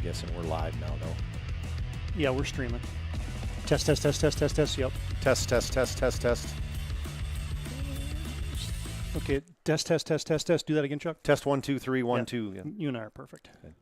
guessing we're live now, though. Yeah, we're streaming. Test. Yep. Test. Okay, test. Do that again, Chuck. Test 1, 2, 3, 1, 2. Yeah. You and I are perfect. Okay.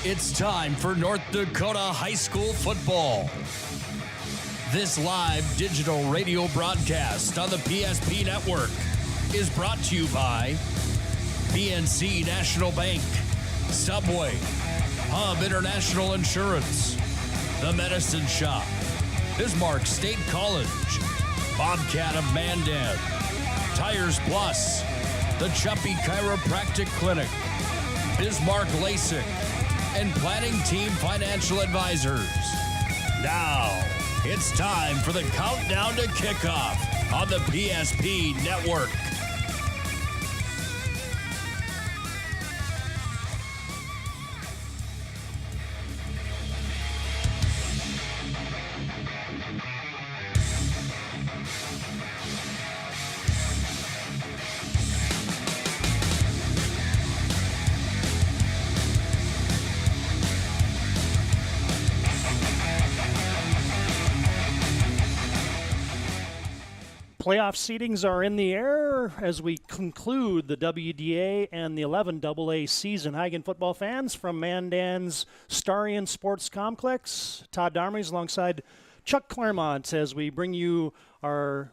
It's time for North Dakota High School football. This live digital radio broadcast on the PSP network is brought to you by PNC National Bank, Subway, Hub International Insurance, The Medicine Shop, Bismarck State College, Bobcat of Mandan, Tires Plus, the Chuppy Chiropractic Clinic, Bismarck LASIK, and Planning Team Financial Advisors. Now, it's time for the countdown to kickoff on the PSP Network. Playoff seedings are in the air as we conclude the WDA and the 11AA season. Hi again, football fans, from Mandan's Starion Sports Complex. Todd Darmys alongside Chuck Claremont as we bring you our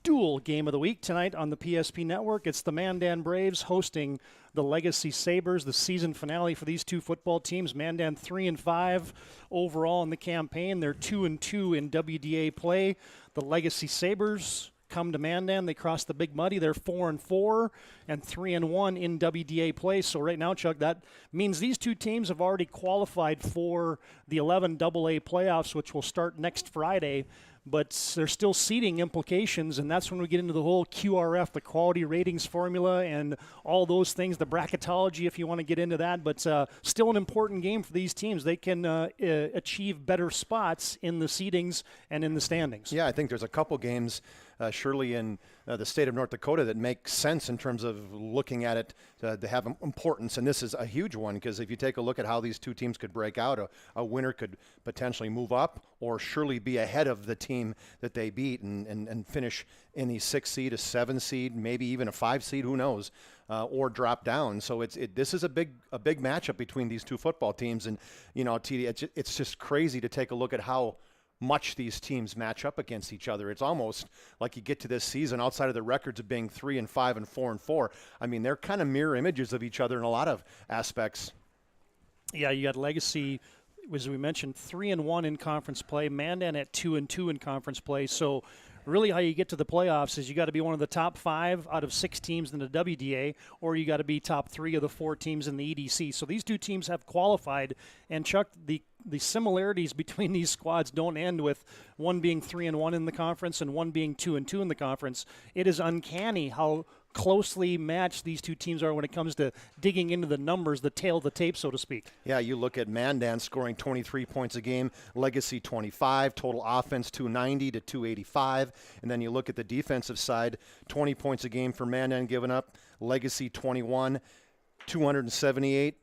dual game of the week tonight on the PSP Network. It's the Mandan Braves hosting the Legacy Sabres, the season finale for these two football teams. Mandan 3-5 overall in the campaign. They're 2-2 in WDA play. The Legacy Sabres come to Mandan. They cross the Big Muddy. They're 4-4 and 3-1 in WDA play. So right now, Chuck, that means these two teams have already qualified for the 11AA playoffs, which will start next Friday. But there's still seeding implications, and that's when we get into the whole QRF, the quality ratings formula, and all those things, the bracketology, if you want to get into that. But still an important game for these teams. They can achieve better spots in the seedings and in the standings. Yeah, I think there's a couple games surely in the state of North Dakota that make sense in terms of looking at it to have importance. And this is a huge one, because if you take a look at how these two teams could break out, a winner could potentially move up or surely be ahead of the team that they beat and finish in the 6 seed, a 7 seed, maybe even a 5 seed, who knows, or drop down. So this is a big matchup between these two football teams. And, you know, TD, it's just crazy to take a look at how much these teams match up against each other. It's almost like you get to this season outside of the records of being 3-5 and 4-4. I mean, they're kind of mirror images of each other in a lot of aspects. Yeah, you got Legacy, as we mentioned, 3-1 in conference play. Mandan at 2-2 in conference play. So really how you get to the playoffs is you got to be one of the top 5 out of 6 teams in the WDA, or you got to be top 3 of the 4 teams in the EDC. So these two teams have qualified, and Chuck, the similarities between these squads don't end with one being 3-1 in the conference and one being 2-2 in the conference. It is uncanny how closely matched these two teams are when it comes to digging into the numbers, the tail of the tape, so to speak. Yeah, you look at Mandan scoring 23 points a game, Legacy 25, total offense 290 to 285, and then you look at the defensive side, 20 points a game for Mandan given up, Legacy 21, 278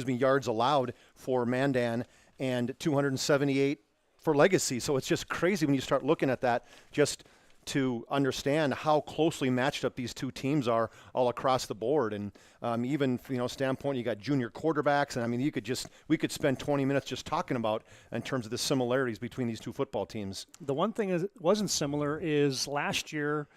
yards allowed for Mandan, and 278 for Legacy. So it's just crazy when you start looking at that, just to understand how closely matched up these two teams are all across the board. And even, standpoint, you got junior quarterbacks, and I mean, we could spend 20 minutes just talking about in terms of the similarities between these two football teams. The one thing that wasn't similar is last year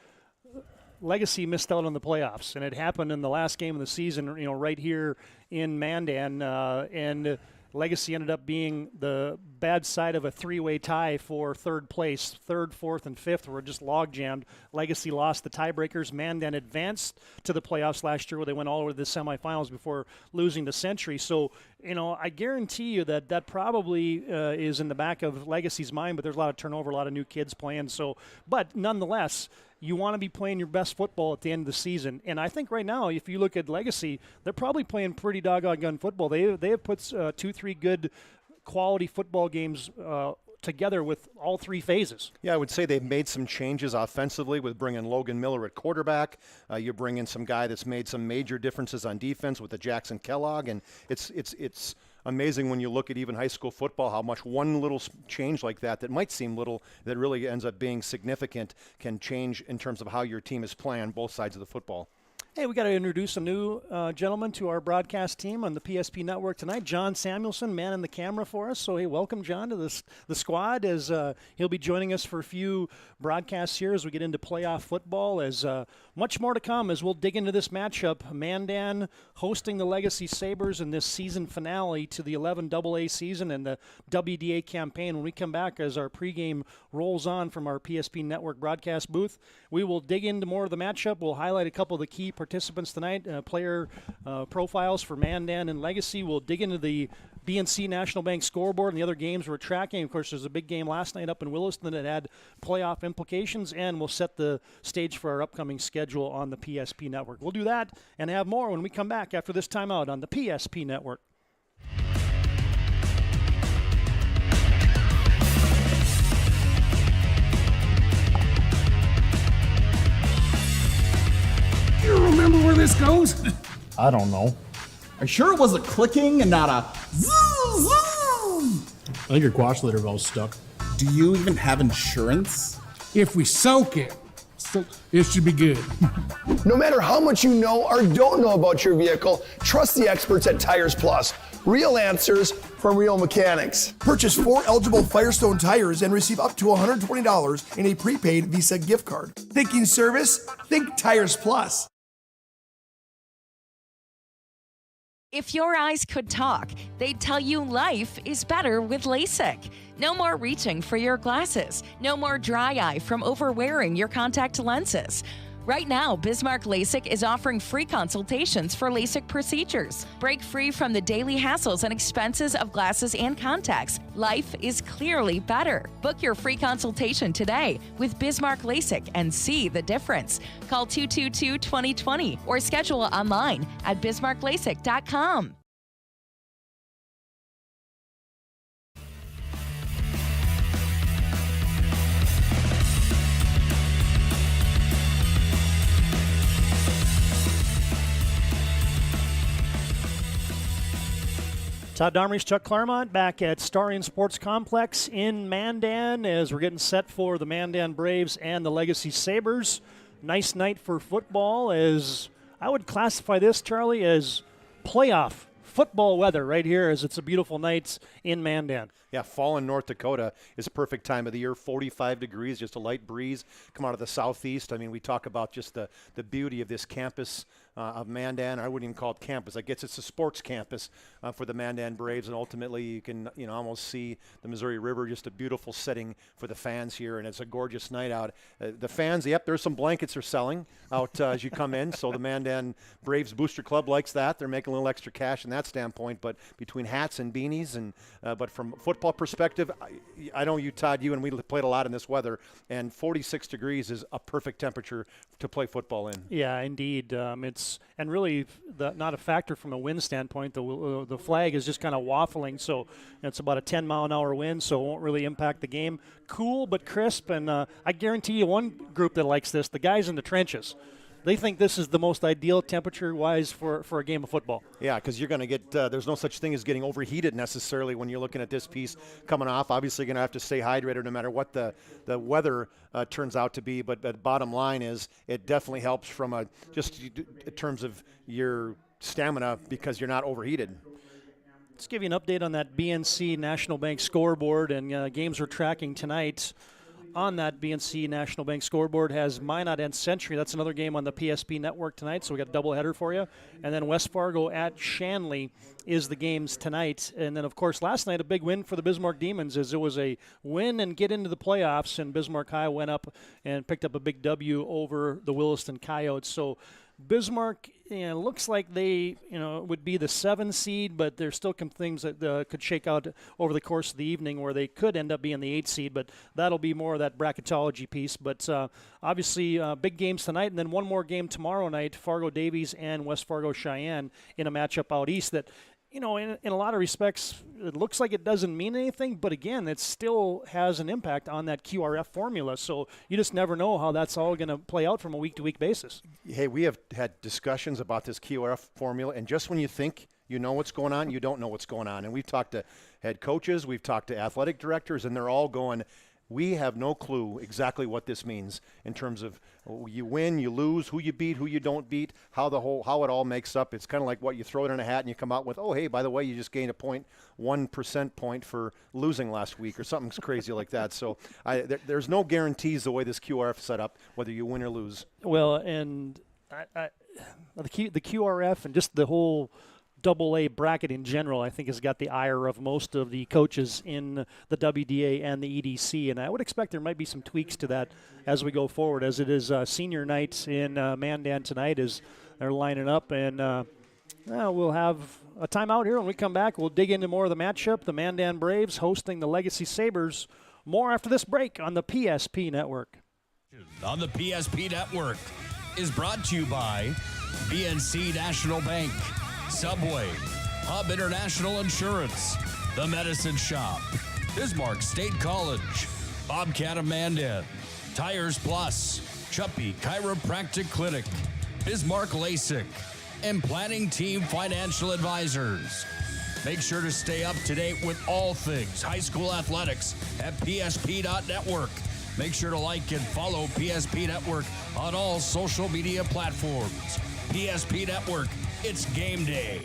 Legacy missed out on the playoffs, and it happened in the last game of the season, right here in Mandan, and Legacy ended up being the bad side of a 3-way tie for third place. 3rd, 4th, and 5th were just log-jammed. Legacy lost the tiebreakers. Mandan advanced to the playoffs last year, where they went all the way to the semifinals before losing to Century. So, I guarantee you that probably is in the back of Legacy's mind, but there's a lot of turnover, a lot of new kids playing. So, but nonetheless, you want to be playing your best football at the end of the season. And I think right now, if you look at Legacy, they're probably playing pretty doggone football. They have put 2-3 good quality football games together with all 3 phases. Yeah, I would say they've made some changes offensively with bringing Logan Miller at quarterback. You bring in some guy that's made some major differences on defense with the Jackson Kellogg, and it's amazing when you look at even high school football how much one little change like that might seem little, that really ends up being significant, can change in terms of how your team is playing on both sides of the football. Hey, we got to introduce a new gentleman to our broadcast team on the PSP Network tonight. John Samuelson, manning the camera for us. So, hey, welcome, John, to the squad, as he'll be joining us for a few broadcasts here as we get into playoff football. As much more to come as we'll dig into this matchup. Mandan hosting the Legacy Sabres in this season finale to the 11AA season and the WDA campaign. When we come back, as our pregame rolls on from our PSP Network broadcast booth, we will dig into more of the matchup. We'll highlight a couple of the key participants tonight, player profiles for Mandan and Legacy. We'll dig into the BNC National Bank scoreboard and the other games we're tracking. Of course, there's a big game last night up in Williston that had playoff implications, and we'll set the stage for our upcoming schedule on the PSP Network. We'll do that and have more when we come back after this timeout on the PSP Network. You remember where this goes? I don't know. Are you sure it was a clicking and not a zoom? I think your quash litter valve's stuck. Do you even have insurance? If we soak it, So it should be good. No matter how much you know or don't know about your vehicle, trust the experts at Tires Plus. Real answers from real mechanics. Purchase 4 eligible Firestone tires and receive up to $120 in a prepaid Visa gift card. Thinking service? Think Tires Plus. If your eyes could talk, they'd tell you life is better with LASIK. No more reaching for your glasses. No more dry eye from overwearing your contact lenses. Right now, Bismarck LASIK is offering free consultations for LASIK procedures. Break free from the daily hassles and expenses of glasses and contacts. Life is clearly better. Book your free consultation today with Bismarck LASIK and see the difference. Call 222-2020 or schedule online at bismarcklasik.com. Todd Darmrys, Chuck Claremont back at Starion Sports Complex in Mandan as we're getting set for the Mandan Braves and the Legacy Sabres. Nice night for football, as I would classify this, Charlie, as playoff football weather right here, as it's a beautiful night in Mandan. Yeah, fall in North Dakota is a perfect time of the year. 45 degrees, just a light breeze come out of the southeast. I mean, we talk about just the beauty of this campus of Mandan. I wouldn't even call it campus. I guess it's a sports campus for the Mandan Braves, and ultimately you can almost see the Missouri River. Just a beautiful setting for the fans here, and it's a gorgeous night out. The fans, yep, there's some blankets they're selling out as you come in. So the Mandan Braves Booster Club likes that. They're making a little extra cash in that standpoint. But between hats and beanies, and but from football perspective, I know you, Todd, you and we played a lot in this weather, and 46 degrees is a perfect temperature to play football in. Yeah, indeed. And really not a factor from a wind standpoint. The flag is just kind of waffling, so it's about a 10-mile-an-hour wind, so it won't really impact the game. Cool but crisp, and I guarantee you one group that likes this, the guys in the trenches. They think this is the most ideal temperature-wise for a game of football. Yeah, because you're going to get there's no such thing as getting overheated necessarily when you're looking at this piece coming off. Obviously, you're going to have to stay hydrated no matter what the weather turns out to be. But the bottom line is it definitely helps from just in terms of your stamina because you're not overheated. Let's give you an update on that BNC National Bank scoreboard, and games we're tracking tonight. On that BNC National Bank scoreboard has Minot and Century. That's another game on the PSP network tonight, so we got a doubleheader for you. And then West Fargo at Shanley is the games tonight. And then, of course, last night a big win for the Bismarck Demons, as it was a win and get into the playoffs, and Bismarck High went up and picked up a big W over the Williston Coyotes. So Bismarck, looks like they, would be the 7 seed, but there's still some things that could shake out over the course of the evening where they could end up being the 8 seed, but that'll be more of that bracketology piece. But obviously, big games tonight, and then one more game tomorrow night, Fargo Davies and West Fargo Cheyenne in a matchup out east that, in a lot of respects, it looks like it doesn't mean anything, but again, it still has an impact on that QRF formula. So you just never know how that's all going to play out from a week-to-week basis. Hey, we have had discussions about this QRF formula, and just when you think you know what's going on, you don't know what's going on. And we've talked to head coaches, we've talked to athletic directors, and they're all going, we have no clue exactly what this means in terms of you win, you lose, who you beat, who you don't beat, how it all makes up. It's kind of like what you throw it in a hat and you come out with, oh, hey, by the way, you just gained a 0.1% point for losing last week or something crazy like that. So there's no guarantees the way this QRF is set up, whether you win or lose. Well, and the QRF and just the whole AA bracket in general, I think, has got the ire of most of the coaches in the WDA and the EDC, and I would expect there might be some tweaks to that as we go forward, as it is senior night in Mandan tonight as they're lining up, and we'll have a timeout here. When we come back, we'll dig into more of the matchup, the Mandan Braves hosting the Legacy Sabres. More after this break on the PSP Network. On the PSP Network is brought to you by BNC National Bank, Subway, Hub International Insurance, The Medicine Shop, Bismarck State College, Bobcat of Mandan, Tires Plus, Chuppy Chiropractic Clinic, Bismarck LASIK, and Planning Team Financial Advisors. Make sure to stay up to date with all things high school athletics at PSP.network. Make sure to like and follow PSP Network on all social media platforms. PSP Network, it's game day.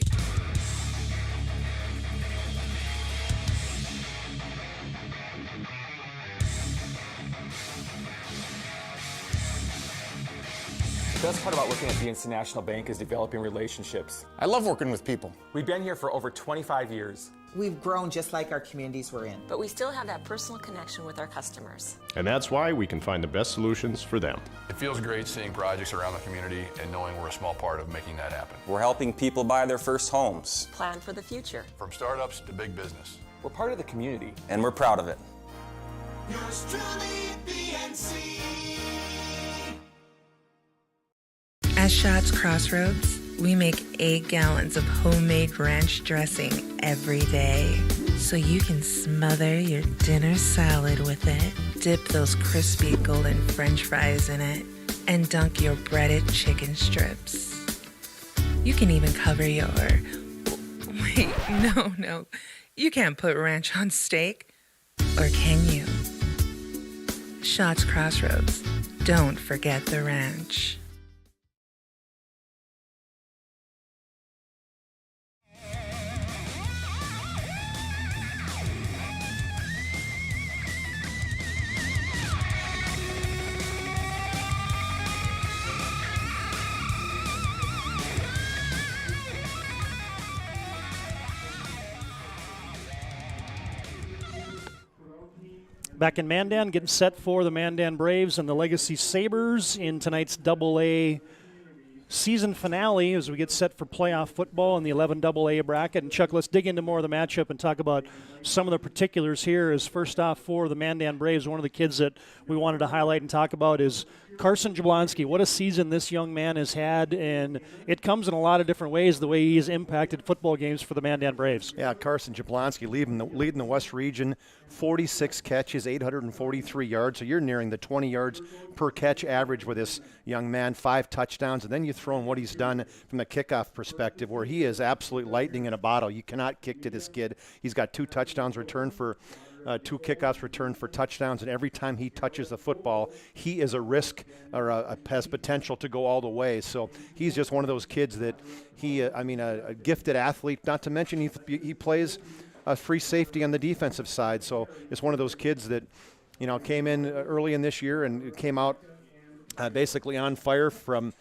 The best part about working at the National Bank is developing relationships. I love working with people. We've been here for over 25 years. We've grown just like our communities we're in. But we still have that personal connection with our customers. And that's why we can find the best solutions for them. It feels great seeing projects around the community and knowing we're a small part of making that happen. We're helping people buy their first homes. Plan for the future. From startups to big business. We're part of the community. And we're proud of it. Yours truly, PNC. At Schatz Crossroads, we make 8 gallons of homemade ranch dressing every day. So you can smother your dinner salad with it, dip those crispy golden French fries in it, and dunk your breaded chicken strips. You can even cover your... Wait, no. You can't put ranch on steak. Or can you? Schatz Crossroads. Don't forget the ranch. Back in Mandan, getting set for the Mandan Braves and the Legacy Sabres in tonight's Double-A season finale as we get set for playoff football in the 11 AA bracket. And Chuck, let's dig into more of the matchup and talk about some of the particulars here. As first off for the Mandan Braves, one of the kids that we wanted to highlight and talk about is Carson Jablonski. What a season this young man has had, and it comes in a lot of different ways, the way he's impacted football games for the Mandan Braves. Yeah, Carson Jablonski leading the West Region, 46 catches, 843 yards, so you're nearing the 20 yards per catch average with this young man, 5 touchdowns, and then you throw in what he's done from the kickoff perspective, where he is absolute lightning in a bottle. You cannot kick to this kid. He's got 2 touchdowns returned for 2 kickoffs returned for touchdowns, and every time he touches the football, he is a risk or has potential to go all the way. So he's just one of those kids that a gifted athlete, not to mention he plays free safety on the defensive side. So it's one of those kids that, came in early in this year and came out basically on fire from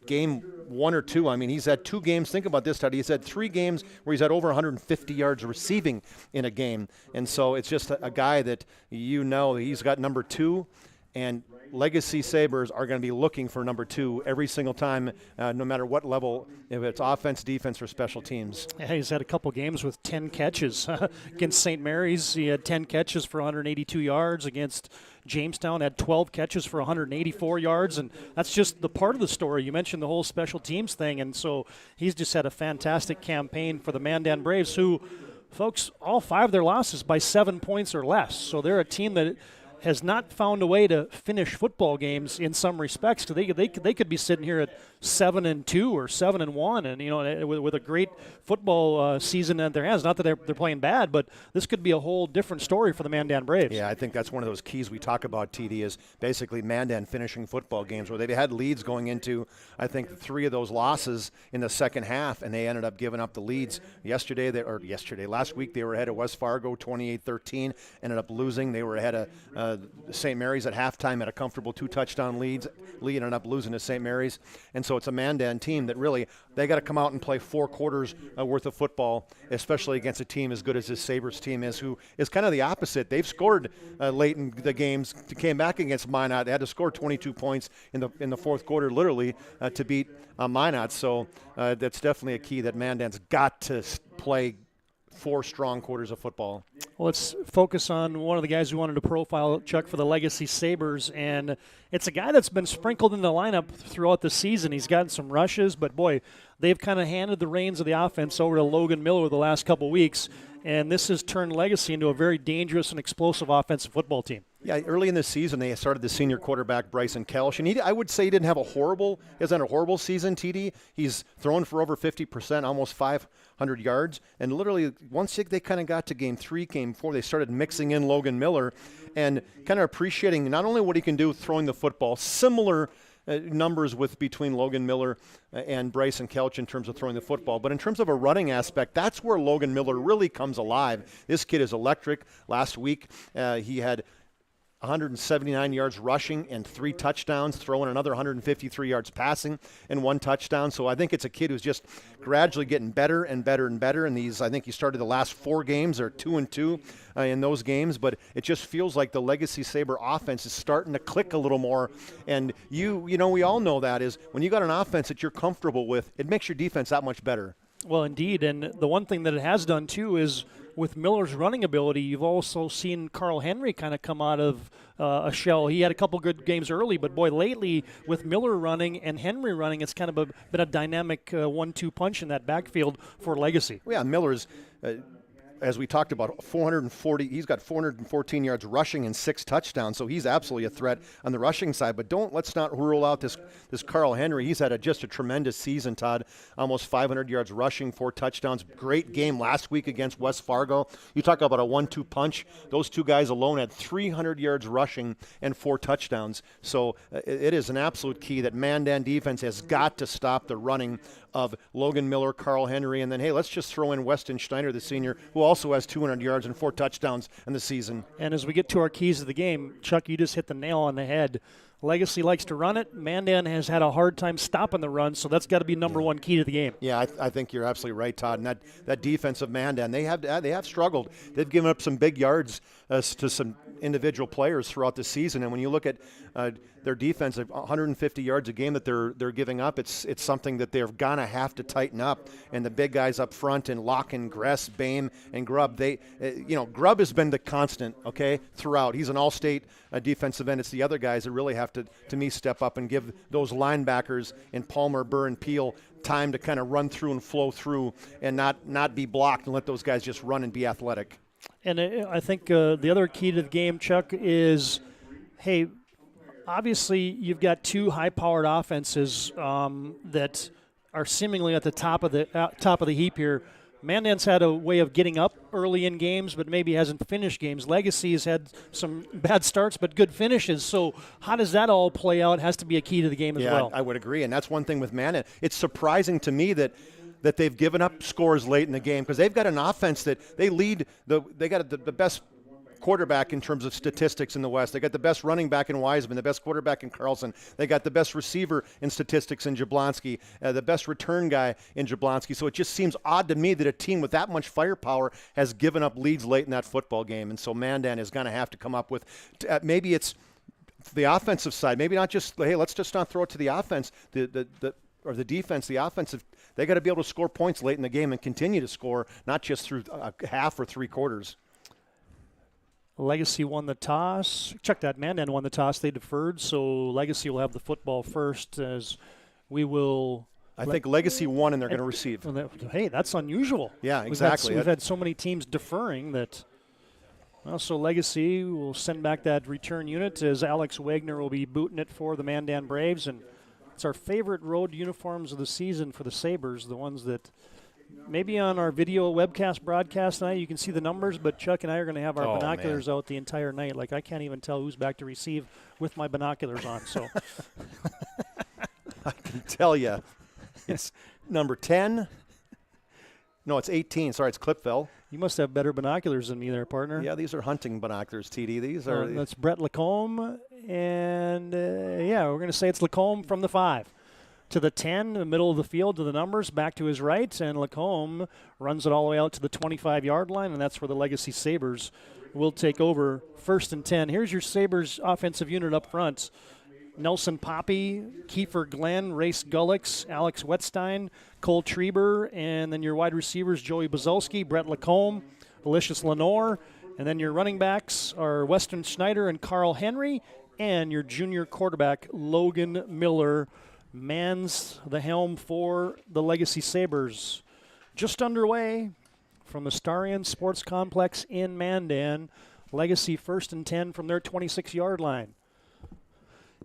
game 1 or 2. I mean, he's had 2 games. Think about this, Todd. He's had 3 games where he's had over 150 yards receiving in a game. And so it's just a guy that he's got number 2, and Legacy Sabres are going to be looking for number 2 every single time, no matter what level, if it's offense, defense, or special teams. Yeah, he's had a couple games with 10 catches. Against St. Mary's, he had 10 catches for 182 yards. Against Jamestown, had 12 catches for 184 yards, and that's just the part of the story. You mentioned the whole special teams thing, and so he's just had a fantastic campaign for the Mandan Braves, who, folks, all 5 of their losses by 7 points or less. So they're a team that has not found a way to finish football games in some respects. They could be sitting here at 7-2 or 7-1, and with a great football season at their hands. Not that they're playing bad, but this could be a whole different story for the Mandan Braves. Yeah, I think that's one of those keys we talk about, TD, is basically Mandan finishing football games where they've had leads going into, I think, 3 of those losses in the second half, and they ended up giving up the leads. Last week they were ahead of West Fargo 28-13, ended up losing. They were ahead of St. Mary's at halftime at a comfortable 2-touchdown lead, ended up losing to St. Mary's. And so it's a Mandan team that really, they got to come out and play 4 quarters worth of football, especially against a team as good as this Sabres team is, who is kind of the opposite. They've scored late in the games, came back against Minot. They had to score 22 points in the fourth quarter, literally, to beat Minot. So that's definitely a key that Mandan's got to play 4 strong quarters of football. Well, let's focus on one of the guys we wanted to profile, Chuck, for the Legacy Sabres, and it's a guy that's been sprinkled in the lineup throughout the season. He's gotten some rushes, but boy, they've kind of handed the reins of the offense over to Logan Miller the last couple weeks, and this has turned Legacy into a very dangerous and explosive offensive football team. Yeah, early in the season, they started the senior quarterback, Bryson Kelch, and I would say he didn't have he hasn't had a horrible season, TD. He's thrown for over 50%, almost 500 yards, and literally once they kind of got to game 3, game 4, they started mixing in Logan Miller and kind of appreciating not only what he can do throwing the football, similar numbers between Logan Miller and Bryson Kelch in terms of throwing the football. But in terms of a running aspect, that's where Logan Miller really comes alive. This kid is electric. Last week, he had 179 yards rushing and 3 touchdowns, throwing another 153 yards passing and 1 touchdown. So I think it's a kid who's just gradually getting better and better and better. And I think he started the last 4 games, or 2-2 in those games. But it just feels like the Legacy Sabre offense is starting to click a little more. And we all know that is when you got an offense that you're comfortable with, it makes your defense that much better. Well, indeed. And the one thing that it has done, too, is with Miller's running ability, you've also seen Carl Henry kind of come out of a shell. He had a couple good games early, but boy, lately with Miller running and Henry running, it's kind of been a dynamic 1-2 punch in that backfield for Legacy. Well, yeah, Miller's, as we talked about, he's got 414 yards rushing and 6 touchdowns, so he's absolutely a threat on the rushing side. But let's not rule out this Carl Henry. He's had just a tremendous season, Todd. Almost 500 yards rushing, 4 touchdowns. Great game last week against West Fargo. You talk about a 1-2 punch. Those 2 guys alone had 300 yards rushing and 4 touchdowns. So it is an absolute key that Mandan defense has got to stop the running of Logan Miller, Carl Henry, and then, hey, let's just throw in Weston Schneider, the senior, who also has 200 yards and 4 touchdowns in the season. And as we get to our keys of the game, Chuck, you just hit the nail on the head. Legacy likes to run it. Mandan has had a hard time stopping the run, so that's got to be number one key to the game. Yeah, I think you're absolutely right, Todd. And that defense of Mandan, they have struggled. They've given up some big yards to some individual players throughout the season. And when you look at their defense of 150 yards a game that they're giving up, it's something that they're gonna have to tighten up. And the big guys up front, and Locken, Gress, Bame, and Grubb, Grubb has been the constant, okay, throughout. He's an all-state defensive end. It's the other guys that really have to me, step up and give those linebackers in Palmer, Burr, and Peel time to kind of run through and flow through and not be blocked, and let those guys just run and be athletic. And I think the other key to the game, Chuck, is, hey, obviously you've got 2 high-powered offenses that are seemingly at the top of the heap here. Mandan's had a way of getting up early in games, but maybe hasn't finished games. Legacy has had some bad starts, but good finishes. So how does that all play out? It has to be a key to the game as well. I would agree, and that's one thing with Mandan. It's surprising to me that they've given up scores late in the game, because they've got an offense that they lead. They got the best quarterback in terms of statistics in the West. They got the best running back in Wiseman, the best quarterback in Carlson. They got the best receiver in statistics in Jablonski, the best return guy in Jablonski. So it just seems odd to me that a team with that much firepower has given up leads late in that football game. And so Mandan is going to have to come up with maybe it's the offensive side, maybe not just, hey, let's just not throw it to the offense, or the defense, the offensive. They got to be able to score points late in the game and continue to score, not just through a half or 3 quarters. Legacy won the toss. Check that, Mandan won the toss. They deferred, so Legacy will have the football first, as we will. I think Legacy won, and they're going to receive. Hey, that's unusual. Yeah, exactly. We've had so many teams deferring that. Well, so Legacy will send back that return unit, as Alex Wagner will be booting it for the Mandan Braves. And it's our favorite road uniforms of the season for the Sabres, the ones that maybe on our video webcast broadcast tonight you can see the numbers, but Chuck and I are going to have our binoculars out the entire night. Like, I can't even tell who's back to receive with my binoculars on. So I can tell you, it's number 10. No, it's 18. Sorry, it's Clipville. You must have better binoculars than me there, partner. Yeah, these are hunting binoculars, TD. These are. That's Brett Lacombe, and we're going to say it's Lacombe from the 5. To the 10, the middle of the field, to the numbers, back to his right, and Lacombe runs it all the way out to the 25-yard line, and that's where the Legacy Sabres will take over 1st and 10. Here's your Sabres offensive unit up front. Nelson Poppy, Kiefer Glenn, Race Gullix, Alex Wetstein, Cole Treber, and then your wide receivers, Joey Bazolski, Brett Lacombe, Alicius Lenore, and then your running backs are Weston Schneider and Carl Henry, and your junior quarterback, Logan Miller, mans the helm for the Legacy Sabres. Just underway from the Starion Sports Complex in Mandan Legacy 1st and 10 from their 26-yard line.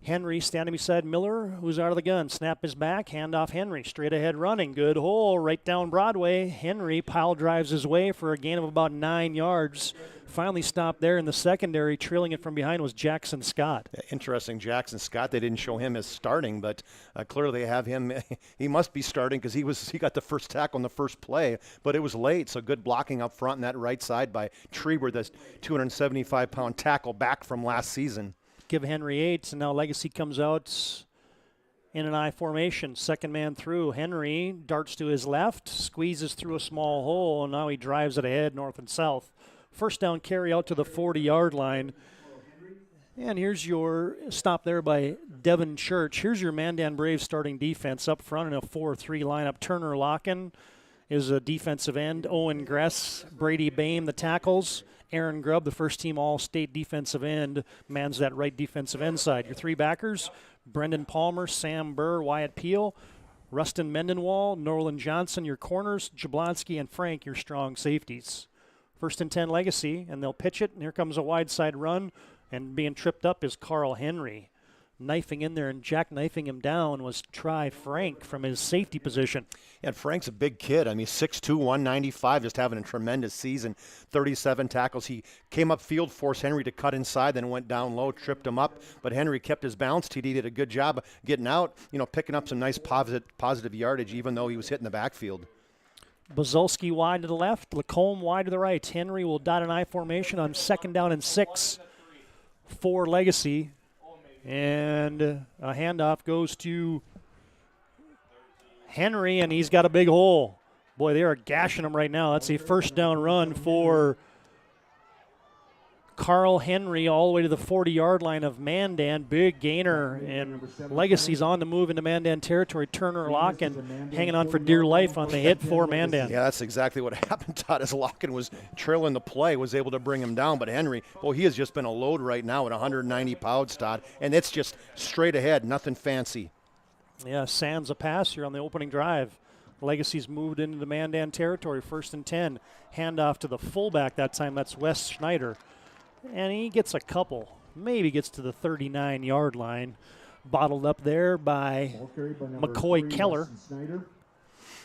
Henry standing beside Miller, who's out of the gun. Snap is back, handoff Henry. Straight ahead running, good hole, right down Broadway. Henry pile drives his way for a gain of about 9 yards. Finally stopped there in the secondary. Trailing it from behind was Jackson Scott. Interesting, Jackson Scott. They didn't show him as starting, but clearly they have him. He must be starting because he got the first tackle on the first play, but it was late, so good blocking up front in that right side by Treber, this 275-pound tackle back from last season. Give Henry 8, and now Legacy comes out in an I formation. Second man through. Henry darts to his left, squeezes through a small hole, and now he drives it ahead north and south. First down carry out to the 40-yard line. And here's your stop there by Devin Church. Here's your Mandan Braves starting defense up front in a 4-3 lineup. Turner Locken is a defensive end. Owen Gress, Brady Bame, the tackles. Aaron Grubb, the first-team All-State defensive end, mans that right defensive end side. Your three backers, Brendan Palmer, Sam Burr, Wyatt Peel, Rustin Mendenwall, Norland Johnson, your corners, Jablonski and Frank, your strong safeties. 1st and 10 Legacy, and they'll pitch it, and here comes a wide side run, and being tripped up is Carl Henry. Knifing in there and jackknifing him down was Try Frank from his safety position. And Frank's a big kid. I mean, 6'2", 195, just having a tremendous season. 37 tackles. He came up field, forced Henry to cut inside, then went down low, tripped him up. But Henry kept his balance. TD did a good job of getting out, picking up some nice positive yardage, even though he was hitting the backfield. Bazulski wide to the left, Lacombe wide to the right. Henry will dot an I formation on 2nd down and 6 for Legacy. And a handoff goes to Henry, and he's got a big hole. Boy, they are gashing him right now. That's a first down run for Carl Henry all the way to the 40-yard line of Mandan. Big gainer, and Legacy's on the move into Mandan territory. Turner Locken hanging on for dear life on the hit for Mandan. Yeah, that's exactly what happened, Todd, as Locken was trailing the play, was able to bring him down. But Henry, he has just been a load right now at 190 pounds, Todd, and it's just straight ahead, nothing fancy. Yeah, sans a pass here on the opening drive. Legacy's moved into the Mandan territory, 1st and 10. Handoff to the fullback that time, that's Wes Schneider. And he gets a couple, maybe gets to the 39-yard line. Bottled up there by McCoy Keller.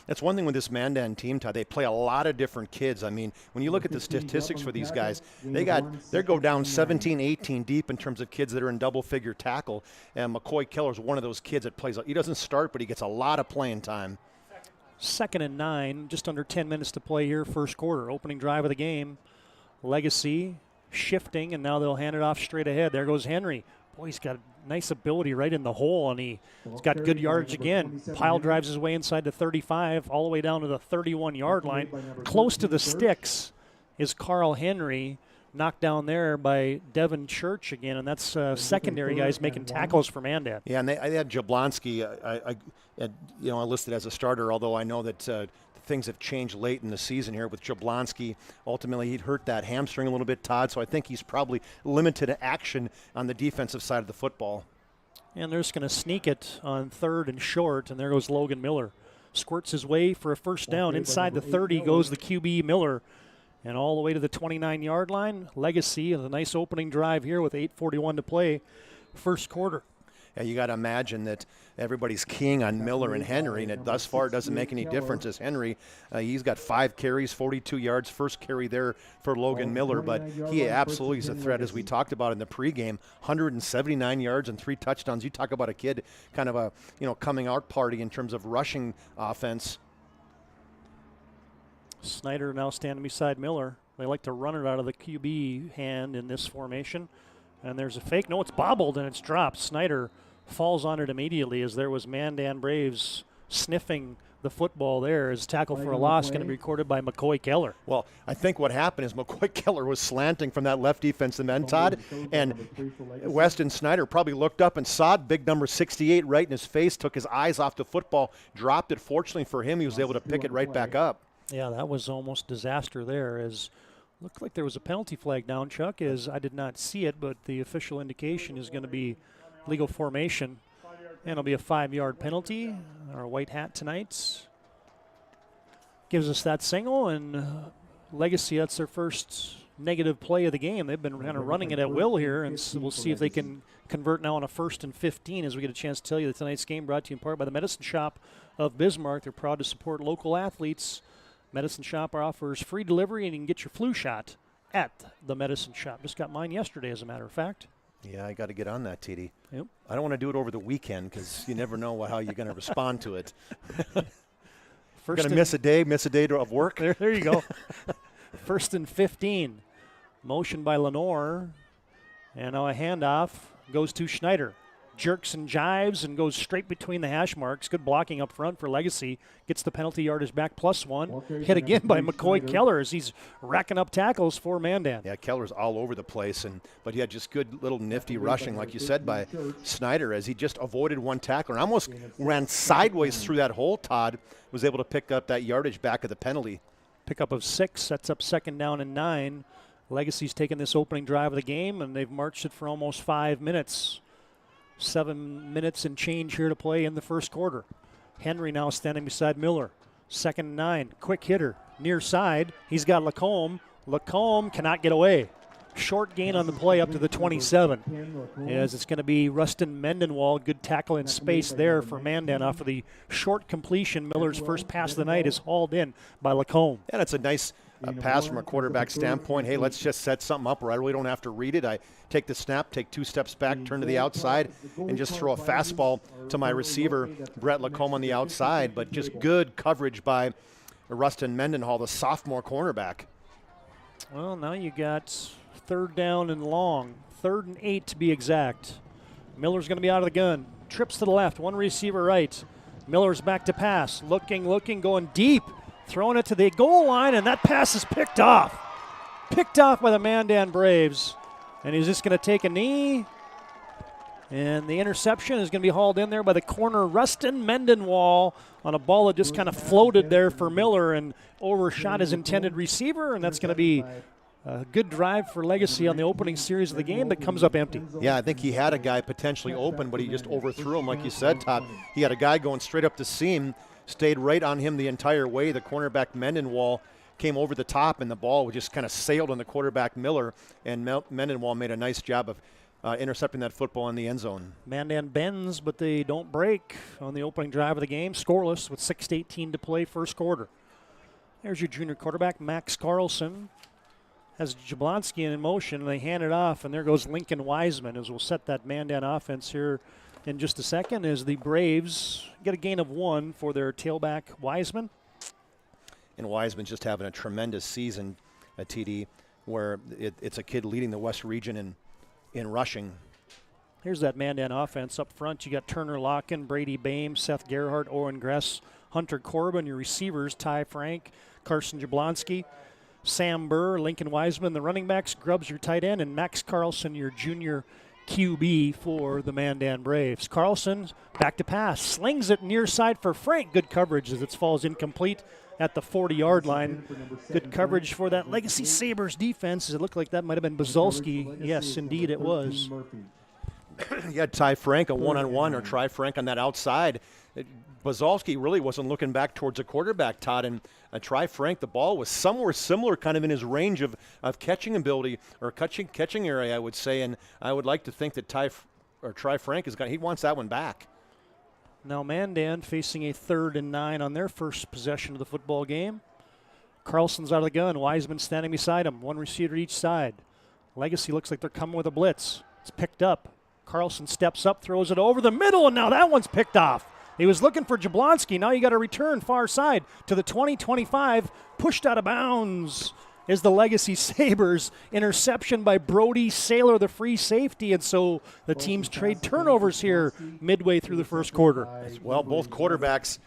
That's one thing with this Mandan team, Todd. They play a lot of different kids. I mean, when you look at the statistics for these guys, they go down 17, 18 deep in terms of kids that are in double-figure tackle. And McCoy Keller's one of those kids that plays. He doesn't start, but he gets a lot of playing time. 2nd and 9, just under 10 minutes to play here, first quarter. Opening drive of the game. Legacy shifting, and now they'll hand it off straight ahead. There goes Henry. Boy, he's got nice ability right in the hole, and he's got good yardage again. Pile drives his way inside the 35, all the way down to the 31-yard line. Close to the sticks is Carl Henry, knocked down there by Devin Church again, and that's secondary guys making tackles for Mandan. Yeah, and they had Jablonski, I listed as a starter, although I know that things have changed late in the season here with Jablonski. Ultimately, he'd hurt that hamstring a little bit, Todd, so I think he's probably limited action on the defensive side of the football. And they're just going to sneak it on 3rd and short, and there goes Logan Miller. Squirts his way for a first down. Inside the 30 goes the QB Miller. And all the way to the 29-yard line. Legacy, a nice opening drive here with 8:41 to play, first quarter. Yeah, you got to imagine that everybody's keying on Miller and Henry, and thus far it doesn't make any difference as Henry, he's got 5 carries, 42 yards, first carry there for Logan Miller, but he absolutely is a threat, as we talked about in the pregame. 179 yards and 3 touchdowns. You talk about a kid, kind of a coming out party in terms of rushing offense. Snyder now standing beside Miller. They like to run it out of the QB hand in this formation. And there's a fake. No, it's bobbled and it's dropped. Snyder falls on it immediately as there was Mandan Braves sniffing the football there. His tackle for a loss going to be recorded by McCoy Keller. Well, I think what happened is McCoy Keller was slanting from that left defensive end, Todd, and Weston Snyder probably looked up and saw big number 68 right in his face, took his eyes off the football, dropped it. Fortunately for him, he was able to pick it right back up. Yeah, that was almost disaster there. As looked like there was a penalty flag down, Chuck, as I did not see it, but the official indication is going to be legal formation. And it'll be a 5-yard penalty. Our white hat tonight gives us that single, and Legacy, that's their first negative play of the game. They've been kind of running it at will here, and so we'll see if they can convert now on a 1st and 15 as we get a chance to tell you that tonight's game brought to you in part by the Medicine Shop of Bismarck. They're proud to support local athletes. Medicine Shop offers free delivery, and you can get your flu shot at the Medicine Shop. Just got mine yesterday, as a matter of fact. Yeah, I got to get on that, TD. Yep. I don't want to do it over the weekend because you never know how you're going to respond to it. Going to miss a day of work. There you go. 1st and 15. Motion by Lenore. And now a handoff goes to Schneider. Jerks and jives and goes straight between the hash marks. Good blocking up front for Legacy. Gets the penalty yardage back +1. Hit again by McCoy Keller as he's racking up tackles for Mandan. Yeah, Keller's all over the place, but he had just good little nifty rushing, like you said, by Snyder as he just avoided one tackler and almost ran sideways through that hole. Todd was able to pick up that yardage back of the penalty. Pickup of 6 sets up 2nd down and 9. Legacy's taken this opening drive of the game, and they've marched it for almost 5 minutes. 7 minutes and change here to play in the first quarter. Henry now standing beside Miller. 2nd and 9. Quick hitter. Near side. He's got Lacombe. Lacombe cannot get away. Short gain on the play up to the 27. As it's going to be Rustin Mendenwall. Good tackle in space there for Mandan off of the short completion. Miller's first pass of the night is hauled in by Lacombe. And it's a nice pass from a quarterback standpoint. Hey, let's just set something up where I really don't have to read it. I take the snap, take 2 steps back, turn to the outside, and just throw a fastball to my receiver, Brett Lacombe, on the outside. But just good coverage by Rustin Mendenhall, the sophomore cornerback. Well, now you got 3rd down and long. 3rd and 8 to be exact. Miller's going to be out of the gun. Trips to the left, one receiver right. Miller's back to pass. Looking, going deep. Throwing it to the goal line, and that pass is picked off. Picked off by the Mandan Braves. And he's just going to take a knee. And the interception is going to be hauled in there by the corner, Rustin Mendenwall, on a ball that just kind of floated there for Miller and overshot his intended receiver. And that's going to be a good drive for Legacy on the opening series of the game that comes up empty. Yeah, I think he had a guy potentially open, but he just overthrew him, like you said, Todd. He had a guy going straight up the seam. Stayed right on him the entire way. The cornerback Mendenwall came over the top, and the ball just kind of sailed on the quarterback Miller, and Mendenwall made a nice job of intercepting that football in the end zone. Mandan bends, but they don't break on the opening drive of the game. Scoreless with 6:18 to play first quarter. There's your junior quarterback, Max Carlson. Has Jablonski in motion, and they hand it off, and there goes Lincoln Wiseman as we'll set that Mandan offense here in just a second as the Braves get a gain of 1 for their tailback Wiseman. And Wiseman's just having a tremendous season at TD, where it's a kid leading the West region in rushing. Here's that Mandan offense up front. You got Turner Locken, Brady Bame, Seth Gerhardt, Owen Gress, Hunter Corbin. Your receivers, Ty Frank, Carson Jablonski, Sam Burr, Lincoln Wiseman, the running backs, Grubbs, your tight end, and Max Carlson, your junior QB for the Mandan Braves. Carlson back to pass, slings it near side for Frank. Good coverage as it falls incomplete at the 40-yard line. Good coverage for that Legacy Sabres defense. It looked like that might have been Bazalski. Yes, indeed it was. You had Ty Frank, a one-on-one, or Try Frank on that outside. Bazalski really wasn't looking back towards a quarterback, Todd, and Try Frank, the ball was somewhere similar kind of in his range of catching ability or catching area, I would say, and I would like to think that Try Frank he wants that one back. Now Mandan facing a 3rd and 9 on their first possession of the football game. Carlson's out of the gun. Wiseman standing beside him. One receiver each side. Legacy looks like they're coming with a blitz. It's picked up. Carlson steps up, throws it over the middle, and now that one's picked off. He was looking for Jablonski. Now you got a return far side to the 20-25, pushed out of bounds is the Legacy Sabres. Interception by Brody Saylor, the free safety, and so the teams trade turnovers here midway through the first quarter. Well, both quarterbacks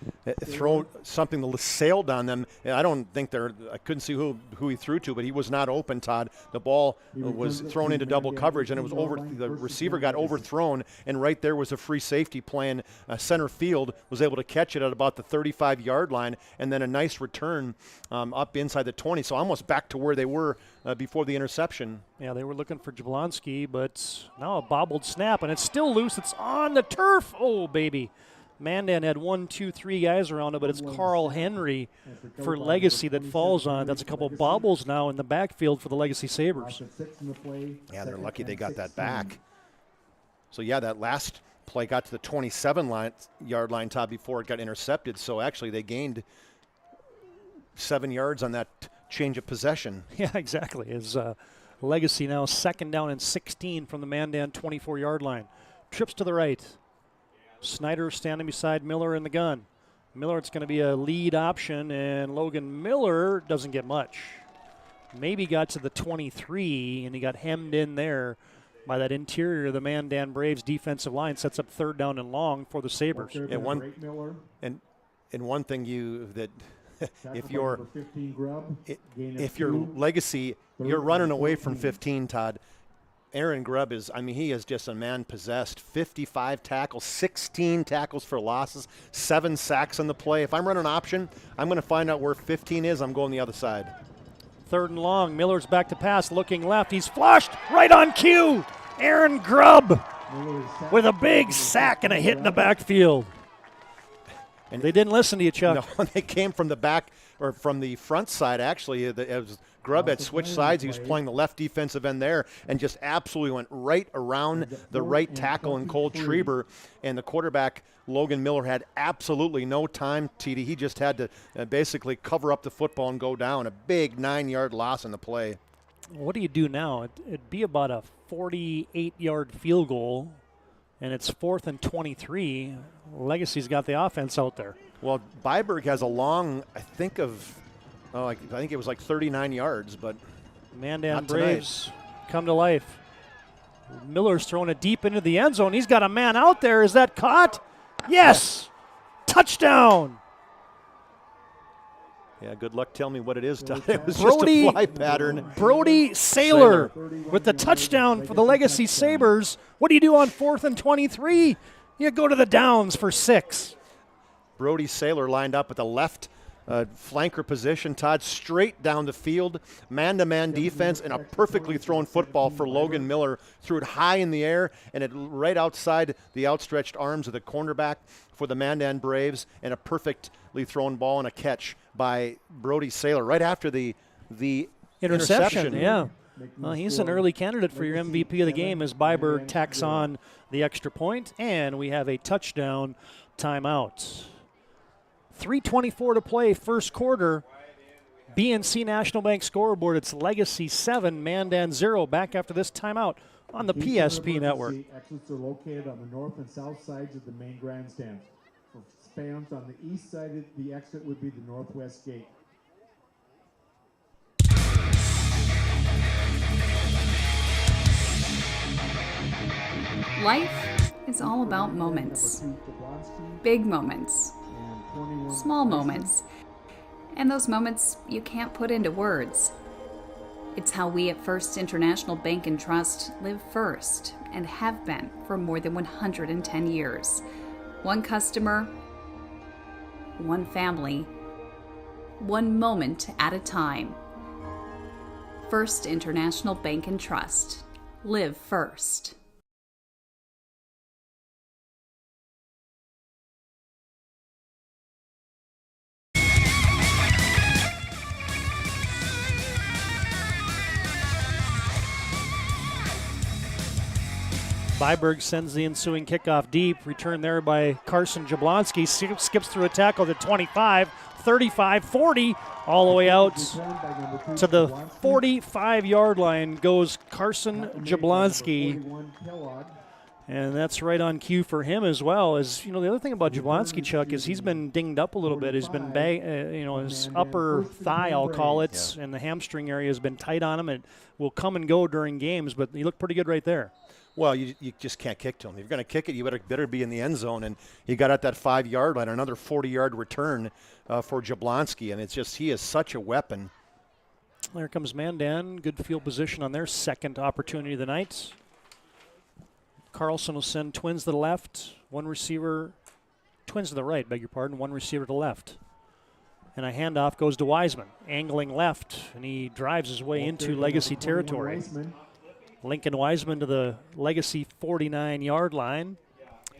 throw something that sailed on them. I don't think I couldn't see who he threw to, but he was not open, Todd. The ball was thrown into double coverage, and it was the receiver got overthrown, and right there was a free safety playing center field, was able to catch it at about the 35-yard line, and then a nice return up inside the 20, so almost back to where they were before the interception. Yeah, they were looking for Jablonski, but now a bobbled snap, and it's still loose. It's on the turf. Oh, baby. Mandan had 1, 2, 3 guys around it, but it's Carl Henry for Legacy that falls on it. That's a couple bobbles now in the backfield for the Legacy Sabres. Yeah, they're lucky they got that back. So, yeah, that last play got to the 27-yard line, Todd, before it got intercepted. So, actually, they gained 7 yards on that change of possession. Yeah, exactly. Is Legacy now 2nd down and 16 from the Mandan 24-yard line. Trips to the right. Snyder standing beside Miller in the gun. Miller, it's going to be a lead option, and Logan Miller doesn't get much. Maybe got to the 23, and he got hemmed in there by that interior of the Mandan Braves defensive line. Sets up 3rd down and long for the Sabres. And one thing if you're Legacy, you're running away from 15, Todd. Aaron Grubb he is just a man possessed. 55 tackles, 16 tackles for losses, 7 sacks on the play. If I'm running option, I'm going to find out where 15 is. I'm going the other side. 3rd and long. Miller's back to pass, looking left. He's flushed right on cue. Aaron Grubb with a big sack and a hit in the backfield. And they didn't listen to you, Chuck. No, they came from the back, or from the front side, actually. Grubb had switched sides. He was playing the left defensive end there and just absolutely went right around the right tackle in Cole Schreiber. And the quarterback, Logan Miller, had absolutely no time, TD. He just had to basically cover up the football and go down. A big 9-yard loss in the play. What do you do now? It'd be about a 48-yard field goal, and it's 4th and 23. Legacy's got the offense out there. Well, Byberg has a long, I think it was like 39 yards, but Mandan Braves come to life. Miller's throwing it deep into the end zone. He's got a man out there. Is that caught? Yes! Touchdown! Yeah, good luck telling me what it is, Todd. It was just a fly pattern. Brody Saylor with the touchdown for the Legacy Sabres. What do you do on 4th and 23? You go to the downs for 6. Brody Saylor lined up at the left flanker position, Todd, straight down the field, man-to-man defense, and a perfectly thrown football for Logan Miller. Threw it high in the air, and it right outside the outstretched arms of the cornerback for the Mandan Braves, and a perfectly thrown ball and a catch by Brody Saylor right after the interception. Yeah. Well, he's an early candidate for your MVP of the game as Byberg tacks on the extra point, and we have a touchdown timeout. 3:24 to play, first quarter. BNC National Bank scoreboard. It's Legacy 7, Mandan 0. Back after this timeout on the PSP network. Exits are located on the north and south sides of the main grandstand. For fans on the east side, the exit would be the northwest gate. Life is all about moments. Big moments. Small moments. And those moments you can't put into words. It's how we at First International Bank and Trust live first and have been for more than 110 years. One customer, one family, one moment at a time. First International Bank and Trust. Live first. Byberg sends the ensuing kickoff deep. Return there by Carson Jablonski. Skips through a tackle to 25, 35, 40. All the way out to the 45-yard line goes Carson Jablonski. And that's right on cue for him as well. As you know, the other thing about Jablonski, Chuck, is he's been dinged up a little bit. He's been, his upper thigh, I'll call it, and the hamstring area has been tight on him. It will come and go during games, but he looked pretty good right there. Well, you just can't kick to him. If you're going to kick it, you better be in the end zone. And he got at that 5-yard line, another 40-yard return for Jablonski. And it's just, he is such a weapon. There comes Mandan. Good field position on their second opportunity of the night. Carlson will send twins to the left, one receiver, twins to the right, beg your pardon, one receiver to the left. And a handoff goes to Wiseman, angling left, and he drives his way into Legacy territory. Lincoln Wiseman to the Legacy 49-yard line.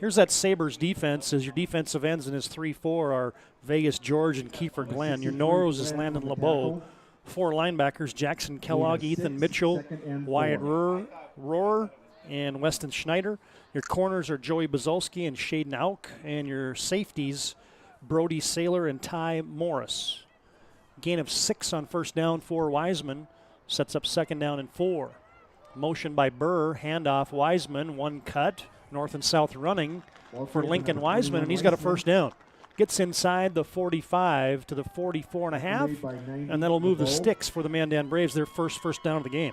Here's that Sabres defense. As your defensive ends in his 3-4 are Vegas George and Kiefer Glenn. Your Norros is Landon LeBeau. 4 linebackers, Jackson Kellogg, Ethan Mitchell, Wyatt Rohr, and Weston Schneider. Your corners are Joey Bazolski and Shaden Auk. And your safeties, Brody Saylor and Ty Morris. Gain of 6 on first down for Wiseman. Sets up second down and 4. Motion by Burr, handoff Wiseman, 1 cut. North and south running for Lincoln Wiseman, and he's got a first down. Gets inside the 45 to the 44.5, and that'll move the sticks for the Mandan Braves, their first down of the game.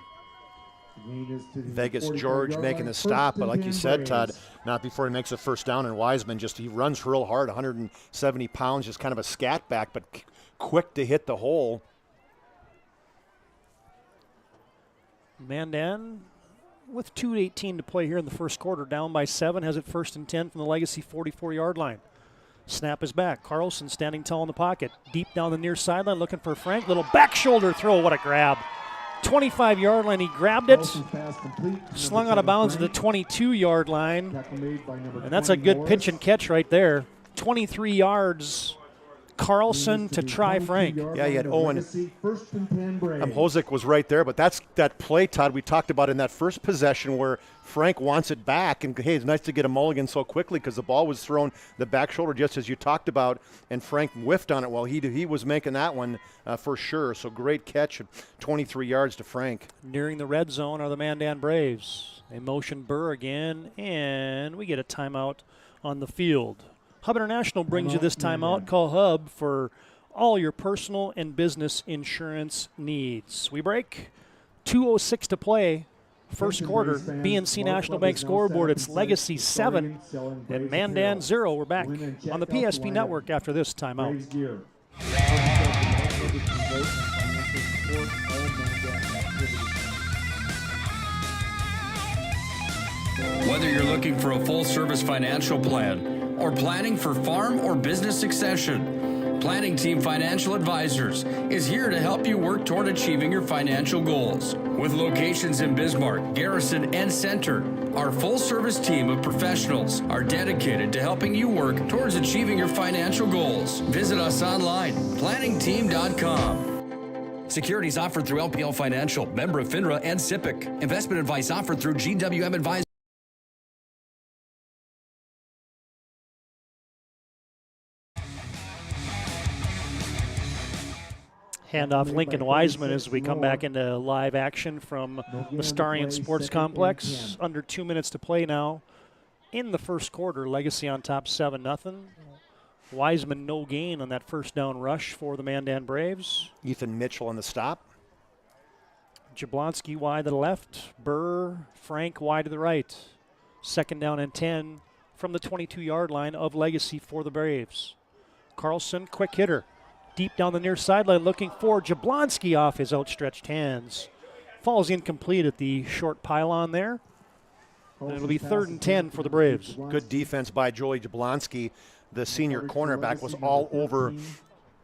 Vegas George making the stop, but like you said, Todd, not before he makes a first down, and Wiseman he runs real hard, 170 pounds, just kind of a scat back, but quick to hit the hole. Mandan with 2:18 to play here in the first quarter, down by 7, has it 1st and 10 from the Legacy 44-yard line. Snap is back. Carlson standing tall in the pocket. Deep down the near sideline looking for Frank. Little back shoulder throw. What a grab. 25-yard line. He grabbed it. Slung out of bounds at the 22-yard line. And that's a good pitch and catch right there. 23 yards. Carlson to try Frank. Yeah, you had Owen. Hosick was right there, but that's that play, Todd, we talked about in that first possession where Frank wants it back. And, hey, it's nice to get a mulligan so quickly because the ball was thrown the back shoulder just as you talked about, and Frank whiffed on it while he was making that one for sure. So great catch, 23 yards to Frank. Nearing the red zone are the Mandan Braves. They motion Burr again, and we get a timeout on the field. Hub International brings you this timeout. Call Hub for all your personal and business insurance needs. We break. 2:06 to play. First quarter. BNC National Bank scoreboard. It's Legacy 7 and Mandan 0. We're back on the PSP Network after this timeout. Whether you're looking for a full-service financial plan or planning for farm or business succession, Planning Team Financial Advisors is here to help you work toward achieving your financial goals. With locations in Bismarck, Garrison, and Center, our full-service team of professionals are dedicated to helping you work towards achieving your financial goals. Visit us online, planningteam.com. Securities offered through LPL Financial, member of FINRA and SIPC. Investment advice offered through GWM Advisors. Handoff Lincoln Wiseman as we come back into live action from the Starion Sports Complex. Under 2 minutes to play now in the first quarter. Legacy on top 7-0. Wiseman no gain on that first down rush for the Mandan Braves. Ethan Mitchell on the stop. Jablonski wide to the left. Burr, Frank wide to the right. Second down and 10 from the 22-yard line of Legacy for the Braves. Carlson, quick hitter. Deep down the near sideline looking for Jablonski off his outstretched hands. Falls incomplete at the short pylon there. And it'll be 3rd and 10 for the Braves. Good defense by Joey Jablonski. The senior cornerback was all over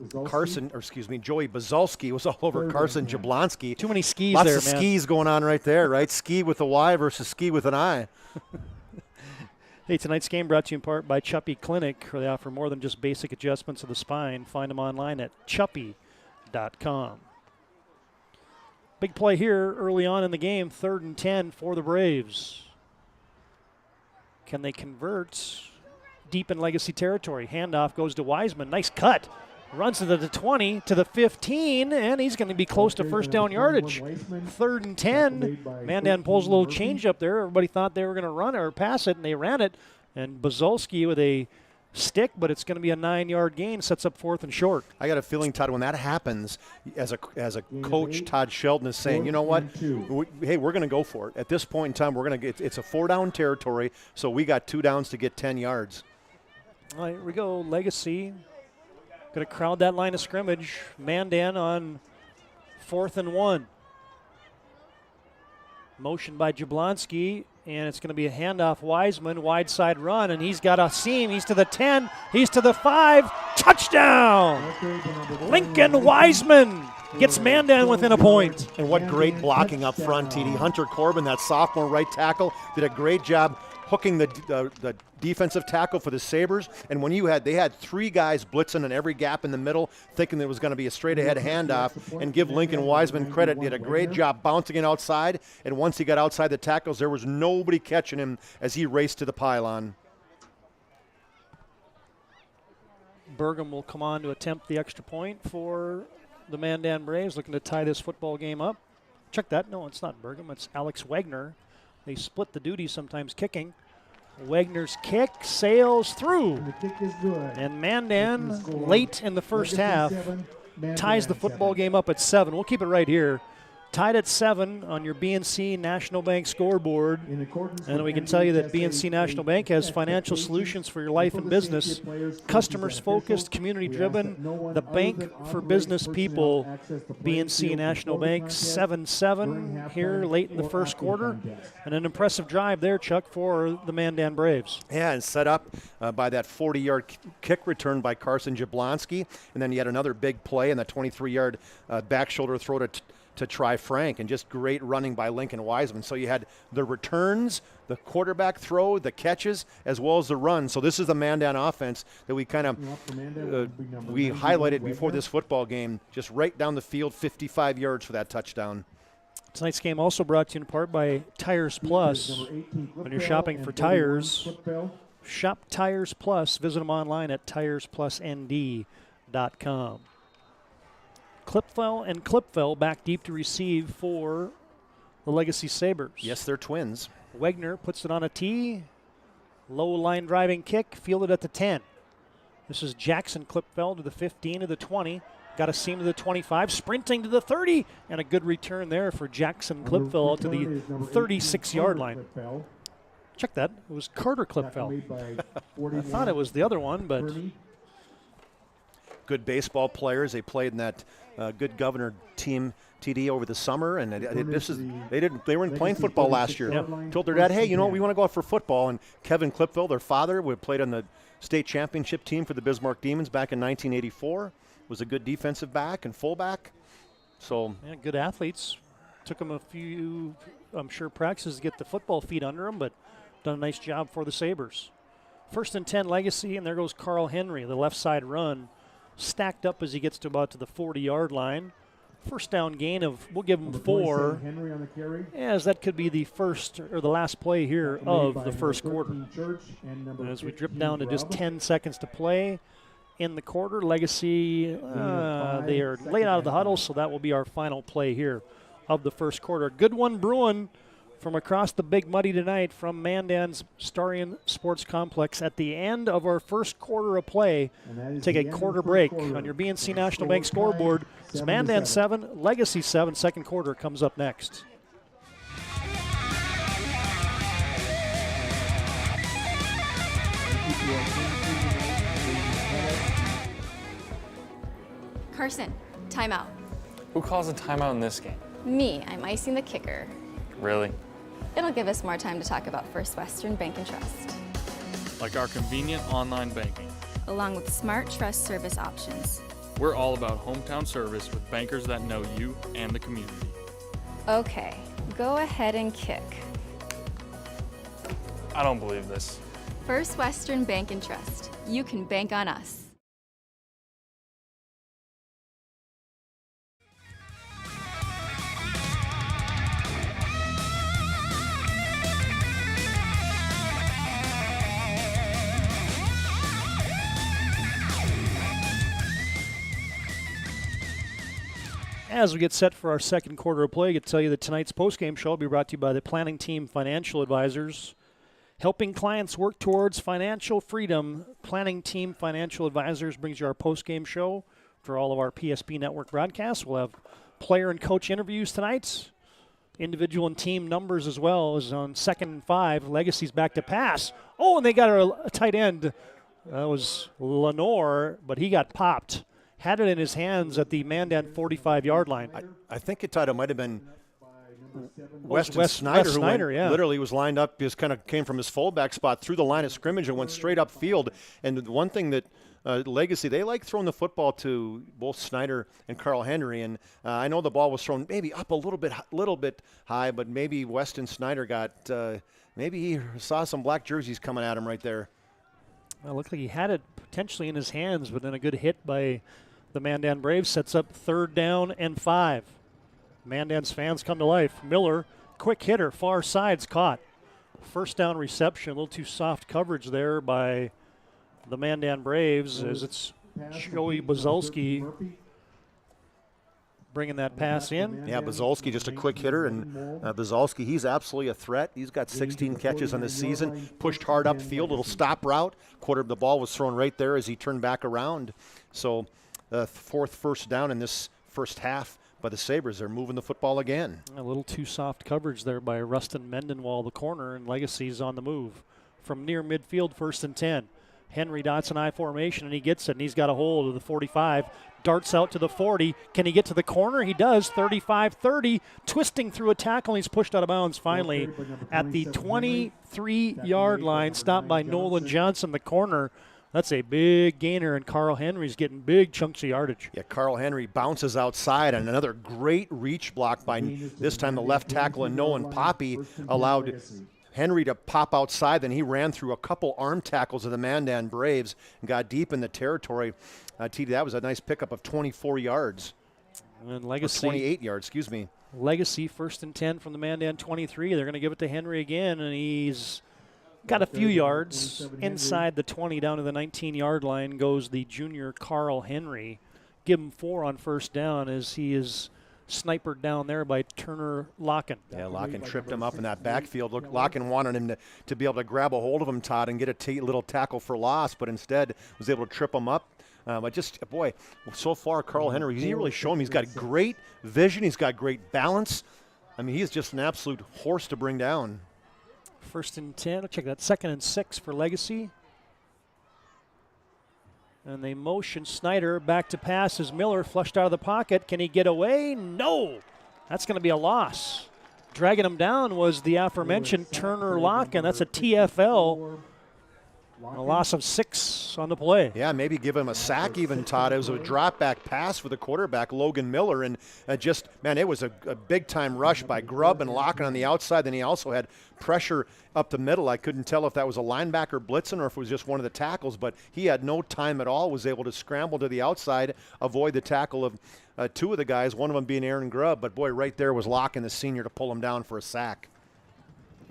Joey Bazolski was all over Carson Jablonski. Too many skis Lots there, of man. skis going on right there, right? Ski with a Y versus ski with an I. Hey, tonight's game brought to you in part by Chuppy Clinic, where they offer more than just basic adjustments of the spine. Find them online at chuppy.com. Big play here early on in the game, 3rd and 10 for the Braves. Can they convert deep in Legacy territory? Handoff goes to Wiseman. Nice cut. Runs to the 20, to the 15, and he's going to be close to first down yardage. 3rd and 10. Mandan pulls a little change up there. Everybody thought they were going to run or pass it, and they ran it. And Bazolski with a stick, but it's going to be a 9-yard gain, sets up 4th and short. I got a feeling, Todd, when that happens, as a coach, Todd Sheldon is saying, you know what, hey, we're going to go for it. At this point in time, we're going to get it's a 4-down territory, so we got 2 downs to get 10 yards. All right, here we go. Legacy going to crowd that line of scrimmage. Mandan on 4th and 1. Motion by Jablonski, and it's going to be a handoff. Wiseman, wide side run, and he's got a seam. He's to the 10. He's to the 5. Touchdown! Lincoln Wiseman gets Mandan within a point. And what great blocking up front, TD. Hunter Corbin, that sophomore right tackle, did a great job hooking the defensive tackle for the Sabres. And when they had 3 guys blitzing in every gap in the middle, thinking there was going to be a straight-ahead handoff, and give Lincoln Wiseman credit. He did a great job bouncing it outside, and once he got outside the tackles, there was nobody catching him as he raced to the pylon. Burgum will come on to attempt the extra point for the Mandan Braves, looking to tie this football game up. Check that. No, it's not Burgum. It's Alex Wagner. They split the duty, sometimes kicking. Wagner's kick sails through. And the kick is good. And Mandan, late in the first half, ties the football game up at 7. We'll keep it right here. Tied at 7 on your BNC National Bank scoreboard. And we can tell you that BNC National Bank has financial solutions for your life and business. Customers focused, community driven, the bank for business people. BNC National Bank 7-7 here late in the first quarter. And an impressive drive there, Chuck, for the Mandan Braves. Yeah, and set up by that 40-yard kick return by Carson Jablonski. And then you had another big play in the 23-yard back shoulder throw to try Frank, and just great running by Lincoln Wiseman. So you had the returns, the quarterback throw, the catches, as well as the run. So this is the Mandan offense that we kind of we highlighted before this football game, just right down the field, 55 yards for that touchdown. Tonight's game also brought to you in part by Tires Plus. When you're shopping for tires, shop Tires Plus. Visit them online at TiresPlusND.com. Clipfell and Clipfell back deep to receive for the Legacy Sabres. Yes, they're twins. Wagner puts it on a tee. Low line driving kick, fielded at the 10. This is Jackson Clipfell to the 15, to the 20. Got a seam to the 25, sprinting to the 30, and a good return there for Jackson Clipfell to the 36-yard line. Check that. It was Carter Clipfell. I thought it was the other one, but... Good baseball players. They played in that Good Governor team TD over the summer, and they weren't playing football last year. Told their dad, hey, we want to go out for football. And Kevin Clipfell, their father, played on the state championship team for the Bismarck Demons back in 1984. Was a good defensive back and fullback. So good athletes. Took them a few, I'm sure, practices to get the football feet under them, but done a nice job for the Sabres. 1st and 10 Legacy, and there goes Carl Henry, the left side run. Stacked up as he gets to about to the 40-yard line. First down gain of, we'll give him 4, as that could be the first or the last play here of the first quarter. As we drip down to just 10 seconds to play in the quarter, Legacy, they are laid out of the huddle, so that will be our final play here of the first quarter. Good one brewing from across the Big Muddy tonight from Mandan's Starion Sports Complex at the end of our first quarter of play. Take a quarter break on your BNC National Bank scoreboard. It's Mandan 7, Legacy 7. Second quarter comes up next. Carson, timeout. Who calls a timeout in this game? Me, I'm icing the kicker. Really? It'll give us more time to talk about First Western Bank and Trust. Like our convenient online banking. Along with smart trust service options. We're all about hometown service with bankers that know you and the community. Okay, go ahead and kick. I don't believe this. First Western Bank and Trust. You can bank on us. As we get set for our second quarter of play, I can tell you that tonight's postgame show will be brought to you by the Planning Team Financial Advisors. Helping clients work towards financial freedom, Planning Team Financial Advisors brings you our postgame show for all of our PSP Network broadcasts. We'll have player and coach interviews tonight. Individual and team numbers as well as on 2nd and 5. Legacy's back to pass. Oh, and they got a tight end. That was Lenore, but he got popped. Had it in his hands at the Mandan 45-yard line. I think it might have been Weston Snyder, who literally was lined up, just kind of came from his fullback spot through the line of scrimmage and went straight upfield. And one thing that Legacy, they like throwing the football to both Snyder and Carl Henry. And I know the ball was thrown maybe up a little bit high, but maybe Weston Snyder got maybe he saw some black jerseys coming at him right there. Well, it looked like he had it potentially in his hands, but then a good hit by the Mandan Braves sets up 3rd down and 5. Mandan's fans come to life. Miller, quick hitter, far side's caught. 1st down reception, a little too soft coverage there by the Mandan Braves as it's Joey Buzolski bringing that pass in. Yeah, Buzolski just a quick hitter, and Buzolski, he's absolutely a threat. He's got 16 catches on the season, pushed hard upfield, little stop route. Quarter of the ball was thrown right there as he turned back around. So 4th first down in this first half by the Sabres. They're moving the football again. A little too soft coverage there by Rustin Mendenwall, the corner, and Legacy's on the move. From near midfield, 1st and 10. Henry dots an I formation, and he gets it, and he's got a hold of the 45. Darts out to the 40. Can he get to the corner? He does. 35-30, twisting through a tackle, and he's pushed out of bounds finally at the 23-yard line, stopped by Nolan Johnson, the corner. That's a big gainer, and Carl Henry's getting big chunks of yardage. Yeah, Carl Henry bounces outside, and another great reach block by this time the left tackle, and Nolan Poppy allowed Henry to pop outside. Then he ran through a couple arm tackles of the Mandan Braves and got deep in the territory. TD, that was a nice pickup of 24 yards. And Legacy, 28 yards, excuse me. Legacy 1st and 10 from the Mandan 23. They're going to give it to Henry again, and he's got a few yards inside the 20 down to the 19-yard line goes the junior Carl Henry. Give him 4 on 1st down as he is snipered down there by Turner Locken. Yeah, Locken tripped him up in that backfield. Look, Locken wanted him to be able to grab a hold of him, Todd, and get a little tackle for loss, but instead was able to trip him up. But just, boy, so far, Carl Henry, he's really shown he's got great vision. He's got great balance. I mean, he's just an absolute horse to bring down. 1st and 10. Check that. 2nd and 6 for Legacy. And they motion Snyder back to pass as Miller flushed out of the pocket. Can he get away? No. That's going to be a loss. Dragging him down was the aforementioned Turner Locken. That's a TFL. A loss of 6 on the play. Yeah, maybe give him a sack even, Todd. It was a drop-back pass for the quarterback, Logan Miller, and it was a big-time rush by Grubb and Locken on the outside. Then he also had pressure up the middle. I couldn't tell if that was a linebacker blitzing or if it was just one of the tackles, but he had no time at all, was able to scramble to the outside, avoid the tackle of 2 of the guys, one of them being Aaron Grubb. But, boy, right there was Locken, the senior, to pull him down for a sack.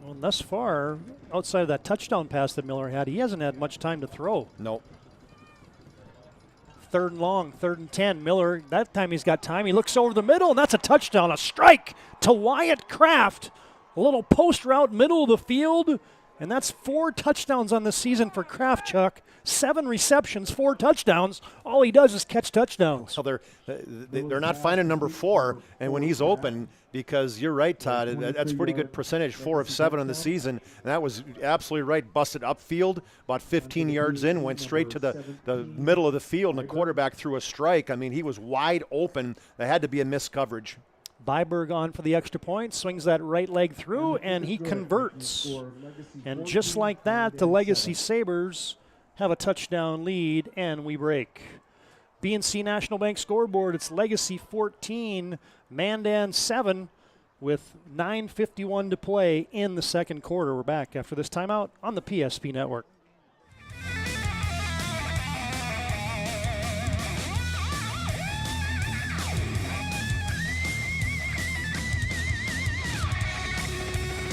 Well, thus far, outside of that touchdown pass that Miller had, he hasn't had much time to throw. Nope. 3rd and long, 3rd and 10. Miller, that time he's got time. He looks over the middle, and that's a touchdown, a strike to Wyatt Kraft. A little post route, middle of the field, and that's 4 touchdowns on the season for Kraft, Chuck. 7 receptions, 4 touchdowns. All he does is catch touchdowns. Well, they're not finding number 4, and when he's open, because you're right, Todd, that's pretty good percentage, 4 of 7 on the season. And that was absolutely right. Busted upfield, about 15 yards in, went straight to the middle of the field, and the quarterback threw a strike. I mean, he was wide open. There had to be a missed coverage. Byberg on for the extra point, swings that right leg through, and he converts. And just like that, the Legacy Sabres have a touchdown lead, and we break. BNC National Bank scoreboard, it's Legacy 14, Mandan 7, with 9:51 to play in the second quarter. We're back after this timeout on the PSP Network.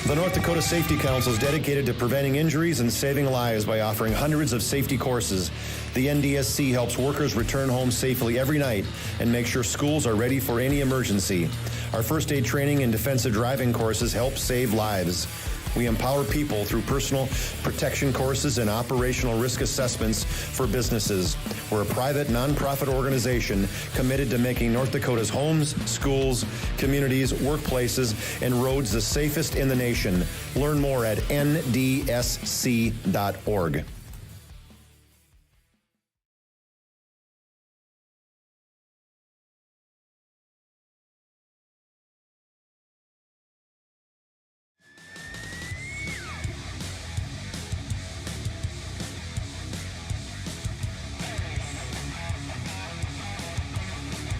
The North Dakota Safety Council is dedicated to preventing injuries and saving lives by offering hundreds of safety courses. The NDSC helps workers return home safely every night and make sure schools are ready for any emergency. Our first aid training and defensive driving courses help save lives. We empower people through personal protection courses and operational risk assessments for businesses. We're a private, nonprofit organization committed to making North Dakota's homes, schools, communities, workplaces, and roads the safest in the nation. Learn more at ndsc.org.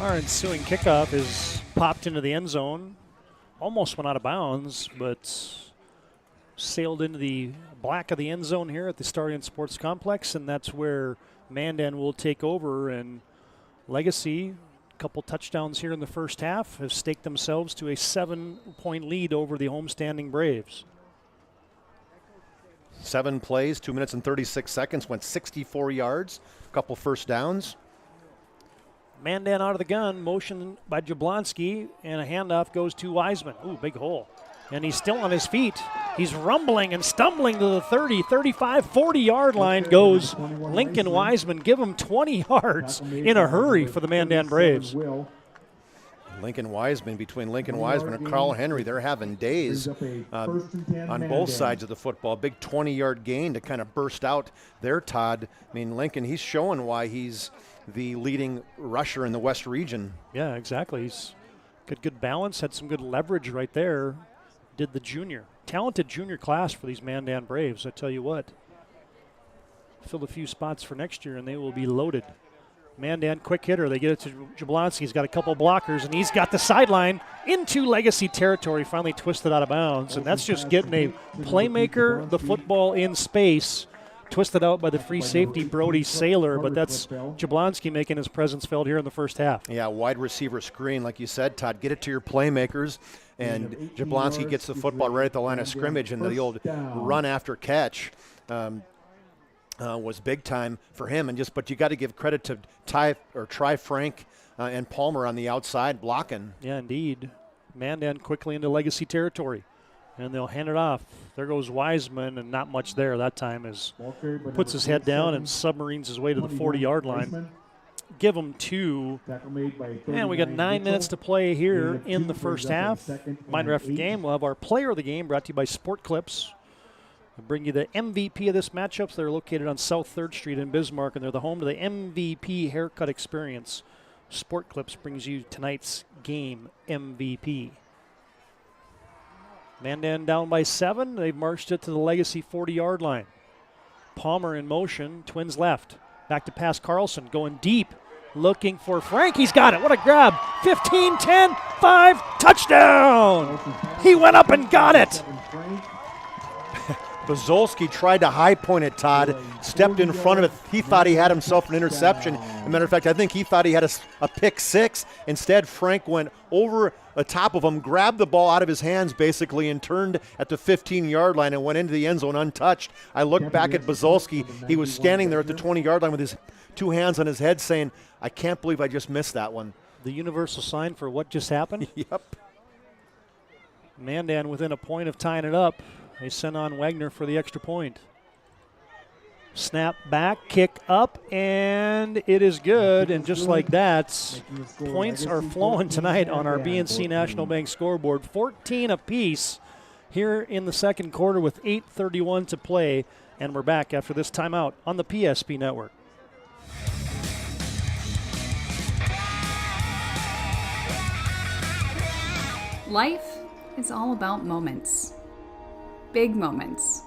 Our ensuing kickoff is popped into the end zone. Almost went out of bounds, but sailed into the black of the end zone here at the Starion Sports Complex, and that's where Mandan will take over. And Legacy, a couple touchdowns here in the first half, have staked themselves to a 7-point lead over the homestanding Braves. 7 plays, 2 minutes and 36 seconds, went 64 yards, a couple first downs. Mandan out of the gun, motion by Jablonski, and a handoff goes to Wiseman. Ooh, big hole. And he's still on his feet. He's rumbling and stumbling to the 30, 35, 40-yard line goes Lincoln Wiseman. Give him 20 yards in a hurry for the Mandan Braves. Lincoln Wiseman, between Lincoln Wiseman and Carl Henry, they're having days on both sides of the football. Big 20-yard gain to kind of burst out there, Todd. I mean, Lincoln, he's showing why he's the leading rusher in the West region. Yeah, exactly. He's got good balance, had some good leverage right there. Did the junior. Talented junior class for these Mandan Braves, I tell you what. Filled a few spots for next year, and they will be loaded. Mandan, quick hitter. They get it to Jablonski. He's got a couple blockers, and he's got the sideline into Legacy territory, finally twisted out of bounds. And that's just getting a playmaker, the football in space, twisted out by the free safety, Brody Saylor, but that's Jablonski making his presence felt here in the first half. Yeah, wide receiver screen, like you said, Todd. Get it to your playmakers, and Jablonski gets the football right at the line of scrimmage, and the old run after catch was big time for him. But you got to give credit to Ty Frank and Palmer on the outside blocking. Yeah, indeed. Mandan quickly into Legacy territory, and they'll hand it off. There goes Wiseman, and not much there that time as puts his head down and submarines his way to the 40-yard line. Give them 2. And we got 9 minutes to play here in the first half. Reminder after the game, we'll have our player of the game brought to you by Sport Clips. We'll bring you the MVP of this matchup. They're located on South 3rd Street in Bismarck, and they're the home to the MVP haircut experience. Sport Clips brings you tonight's game MVP. Mandan down by 7. They've marched it to the Legacy 40-yard line. Palmer in motion, Twins left. Back to pass Carlson, going deep, looking for Frank. He's got it. What a grab. 15, 10, 5, touchdown. He went up and got it. Bazolski tried to high point it, Todd, stepped in front of it. He thought he had himself an interception. As a matter of fact, I think he thought he had a pick 6. Instead, Frank went over the top of him, grabbed the ball out of his hands basically, and turned at the 15-yard line and went into the end zone untouched. I looked back at Bazolski. He was standing there at the 20-yard line with his 2 hands on his head saying, I can't believe I just missed that one. The universal sign for what just happened? Yep. Mandan within a point of tying it up. They send on Wagner for the extra point. Snap back, kick up, and it is good. And just like that, points are flowing tonight on our BNC National Bank scoreboard. 14 apiece here in the second quarter with 8:31 to play. And we're back after this timeout on the PSP Network. Life is all about moments. Big moments,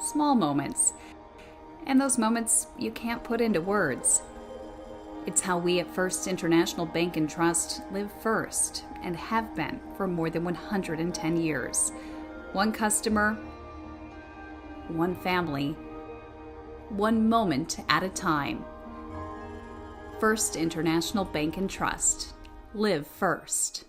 small moments, and those moments you can't put into words. It's how we at First International Bank and Trust live first and have been for more than 110 years. One customer, one family, one moment at a time. First International Bank and Trust. Live first.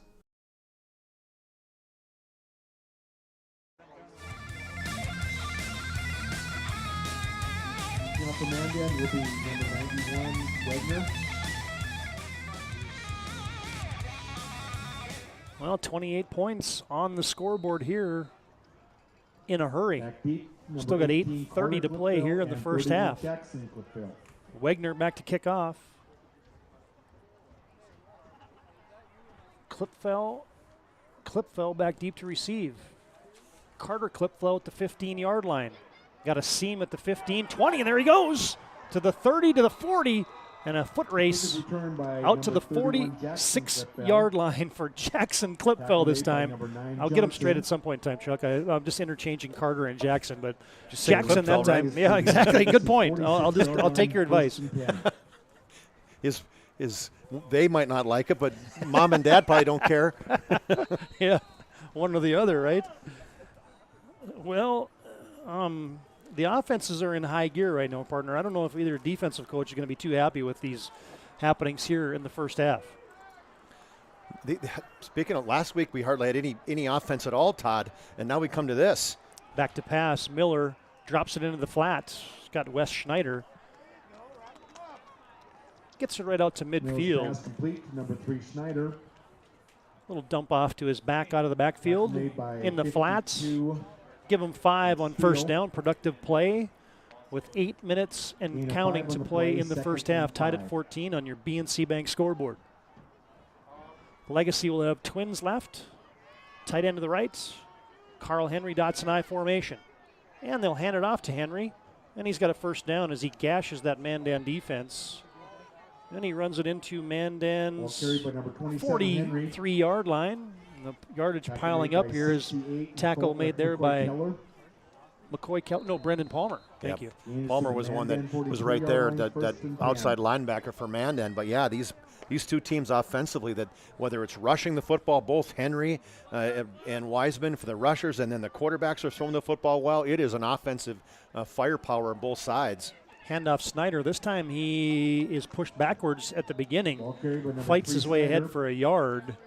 For Mandan will be number 91, Wagner. Well, 28 points on the scoreboard here in a hurry. Still got 8:30 to play here in the first half. Wagner back to kick off. Clipfell back deep to receive. Carter Clipfell at the 15-yard line. Got a seam at the 15, 20, and there he goes to the 30, to the 40, and a foot race out to the 46-yard line for Jackson Clipfell this time. I'll get him straight at some point in time, Chuck. I'm just interchanging Carter and Jackson, but just Jackson that time. Right? Yeah, exactly. Good point. I'll take your advice. They might not like it, but Mom and Dad probably don't care. Yeah, one or the other, right? Well, the offenses are in high gear right now, partner. I don't know if either defensive coach is going to be too happy with these happenings here in the first half. Speaking of last week, we hardly had any offense at all, Todd, and now we come to this. Back to pass. Miller drops it into the flat. He's got Wes Schneider. Gets it right out to midfield. Pass complete, number 3 Schneider. Little dump off to his back out of the backfield in the flats. Give him 5 on first down. Productive play with 8 minutes and counting to play in the first half. Tied at 14 on your BNC Bank scoreboard. Legacy will have twins left. Tight end to the right. Carl Henry dots an I formation. And they'll hand it off to Henry. And he's got a first down as he gashes that Mandan defense. Then he runs it into Mandan's 43-yard line. The yardage piling up here is tackle made there by Brendan Palmer. Thank you. Palmer was one that was right there, that outside linebacker for Mandan. But yeah, these two teams offensively, that whether it's rushing the football, both Henry and Wiseman for the rushers, and then the quarterbacks are throwing the football well, it is an offensive firepower on both sides. Handoff Snyder. This time he is pushed backwards at the beginning. Fights his way ahead for a yard.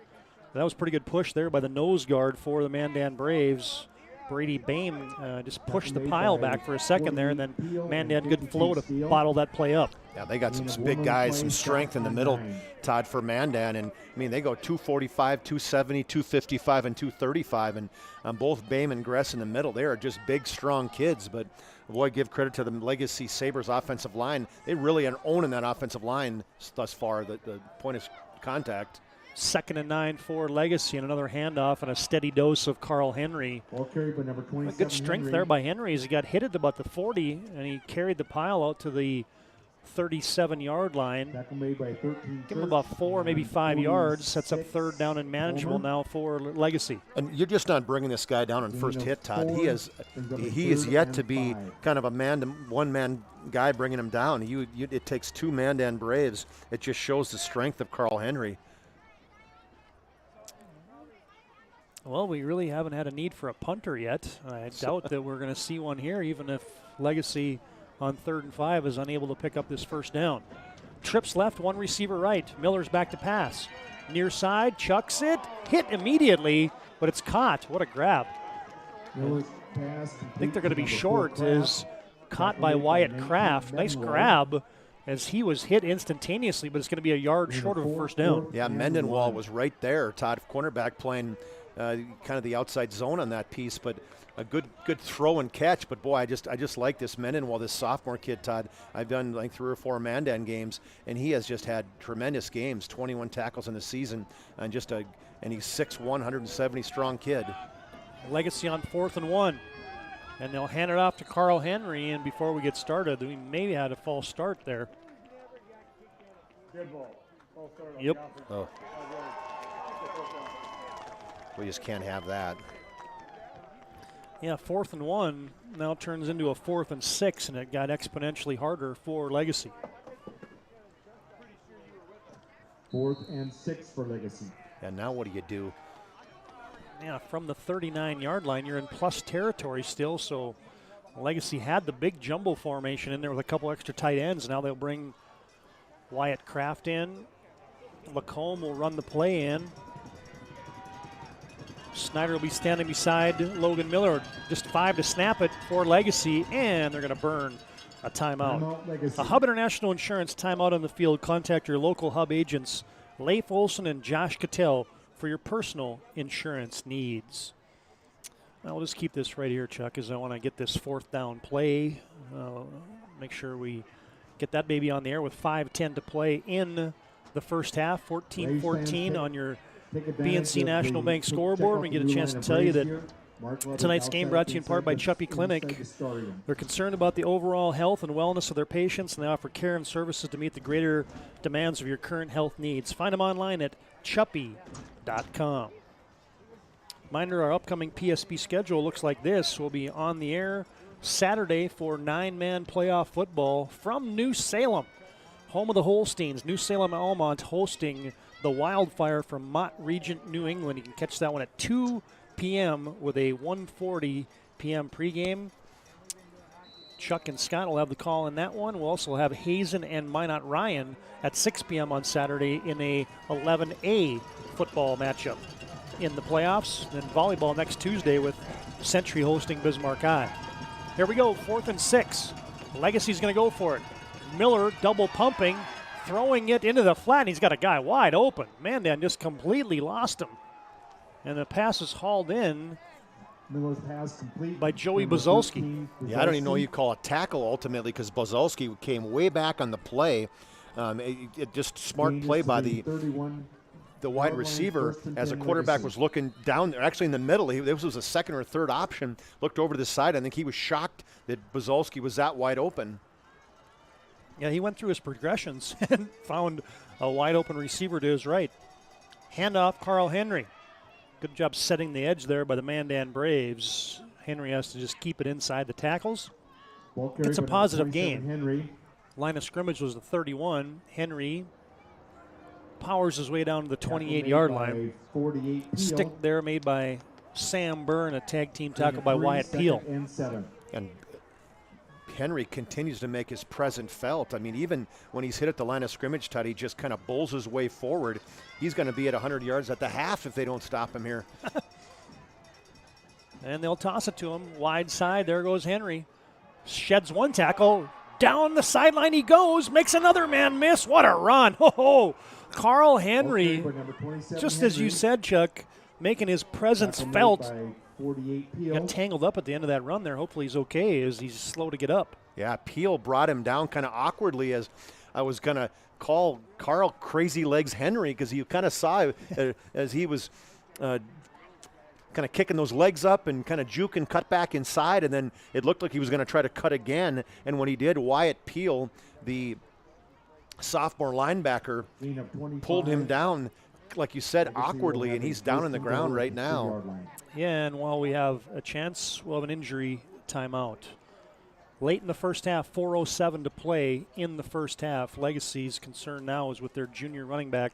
That was a pretty good push there by the nose guard for the Mandan Braves. Brady Bame just pushed the pile back for a second there, and then Mandan good flow to bottle that play up. Yeah, they got some big guys, some strength in the middle, Todd, for Mandan. And, I mean, they go 245, 270, 255, and 235. And both Bame and Gress in the middle, they are just big, strong kids. But, boy, give credit to the Legacy Sabres offensive line. They really are owning that offensive line thus far, the point of contact. 2nd and 9 for Legacy, and another handoff and a steady dose of Carl Henry. Ball carried by number 27, good strength there by Henry as he got hit at about the 40, and he carried the pile out to the 37-yard line. Tackle made by 13. Give him about 4, maybe 5 yards. Sets up third down and manageable now for Legacy. And you're just not bringing this guy down on first hit, Todd. He is yet to be kind of a one-man guy bringing him down. It takes 2 Mandan Braves. It just shows the strength of Carl Henry. Well, we really haven't had a need for a punter yet. I doubt that we're going to see one here, even if Legacy on 3rd and 5 is unable to pick up this first down. Trips left, 1 receiver right. Miller's back to pass. Near side, chucks it. Hit immediately, but it's caught. What a grab. Miller's pass I think they're going to be short. Is caught by Wyatt Kraft. Nice grab as he was hit instantaneously, but it's going to be a yard short of a first down. Yeah, Mendenwall was right there. Todd, cornerback, playing kind of the outside zone on that piece, but a good throw and catch. But boy, I just like this Mendenwall, this sophomore kid, Todd. I've done like 3 or 4 Mandan games, and he has just had tremendous games. 21 tackles in the season, and he's 6'1", 170 strong kid. Legacy on 4th and 1, and they'll hand it off to Carl Henry. And before we get started, we maybe had a false start there. Good ball. False start on Yep. the Oh. We just can't have that. Yeah, 4th and 1 now turns into a 4th and 6, and it got exponentially harder for Legacy. 4th and 6 for Legacy. And now what do you do? Yeah, from the 39-yard line, you're in plus territory still, so Legacy had the big jumbo formation in there with a couple extra tight ends. Now they'll bring Wyatt Kraft in. Lacombe will run the play in. Snyder will be standing beside Logan Miller. Just 5 to snap it for Legacy, and they're going to burn a timeout. A Hub International Insurance timeout on the field. Contact your local Hub agents, Leif Olson and Josh Cattell, for your personal insurance needs. Now we'll just keep this right here, Chuck, as I want to get this 4th down play. Make sure we get that baby on the air with 5:10 to play in the first half. 14-14 on your BNC National Bank scoreboard. We get a chance to tell you that tonight's game brought to you in part by Chuppy Clinic. They're concerned about the overall health and wellness of their patients, and they offer care and services to meet the greater demands of your current health needs. Find them online at chuppy.com. Reminder, our upcoming PSP schedule looks like this. We'll be on the air Saturday for 9-man playoff football from New Salem, home of the Holsteins. New Salem Almont hosting the Wildfire from Mott Regent, New England. You can catch that one at 2 p.m. with a 1:40 p.m. pregame. Chuck and Scott will have the call in that one. We'll also have Hazen and Minot Ryan at 6 p.m. on Saturday in a 11A football matchup in the playoffs. Then volleyball next Tuesday with Century hosting Bismarck High. Here we go, 4th and 6. Legacy's going to go for it. Miller double pumping, throwing it into the flat, and he's got a guy wide open. Mandan just completely lost him. And the pass is hauled in Miller's pass complete by Joey Buzolski. Yeah, I don't even know you call a tackle ultimately because Buzolski came way back on the play. It just smart play by the wide receiver as a quarterback was looking down there, actually in the middle. This was a second or third option. Looked over to the side. I think he was shocked that Buzolski was that wide open. Yeah, he went through his progressions and found a wide open receiver to his right. Handoff, Carl Henry. Good job setting the edge there by the Mandan Braves. Henry has to just keep it inside the tackles. It's a positive game. Henry. Line of scrimmage was the 31. Henry powers his way down to the 28-yard line. Stick there made by Sam Byrne, a tag team tackle by Wyatt Peel. And Henry continues to make his presence felt. I mean, even when he's hit at the line of scrimmage, Todd, he just kind of bowls his way forward. He's going to be at 100 yards at the half if they don't stop him here. And they'll toss it to him. Wide side, there goes Henry. Sheds one tackle. Down the sideline he goes, makes another man miss. What a run. Ho-ho. Carl Henry, just as you said, Chuck, making his presence felt. Got tangled up at the end of that run there. Hopefully he's okay as he's slow to get up. Yeah, Peel brought him down kind of awkwardly as I was going to call Carl Crazy Legs Henry because you kind of saw as he was kind of kicking those legs up and kind of juke and cut back inside, and then it looked like he was going to try to cut again. And when he did, Wyatt Peel, the sophomore linebacker, pulled him down, like you said, awkwardly, and he's down on the ground right now. Yeah, and while we have a chance, we'll have an injury timeout. Late in the first half, 4:07 to play in the first half. Legacy's concern now is with their junior running back,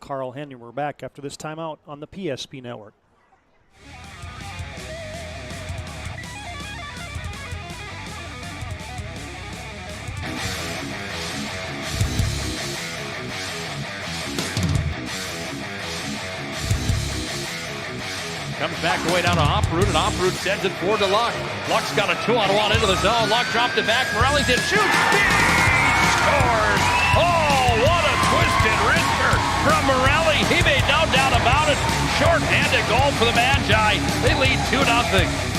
Carl Henry. We're back after this timeout on the PSP Network. Comes back away down to Oproot, and Oproot sends it forward to Luck. Luck's got a 2-on-1 into the zone. Luck dropped it back. Morellington shoots. He scores! Oh, what a twisted wrister from Morelli. He made no doubt about it. Short-handed goal for the Magi. They lead 2-0.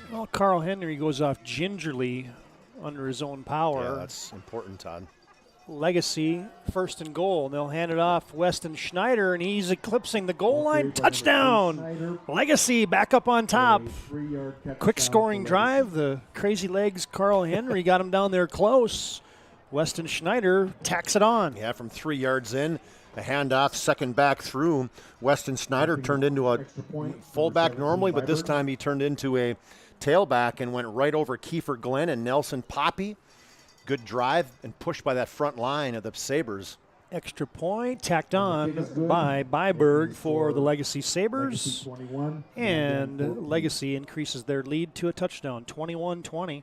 Well, Carl Henry goes off gingerly under his own power. Yeah, that's important, Todd. Legacy, 1st and goal. And they'll hand it off Weston Schneider, and he's eclipsing the goal line. Touchdown! Legacy back up on top. Quick scoring drive. The crazy legs, Carl Henry, got him down there close. Weston Schneider tacks it on. Yeah, from 3 yards in. A handoff, second back through. Weston Schneider turned into a fullback normally, but this time he turned into a tailback and went right over Kiefer Glenn and Nelson Poppy. Good drive and pushed by that front line of the Sabres. Extra point tacked on by Byberg for the Legacy Sabres. And Legacy increases their lead to a touchdown, 21-20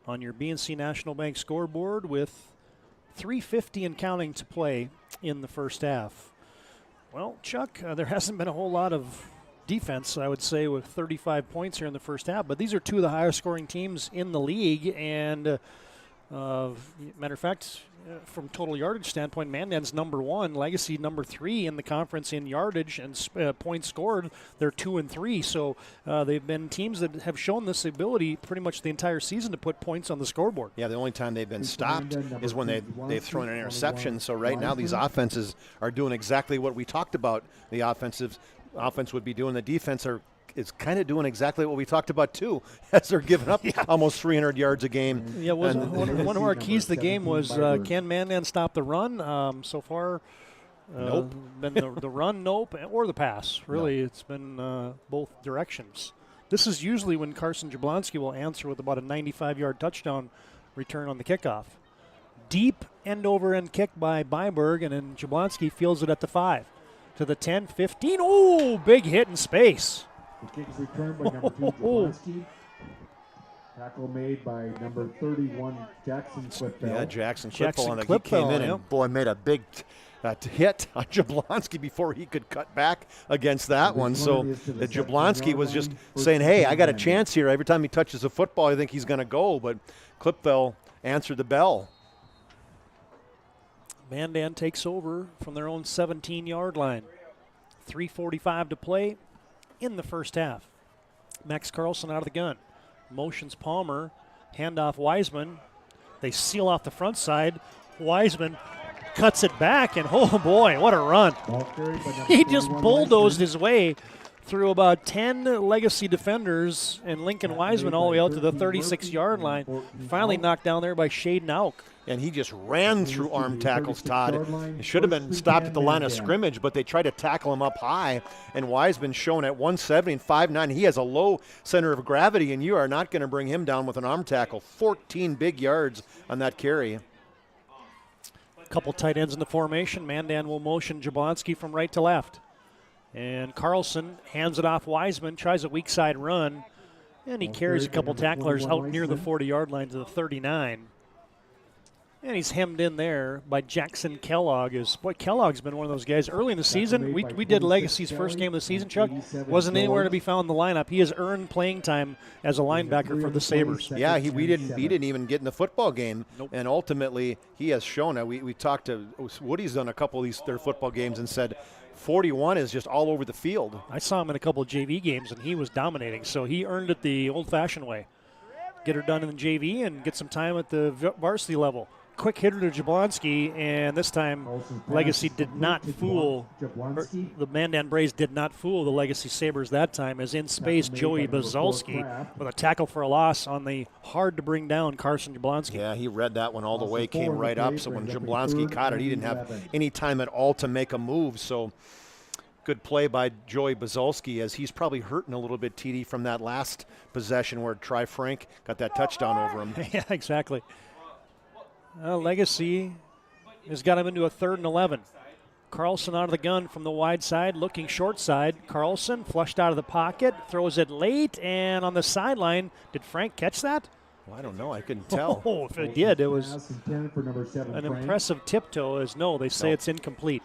on your BNC National Bank scoreboard with 3:50 and counting to play in the first half. Well, Chuck, there hasn't been a whole lot of defense, I would say, with 35 points here in the first half, but these are two of the highest scoring teams in the league, and matter of fact, from total yardage standpoint, Mandan's number 1, Legacy number 3 in the conference in yardage and points scored. They're 2 and 3, so they've been teams that have shown this ability pretty much the entire season to put points on the scoreboard. Yeah, the only time they've been stopped is when they've thrown an interception. So right now these offenses are doing exactly what we talked about. The offense would be doing. The defense is kind of doing exactly what we talked about too, as they're giving up almost 300 yards a game. Yeah, one of our keys to the game was can Mandan stop the run? So far, Nope. Been the run, nope, or the pass. Really, It's been both directions. This is usually when Carson Jablonski will answer with about a 95-yard touchdown return on the kickoff. Deep end-over-end kick by Byberg, and then Jablonski fields it at the 5. To the 10, 15. Oh, big hit in space. The kick is returned by number 2, Jablonski. Tackle made by number 31, Jackson Clipfell. Yeah, Jackson Clipfell. Jackson He came in yeah. and, boy, made a big hit on Jablonski before he could cut back against that one. So Jablonski was just saying, hey, I got a chance here. Every time he touches the football, I think he's going to go. But Clipfell answered the bell. Mandan takes over from their own 17-yard line. 3:45 to play in the first half. Max Carlson out of the gun. Motions Palmer. Handoff Wiseman. They seal off the front side. Wiseman cuts it back, and oh boy, what a run. He just bulldozed his way through about 10 Legacy defenders and Lincoln Wiseman all the way out to the 36-yard line. Finally knocked down there by Shaden Auk. And he just ran through arm tackles, Todd. It should have been stopped at the line of scrimmage, but they tried to tackle him up high. And Wiseman shown at 170 and 5'9". He has a low center of gravity, and you are not going to bring him down with an arm tackle. 14 big yards on that carry. Couple tight ends in the formation. Mandan will motion Jablonski from right to left. And Carlson hands it off Wiseman, tries a weak side run, and he carries a couple tacklers out near the 40-yard line to the 39. And he's hemmed in there by Jackson Kellogg. Kellogg's been one of those guys. Early in the season, we did Legacy's first game of the season, Chuck. Wasn't anywhere to be found in the lineup. He has earned playing time as a linebacker for the Sabres. Yeah, he didn't even get in the football game. Nope. And ultimately, he has shown that. We talked to Woody's done a couple of their football games and said 41 is just all over the field. I saw him in a couple of JV games, and he was dominating. So he earned it the old-fashioned way. Get her done in the JV and get some time at the varsity level. Quick hitter to Jablonski, and this time Legacy did not fool, the Mandan Braves did not fool the Legacy Sabres that time, as in space Joey Bazalski with a tackle for a loss on the hard-to-bring-down Carson Jablonski. Yeah, he read that one all the way, came right up, so when Jablonski caught it, he didn't have any time at all to make a move, so good play by Joey Bazalski, as he's probably hurting a little bit, TD, from that last possession where Tri Frank got that touchdown over him. Yeah, exactly. Legacy has got him into a 3rd and 11. Carlson out of the gun from the wide side, looking short side. Carlson flushed out of the pocket, throws it late, and on the sideline, did Frank catch that? Well, I don't know. I couldn't tell. Oh, if it did, it was an impressive tiptoe, as they say it's incomplete.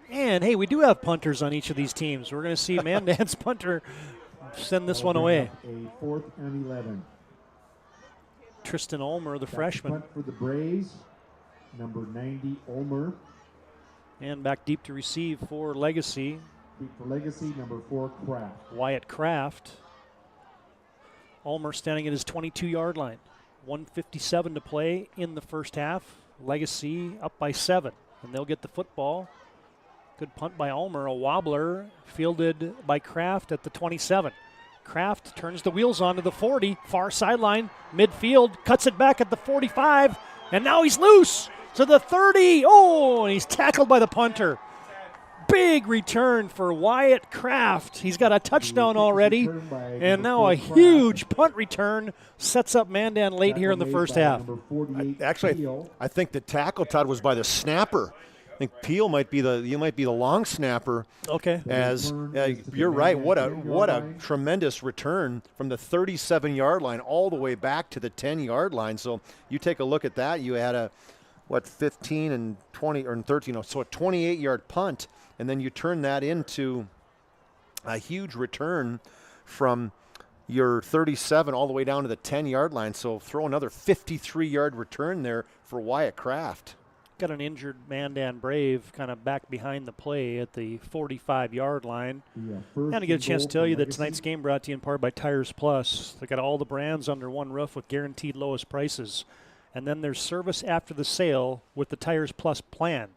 And, hey, we do have punters on each of these teams. We're going to see Mandan's punter send this one away. A 4th and 11. Tristan Ulmer, the freshman. Punt for the Braves, number 90, Ulmer. And back deep to receive for Legacy. Deep for Legacy, number 4, Kraft. Wyatt Kraft. Ulmer standing at his 22-yard line. 1:57 to play in the first half. Legacy up by 7, and they'll get the football. Good punt by Ulmer, a wobbler fielded by Kraft at the 27. Kraft turns the wheels on to the 40, far sideline, midfield, cuts it back at the 45, and now he's loose to the 30. Oh, and he's tackled by the punter. Big return for Wyatt Kraft. He's got a touchdown already, and now a huge punt return sets up Mandan late here in the first half. I think the tackle, Todd, was by the snapper. I think Peel might be the long snapper. Okay. As you're right, what a tremendous return from the 37-yard line all the way back to the 10-yard line. So you take a look at that. You had a 15 and 20 or 13, so a 28-yard punt, and then you turn that into a huge return from your 37 all the way down to the 10-yard line. So throw another 53-yard return there for Wyatt Kraft. Got an injured Mandan Brave kind of back behind the play at the 45-yard line. And to get a chance to tell you that tonight's game brought to you in part by Tires Plus. They got all the brands under one roof with guaranteed lowest prices. And then there's service after the sale with the Tires Plus plan.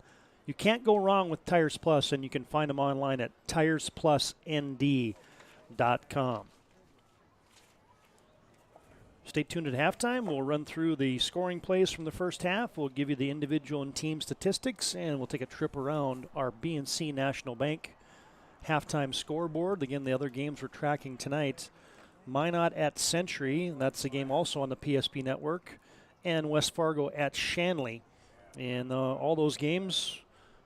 You can't go wrong with Tires Plus, and you can find them online at TiresPlusND.com. Stay tuned at halftime. We'll run through the scoring plays from the first half. We'll give you the individual and team statistics, and we'll take a trip around our BNC National Bank halftime scoreboard. Again, the other games we're tracking tonight. Minot at Century, that's a game also on the PSP network, and West Fargo at Shanley. And all those games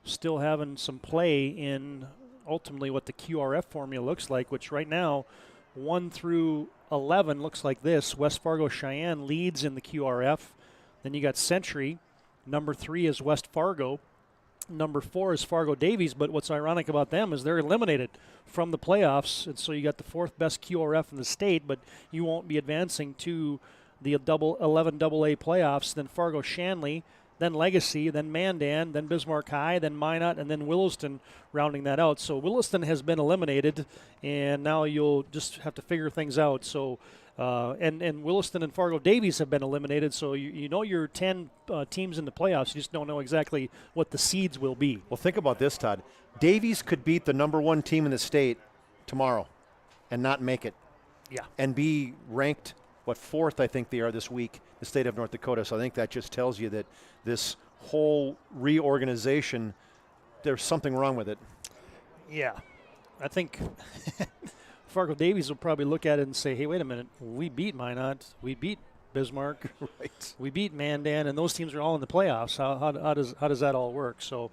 still having some play in ultimately what the QRF formula looks like, which right now 1 through 11 looks like this. West Fargo Cheyenne leads in the QRF. Then you got Century. Number 3 is West Fargo. Number 4 is Fargo Davies, but what's ironic about them is they're eliminated from the playoffs, and so you got the 4th best QRF in the state, but you won't be advancing to the 11 AA playoffs. Then Fargo Shanley, then Legacy, then Mandan, then Bismarck High, then Minot, and then Williston rounding that out. So Williston has been eliminated, and now you'll just have to figure things out. So, and Williston and Fargo Davies have been eliminated, so you know your 10 teams in the playoffs. You just don't know exactly what the seeds will be. Well, think about this, Todd. Davies could beat the number 1 team in the state tomorrow and not make it. Yeah. And be ranked, 4th I think they are this week, the state of North Dakota. So I think that just tells you that this whole reorganization, there's something wrong with it. Yeah. I think Fargo Davies will probably look at it and say, hey, wait a minute, we beat Minot, we beat Bismarck, right. We beat Mandan, and those teams are all in the playoffs. How does that all work? So,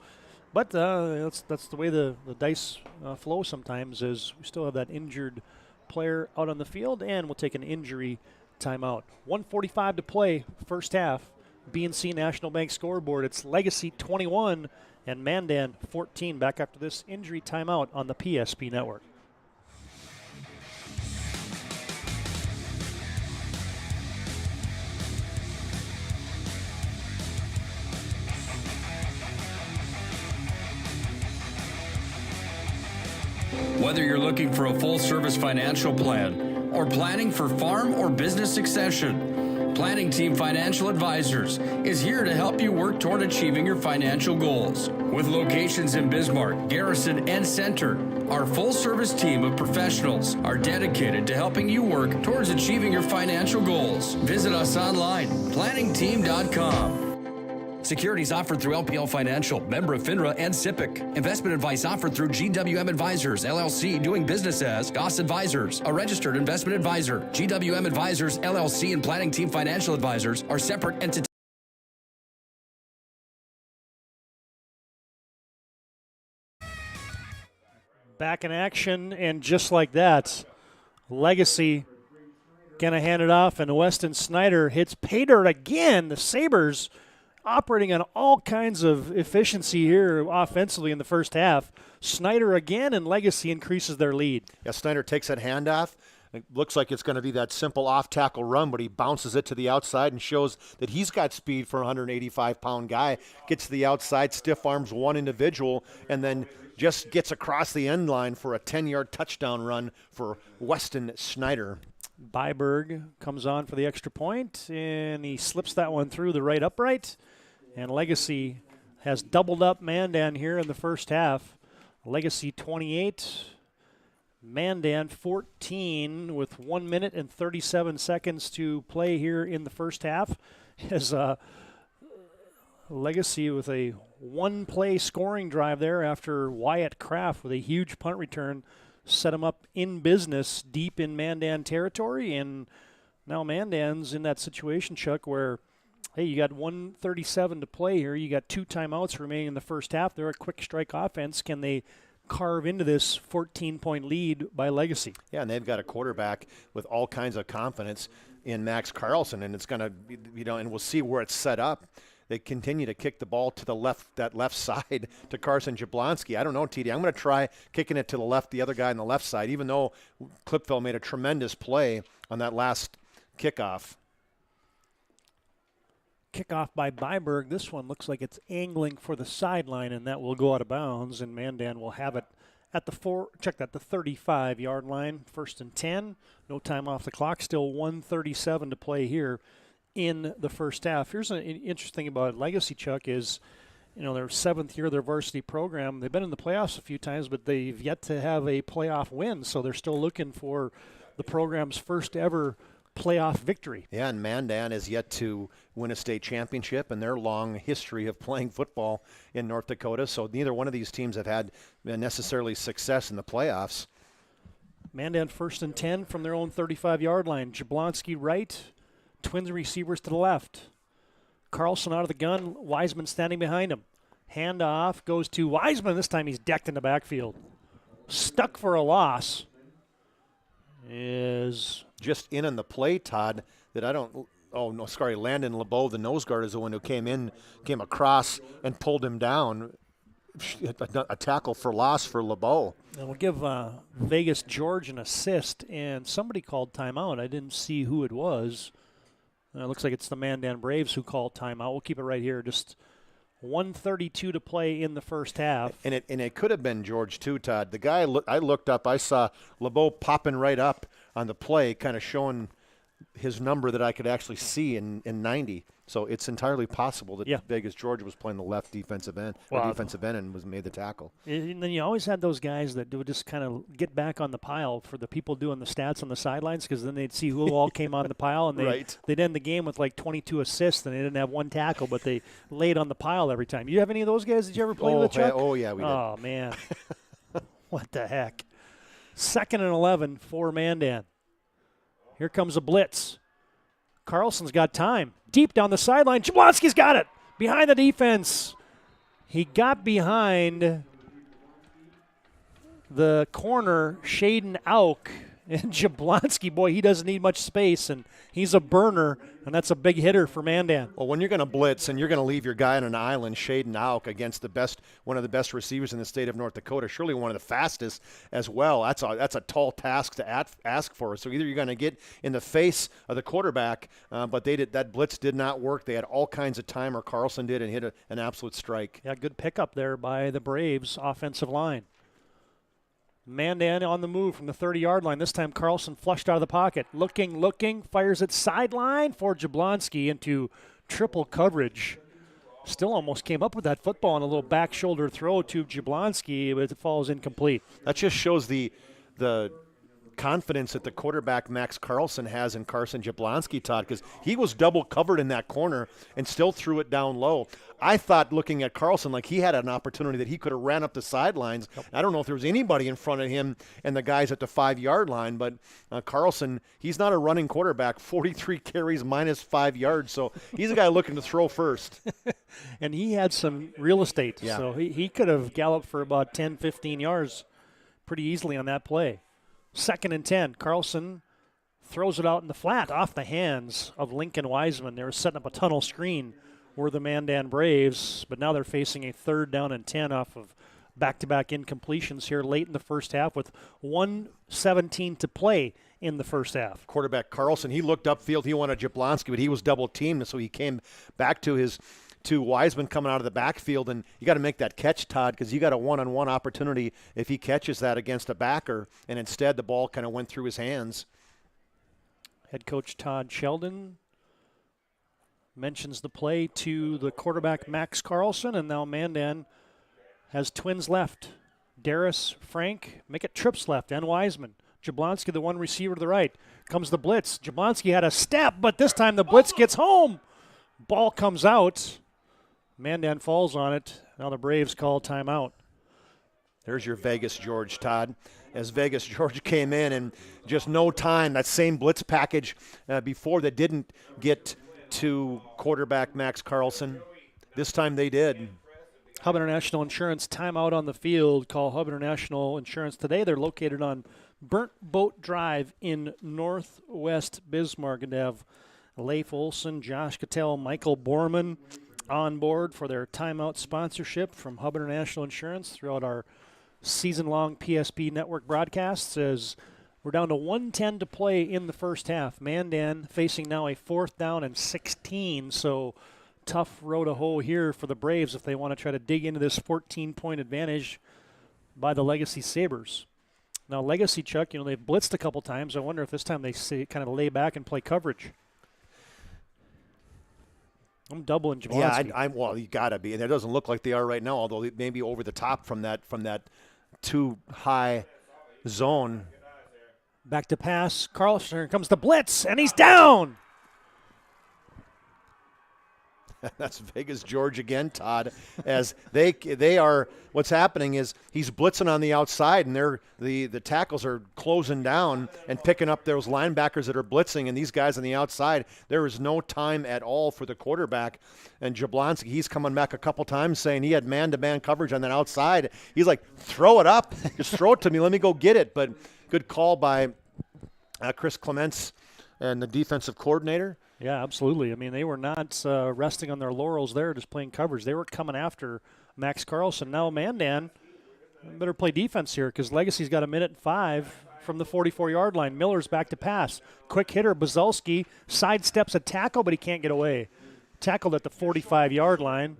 but that's the way the dice flow sometimes, is we still have that injured player out on the field, and we'll take an injury timeout. 1:45 to play, first half. BNC National Bank scoreboard. It's Legacy 21 and Mandan 14. Back after this injury timeout on the PSP network. Whether you're looking for a full-service financial plan or planning for farm or business succession, Planning Team Financial Advisors is here to help you work toward achieving your financial goals. With locations in Bismarck, Garrison, and Center, our full-service team of professionals are dedicated to helping you work towards achieving your financial goals. Visit us online, planningteam.com. Securities offered through LPL Financial, member of FINRA and SIPC. Investment advice offered through GWM Advisors, LLC, doing business as Goss Advisors, a registered investment advisor. GWM Advisors, LLC, and Planning Team Financial Advisors are separate entities. Back in action, and just like that, Legacy gonna hand it off, and Weston Snyder hits pay dirt again. The Sabres operating on all kinds of efficiency here offensively in the first half. Snyder again, and Legacy increases their lead. Yeah, Snyder takes that handoff. It looks like it's going to be that simple off-tackle run, but he bounces it to the outside and shows that he's got speed for a 185-pound guy. Gets to the outside, stiff arms one individual, and then just gets across the end line for a 10-yard touchdown run for Weston Snyder. Byberg comes on for the extra point, and he slips that one through the right upright. And Legacy has doubled up Mandan here in the first half. Legacy 28, Mandan 14 with 1 minute and 37 seconds to play here in the first half. As Legacy with a one-play scoring drive there after Wyatt Kraft with a huge punt return set him up in business deep in Mandan territory. And now Mandan's in that situation, Chuck, where, hey, you got 1:37 to play here. You got 2 timeouts remaining in the first half. They're a quick strike offense. Can they carve into this 14-point lead by Legacy? Yeah, and they've got a quarterback with all kinds of confidence in Max Carlson, and it's going to, and we'll see where it's set up. They continue to kick the ball to the left, that left side to Carson Jablonski. I don't know, TD. I'm going to try kicking it to the left, the other guy on the left side, even though Clipville made a tremendous play on that last kickoff. Kickoff by Byberg. This one looks like it's angling for the sideline, and that will go out of bounds, and Mandan will have it at the 35-yard line. 1st and 10. No time off the clock. Still 1:37 to play here in the first half. Here's an interesting about Legacy, Chuck, is, their 7th year of their varsity program. They've been in the playoffs a few times, but they've yet to have a playoff win, so they're still looking for the program's first ever playoff victory. Yeah, and Mandan is yet to win a state championship in their long history of playing football in North Dakota. So neither one of these teams have had necessarily success in the playoffs. Mandan 1st and 10 from their own 35-yard line. Jablonski right, Twins receivers to the left. Carlson out of the gun, Wiseman standing behind him. Handoff goes to Wiseman. This time he's decked in the backfield. Stuck for a loss is just in on the play, Todd, that I don't – oh, no, sorry, Landon LeBeau, the nose guard, is the one who came across and pulled him down. A tackle for loss for LeBeau. And we'll give Vegas George an assist, and somebody called timeout. I didn't see who it was. It looks like it's the Mandan Braves who called timeout. We'll keep it right here. Just 1:32 to play in the first half. And it could have been George too, Todd. The guy I looked up, I saw LeBeau popping right up on the play, kind of showing his number that I could actually see in 90. So it's entirely possible that Vegas George was playing the left defensive end and made the tackle. And then you always had those guys that would just kind of get back on the pile for the people doing the stats on the sidelines, because then they'd see who all came on the pile, and they'd end the game with like 22 assists, and they didn't have one tackle, but they laid on the pile every time. You have any of those guys? Did you ever play with, Chuck? Oh, yeah, we did. Oh, man. What the heck? 2nd and 11 for Mandan. Here comes a blitz. Carlson's got time. Deep down the sideline. Jablonski's got it. Behind the defense. He got behind the corner, Shaden Auk. And Jablonski, boy, he doesn't need much space, and he's a burner, and that's a big hitter for Mandan. Well, when you're going to blitz and you're going to leave your guy on an island, Shaden Auk, against one of the best receivers in the state of North Dakota, surely one of the fastest as well, that's a tall task to ask for. So either you're going to get in the face of the quarterback, but that blitz did not work. They had all kinds of time, or Carlson did, and hit an absolute strike. Yeah, good pickup there by the Braves offensive line. Mandan on the move from the 30-yard line. This time Carlson flushed out of the pocket. Looking, fires it sideline for Jablonski into triple coverage. Still almost came up with that football on a little back shoulder throw to Jablonski, but it falls incomplete. That just shows the confidence that the quarterback Max Carlson has in Carson Jablonski, Todd, because he was double covered in that corner and still threw it down low. I thought, looking at Carlson, like he had an opportunity that he could have ran up the sidelines. I don't know if there was anybody in front of him and the guys at the 5-yard line, but Carlson, he's not a running quarterback, 43 carries minus 5 yards, so he's a guy looking to throw first. And he had some real estate, yeah. So he could have galloped for about 10, 15 yards pretty easily on that play. 2nd and 10, Carlson throws it out in the flat off the hands of Lincoln Wiseman. They were setting up a tunnel screen, were the Mandan Braves, but now they're facing a 3rd down and 10 off of back-to-back incompletions here late in the first half with 1:17 to play in the first half. Quarterback Carlson, he looked upfield. He wanted Jablonski, but he was double-teamed, so he came back to Wiseman coming out of the backfield, and you got to make that catch, Todd, because you got a one-on-one opportunity if he catches that against a backer, and instead the ball kind of went through his hands. Head coach Todd Sheldon mentions the play to the quarterback Max Carlson, and now Mandan has twins left. Darris, Frank, make it trips left, and Wiseman. Jablonski, the one receiver to the right. Comes the blitz. Jablonski had a step, but this time the blitz gets home. Ball comes out. Mandan falls on it. Now the Braves call timeout. There's your Vegas George, Todd. As Vegas George came in, and just no time, that same blitz package before that didn't get to quarterback Max Carlson. This time they did. Hub International Insurance timeout on the field. Call Hub International Insurance today. They're located on Burnt Boat Drive in Northwest Bismarck. And they have Leif Olson, Josh Cattell, Michael Borman on board for their timeout sponsorship from Hub International Insurance throughout our season-long PSP network broadcasts. As we're down to 1:10 to play in the first half. Mandan facing now a 4th down and 16, so tough row to hoe here for the Braves if they want to try to dig into this 14-point advantage by the Legacy Sabres. Now, Legacy, Chuck, they've blitzed a couple times. I wonder if this time they kind of lay back and play coverage. I'm doubling Jablonski. Yeah, well, you got to be. And it doesn't look like they are right now, although it may be over the top from that too high zone. Back to pass. Carlson, here comes the blitz, and he's down. That's Vegas George again, Todd. As they are, what's happening is he's blitzing on the outside, and the tackles are closing down and picking up those linebackers that are blitzing, and these guys on the outside. There is no time at all for the quarterback. And Jablonski, he's coming back a couple times saying he had man-to-man coverage on that outside. He's like, throw it up, just throw it to me, let me go get it. But good call by Chris Clements and the defensive coordinator. Yeah, absolutely. I mean, they were not resting on their laurels there, just playing coverage. They were coming after Max Carlson. Now Mandan better play defense here because Legacy's got 1:05 from the 44-yard line. Miller's back to pass. Quick hitter, Bazalski sidesteps a tackle, but he can't get away. Tackled at the 45-yard line.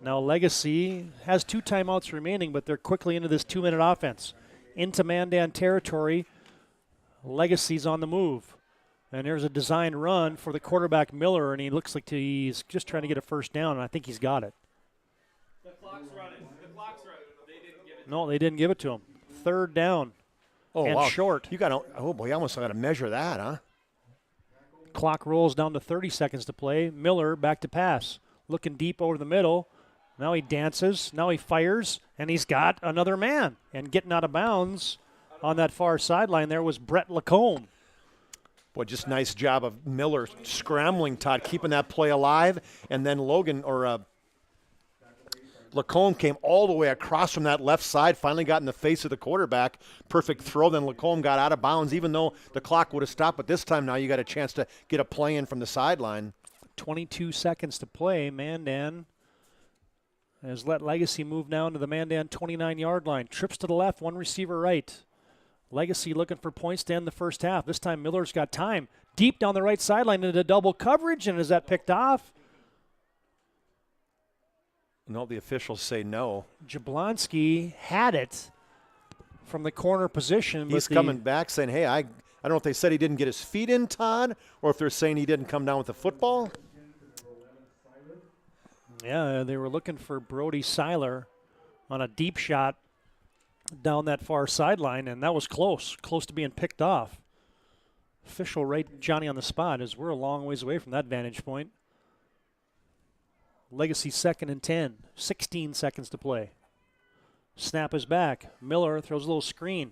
Now Legacy has 2 timeouts remaining, but they're quickly into this 2-minute offense. Into Mandan territory. Legacy's on the move. And there's a designed run for the quarterback Miller, and he looks like he's just trying to get a first down, and I think he's got it. The clock's running. The clock's running. They didn't give it. No, they didn't give it to him. 3rd down. And wow. short. You almost got to measure that, huh? Clock rolls down to 30 seconds to play. Miller back to pass. Looking deep over the middle. Now he dances. Now he fires, and he's got another man. And getting out of bounds on that far sideline there was Brett Lacombe. Boy, just nice job of Miller scrambling, Todd, keeping that play alive. And then Lacombe came all the way across from that left side, finally got in the face of the quarterback. Perfect throw. Then Lacombe got out of bounds, even though the clock would have stopped. But this time now you got a chance to get a play in from the sideline. 22 seconds to play. Mandan has let Legacy move down to the Mandan 29-yard line. Trips to the left, 1 receiver right. Legacy looking for points to end the first half. This time Miller's got time. Deep down the right sideline into double coverage, and is that picked off? No, the officials say no. Jablonski had it from the corner position. He's coming back saying, hey, I don't know if they said he didn't get his feet in, Todd, or if they're saying he didn't come down with the football. Yeah, they were looking for Brody Seiler on a deep shot down that far sideline, and that was close to being picked off. Official right Johnny on the spot as we're a long ways away from that vantage point. Legacy 2nd and 10, 16 seconds to play. Snap is back. Miller throws a little screen.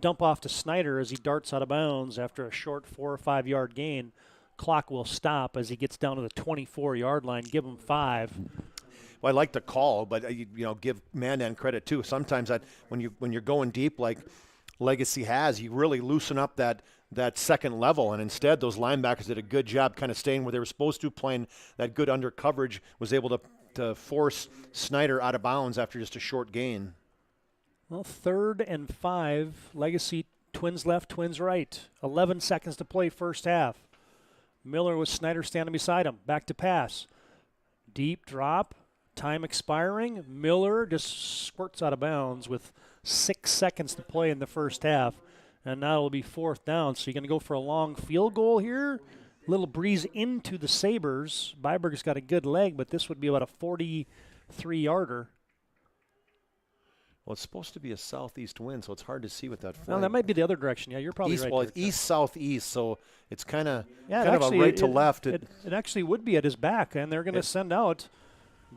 Dump off to Snyder as he darts out of bounds after a short 4 or 5 yard gain. Clock will stop as he gets down to the 24-yard line. Give him 5. Well, I like the call, but give Mandan credit too. Sometimes when you're going deep like Legacy has, you really loosen up that second level, and instead those linebackers did a good job kind of staying where they were supposed to, playing that good under coverage, was able to force Snyder out of bounds after just a short gain. Well, 3rd and 5, Legacy twins left, twins right. 11 seconds to play first half. Miller with Snyder standing beside him. Back to pass. Deep drop. Time expiring. Miller just squirts out of bounds with 6 seconds to play in the first half. And now it'll be 4th down. So you're going to go for a long field goal here. Little breeze into the Sabres. Byberg's got a good leg, but this would be about a 43-yarder. Well, it's supposed to be a southeast wind, so it's hard to see with that flag. No, that might be the other direction. Yeah, you're probably east, right. Well, there, it's east-southeast, so it's kind of actually, a right to left. It actually would be at his back, and they're going to send out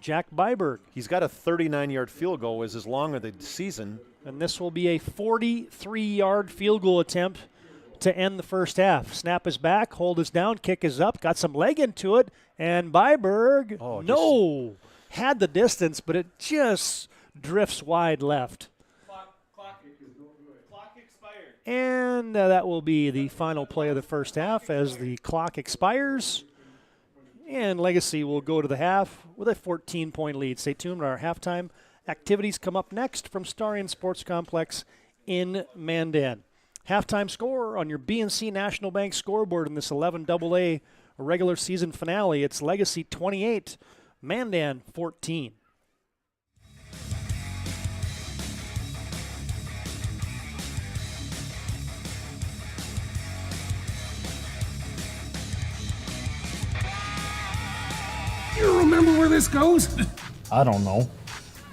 Jack Byberg. He's got a 39-yard field goal, is as long of the season. And this will be a 43-yard field goal attempt to end the first half. Snap is back, hold is down, kick is up, got some leg into it, and Byberg, had the distance, but it just drifts wide left. Clock expired. And that will be the final play of the first half as the clock expires. And Legacy will go to the half with a 14-point lead. Stay tuned. Our halftime activities come up next from Starion Sports Complex in Mandan. Halftime score on your BNC National Bank scoreboard in this 11AA regular season finale. It's Legacy 28, Mandan 14. You remember where this goes? I don't know.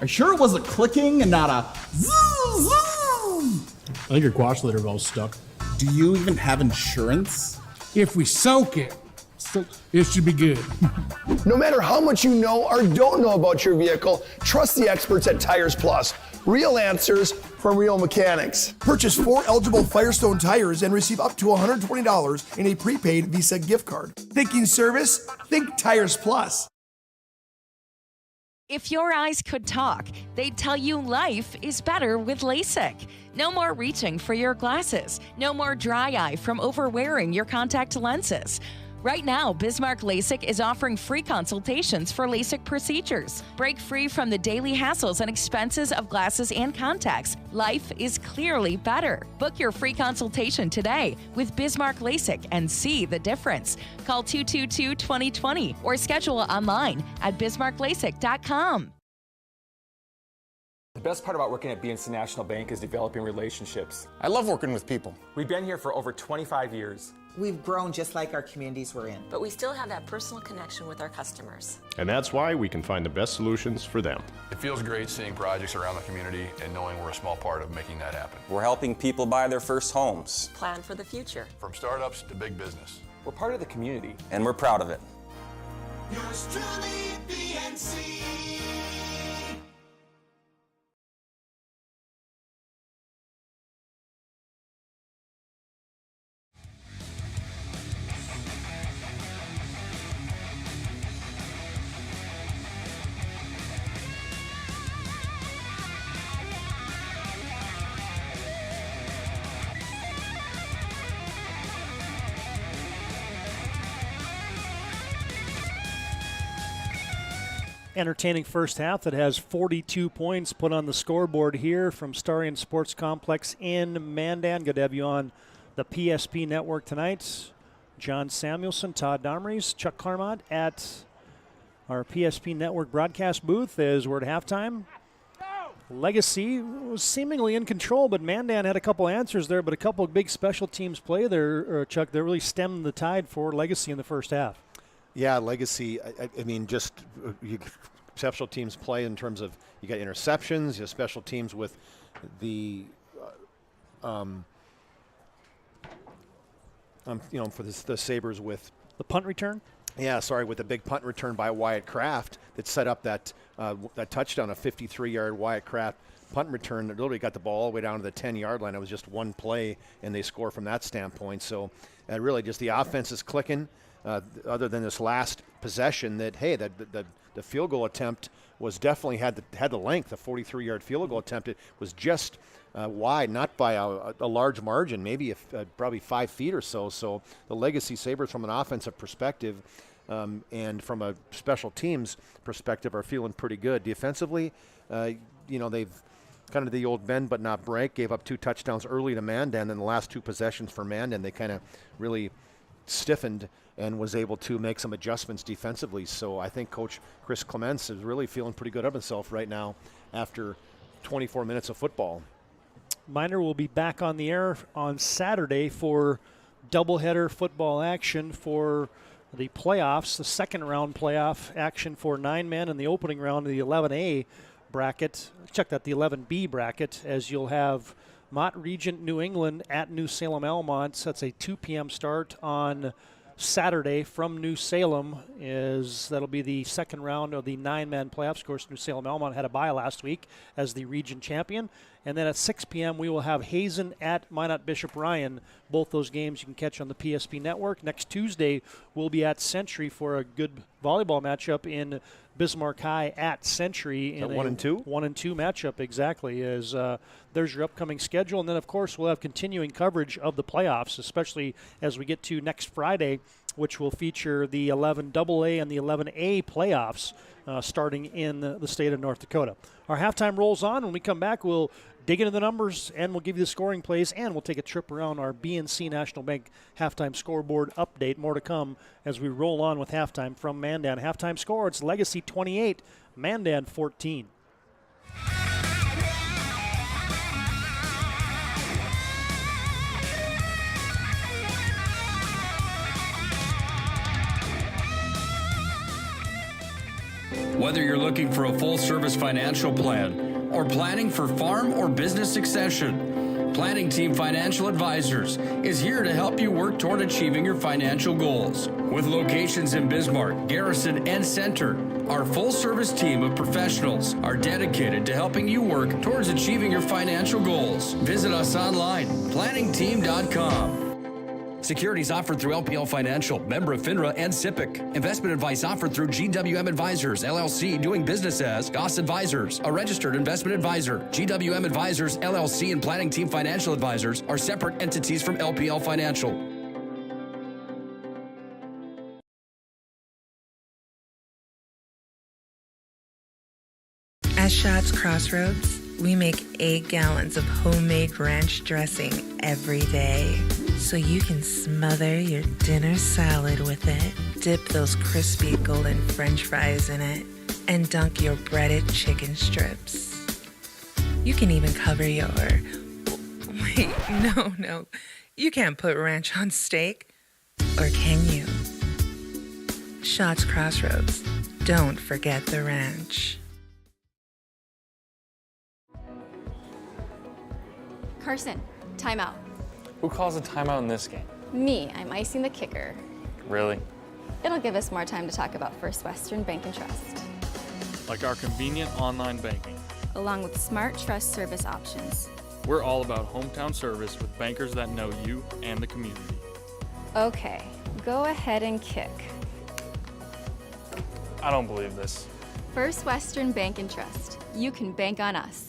Are you sure it was a clicking and not a zoom? I think your quash litter valve's stuck. Do you even have insurance? If we soak it, it should be good. No matter how much you know or don't know about your vehicle, trust the experts at Tires Plus. Real answers from real mechanics. Purchase 4 eligible Firestone tires and receive up to $120 in a prepaid Visa gift card. Thinking service? Think Tires Plus. If your eyes could talk, they'd tell you life is better with LASIK. No more reaching for your glasses. No more dry eye from overwearing your contact lenses. Right now, Bismarck LASIK is offering free consultations for LASIK procedures. Break free from the daily hassles and expenses of glasses and contacts. Life is clearly better. Book your free consultation today with Bismarck LASIK and see the difference. Call 222-2020 or schedule online at bismarcklasik.com. The best part about working at BNC National Bank is developing relationships. I love working with people. We've been here for over 25 years. We've grown just like our communities we're in. But we still have that personal connection with our customers. And that's why we can find the best solutions for them. It feels great seeing projects around the community and knowing we're a small part of making that happen. We're helping people buy their first homes. Plan for the future. From startups to big business. We're part of the community. And we're proud of it. Yours truly, BNC. Entertaining first half that has 42 points put on the scoreboard here from Starion Sports Complex in Mandan. Good to have you on the PSP network tonight. John Samuelson, Todd Domries, Chuck Claremont at our PSP network broadcast booth as we're at halftime. Legacy was seemingly in control, but Mandan had a couple answers there, but a couple of big special teams play there, Chuck, that really stemmed the tide for Legacy in the first half. Yeah, Legacy, I mean, just special teams play in terms of you got interceptions, you have special teams with the, for the Sabres with the punt return. Yeah, sorry, with a big punt return by Wyatt Kraft that set up that touchdown, a 53-yard Wyatt Kraft punt return that literally got the ball all the way down to the 10-yard line. It was just one play, and they score from that standpoint. So really just the offense is clicking. Other than this last possession, that the field goal attempt was definitely had the length. The 43-yard field goal attempt, it was just wide, not by a large margin, maybe probably 5 feet or so. So the Legacy Sabres, from an offensive perspective and from a special teams perspective, are feeling pretty good. Defensively, they've kind of the old bend but not break. Gave up 2 touchdowns early to Mandan, and the last 2 possessions for Mandan, they kind of really stiffened and was able to make some adjustments defensively. So I think Coach Chris Clements is really feeling pretty good of himself right now after 24 minutes of football. Miner will be back on the air on Saturday for doubleheader football action for the playoffs, the second round playoff action for 9 men and the opening round of the 11A bracket. Check that, the 11B bracket, as you'll have Mott Regent New England at New Salem Almont. That's a 2 p.m. start on Saturday from New Salem. That'll be the second round of the 9-man playoffs. Of course, New Salem Almont had a bye last week as the region champion. And then at 6 p.m. we will have Hazen at Minot Bishop Ryan. Both those games you can catch on the PSP network. Next Tuesday we'll be at Century for a good volleyball matchup in Bismarck High at Century in 1 and 2? 1 and 2 matchup, exactly. There's your upcoming schedule. And then, of course, we'll have continuing coverage of the playoffs, especially as we get to next Friday, which will feature the 11AA and the 11A playoffs starting in the state of North Dakota. Our halftime rolls on. When we come back, we'll dig into the numbers, and we'll give you the scoring plays, and we'll take a trip around our BNC National Bank halftime scoreboard update. More to come as we roll on with halftime from Mandan. Halftime score, it's Legacy 28, Mandan 14. Whether you're looking for a full-service financial plan or planning for farm or business succession, Planning Team Financial Advisors is here to help you work toward achieving your financial goals. With locations in Bismarck, Garrison, and Center, our full-service team of professionals are dedicated to helping you work towards achieving your financial goals. Visit us online, planningteam.com. Securities offered through LPL Financial, member of FINRA and SIPC. Investment advice offered through GWM Advisors, LLC, doing business as Goss Advisors, a registered investment advisor. GWM Advisors, LLC, and Planning Team Financial Advisors are separate entities from LPL Financial. At Shots Crossroads, we make 8 gallons of homemade ranch dressing every day, so you can smother your dinner salad with it, dip those crispy golden French fries in it, and dunk your breaded chicken strips. You can even cover your... Wait, no. You can't put ranch on steak. Or can you? Shots Crossroads. Don't forget the ranch. Carson, timeout. Who calls a timeout in this game? Me, I'm icing the kicker. Really? It'll give us more time to talk about First Western Bank and Trust. Like our convenient online banking. Along with smart trust service options. We're all about hometown service with bankers that know you and the community. Okay, go ahead and kick. I don't believe this. First Western Bank and Trust. You can bank on us.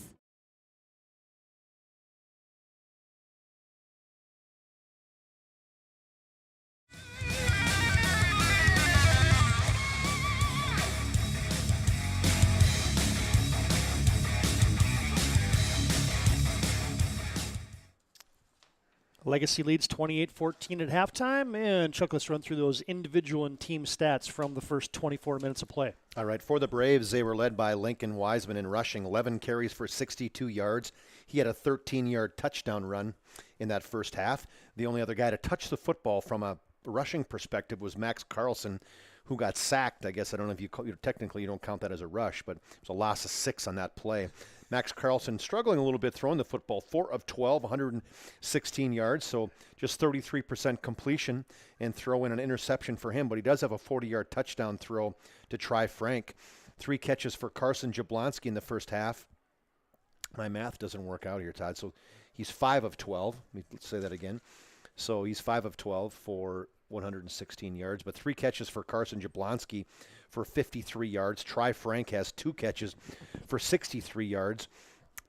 Legacy leads 28-14 at halftime, and Chuck, let's run through those individual and team stats from the first 24 minutes of play. All right, for the Braves, they were led by Lincoln Wiseman in rushing, 11 carries for 62 yards. He had a 13-yard touchdown run in that first half. The only other guy to touch the football from a rushing perspective was Max Carlson, who got sacked. I guess I don't know if you technically you don't count that as a rush, but it was a loss of 6 on that play. Max Carlson struggling a little bit throwing the football, 4 of 12, 116 yards, so just 33% completion, and throw in an interception for him. But he does have a 40-yard touchdown throw to Try Frank. 3 catches for Carson Jablonski in the first half. My math doesn't work out here, Todd. So he's 5 of 12. Let's say that again. So he's 5 of 12 for 116 yards, but 3 catches for Carson Jablonski for 53 yards. Try Frank has 2 catches for 63 yards,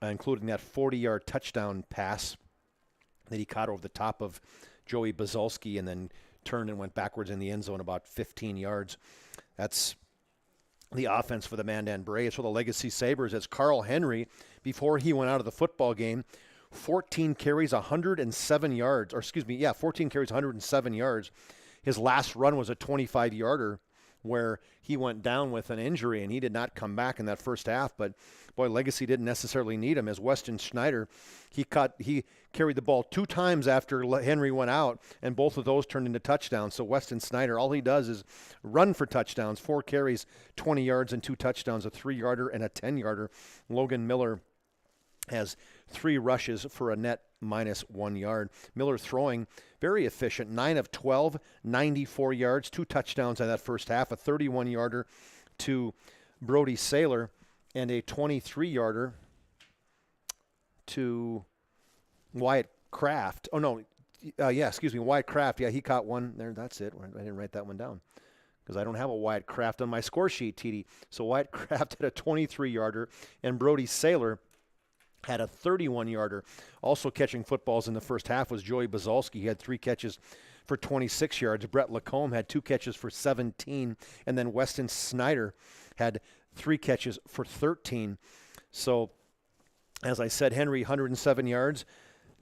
including that 40-yard touchdown pass that he caught over the top of Joey Bazolski and then turned and went backwards in the end zone about 15 yards. That's the offense for the Mandan Braves. For the Legacy Sabres, as Carl Henry, before he went out of the football game, 14 carries, 107 yards, 14 carries, 107 yards. His last run was a 25-yarder where he went down with an injury and he did not come back in that first half. But boy, Legacy didn't necessarily need him. As Weston Schneider, he carried the ball 2 times after Henry went out, and both of those turned into touchdowns. So Weston Schneider, all he does is run for touchdowns. 4 carries, 20 yards, and 2 touchdowns, a 3-yarder and a 10-yarder. Logan Miller has 3 rushes for a net minus 1 yard. Miller throwing very efficient, 9 of 12, 94 yards, 2 touchdowns in that first half, a 31-yarder to Brody Saylor, and a 23-yarder to Wyatt Kraft. Wyatt Kraft. Yeah, he caught one there. That's it. I didn't write that one down because I don't have a Wyatt Kraft on my score sheet, TD. So Wyatt Kraft had a 23-yarder, and Brody Saylor had a 31-yarder. Also catching footballs in the first half was Joey Bazolski. He had 3 catches for 26 yards. Brett Lacombe had 2 catches for 17. And then Weston Snyder had 3 catches for 13. So, as I said, Henry, 107 yards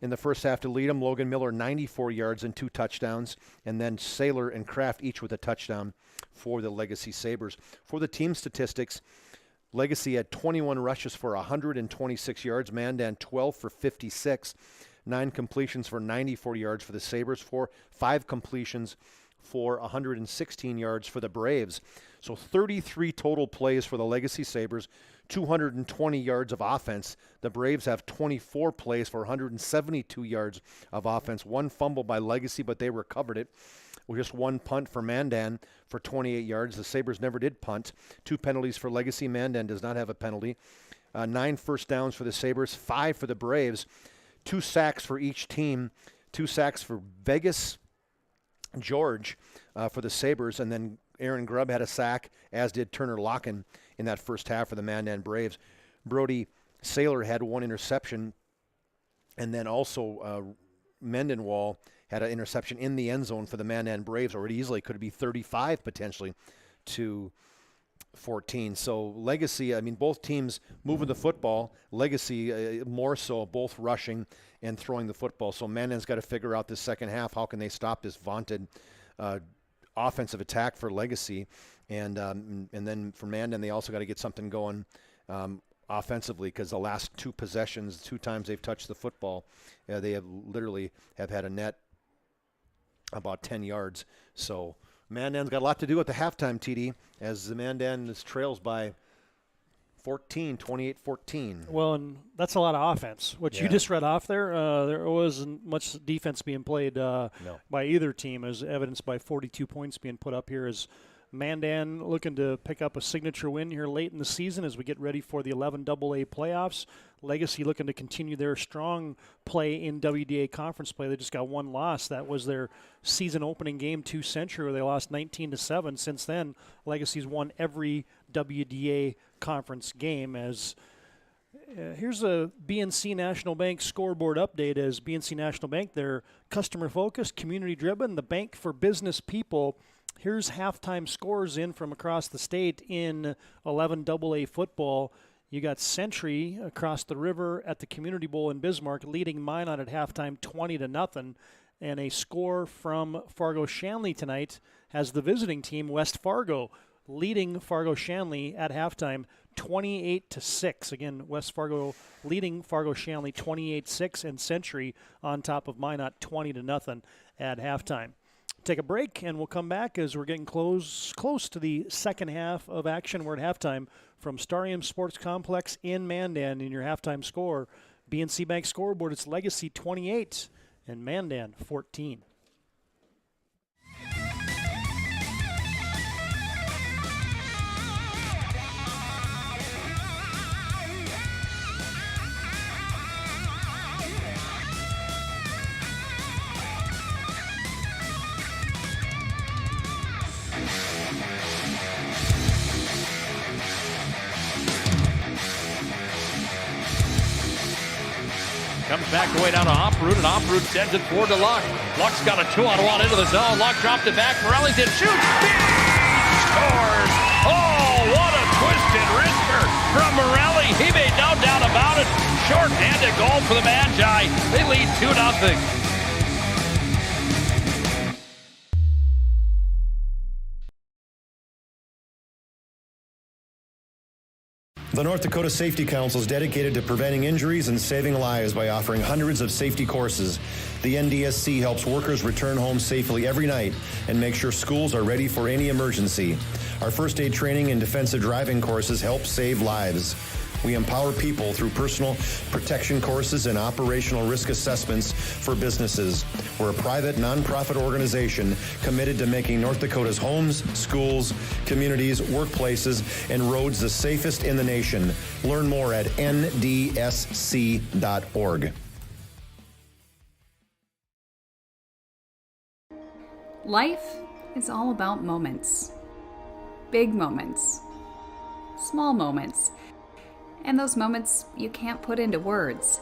in the first half to lead him. Logan Miller, 94 yards and 2 touchdowns. And then Saylor and Kraft each with a touchdown for the Legacy Sabres. For the team statistics, Legacy had 21 rushes for 126 yards. Mandan 12 for 56. 9 completions for 94 yards for the Sabres. 5 completions for 116 yards for the Braves. So 33 total plays for the Legacy Sabres, 220 yards of offense. The Braves have 24 plays for 172 yards of offense. One fumble by Legacy, but they recovered it. Just one punt for Mandan for 28 yards. The Sabres never did punt. 2 penalties for Legacy. Mandan does not have a penalty. 9 first downs for the Sabres, 5 for the Braves. 2 sacks for each team. 2 sacks for Vegas, George for the Sabres, and then Aaron Grubb had a sack, as did Turner Locken in that first half for the Mandan Braves. Brody Saylor had 1 interception, and then also Mendenwall had an interception in the end zone for the Mandan Braves, or it easily could be 35 potentially to 14. So Legacy, I mean, both teams moving the football. Legacy more so, both rushing and throwing the football. So Mandan's got to figure out this second half. How can they stop this vaunted offensive attack for Legacy? And then for Mandan, they also got to get something going offensively, because the last 2 possessions, 2 times they've touched the football, they have literally have had a net about 10 yards. So Mandan's got a lot to do at the halftime, TD, as the Mandan trails by 14, 28-14. Well, and that's a lot of offense. What you just read off there, there wasn't much defense being played by either team, as evidenced by 42 points being put up here. As Mandan looking to pick up a signature win here late in the season as we get ready for the 11 AA playoffs. Legacy looking to continue their strong play in WDA conference play. They just got 1 loss. That was their season opening game to Century, where they lost 19-7. Since then, Legacy's won every WDA conference game. As here's a BNC National Bank scoreboard update. As BNC National Bank, they're customer focused, community driven, the bank for business people. Here's halftime scores in from across the state in 11 AA football. You got Century across the river at the Community Bowl in Bismarck leading Minot at halftime 20-0. And a score from Fargo Shanley tonight has the visiting team, West Fargo, leading Fargo Shanley at halftime 28-6. Again, West Fargo leading Fargo Shanley 28-6, and Century on top of Minot 20-0 at halftime. Take a break, and we'll come back as we're getting close to the second half of action. We're at halftime from Starium Sports Complex in Mandan. In your halftime score, BNC Bank scoreboard, it's Legacy 28 and Mandan 14. Comes back away down to Oproot, and Oproot sends it forward to Luck. Luck's got a 2-on-1 into the zone. Luck dropped it back. Morellington shoots. Scores! Oh, what a twisted wrister from Morelli. He made no doubt about it. Short-handed goal for the Magi. They lead 2-0. The North Dakota Safety Council is dedicated to preventing injuries and saving lives by offering hundreds of safety courses. The NDSC helps workers return home safely every night and make sure schools are ready for any emergency. Our first aid training and defensive driving courses help save lives. We empower people through personal protection courses and operational risk assessments for businesses. We're a private, nonprofit organization committed to making North Dakota's homes, schools, communities, workplaces, and roads the safest in the nation. Learn more at ndsc.org. Life is all about moments. Big moments. Small moments. And those moments you can't put into words.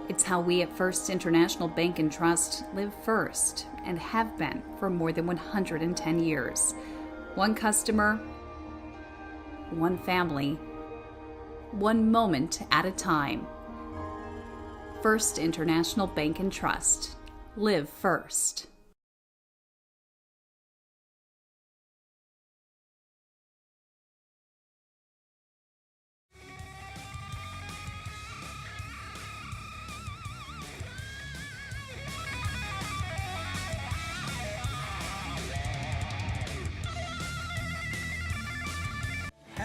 It's how we at First International Bank and Trust live first and have been for more than 110 years. One customer, one family, one moment at a time. First International Bank and Trust. Live first.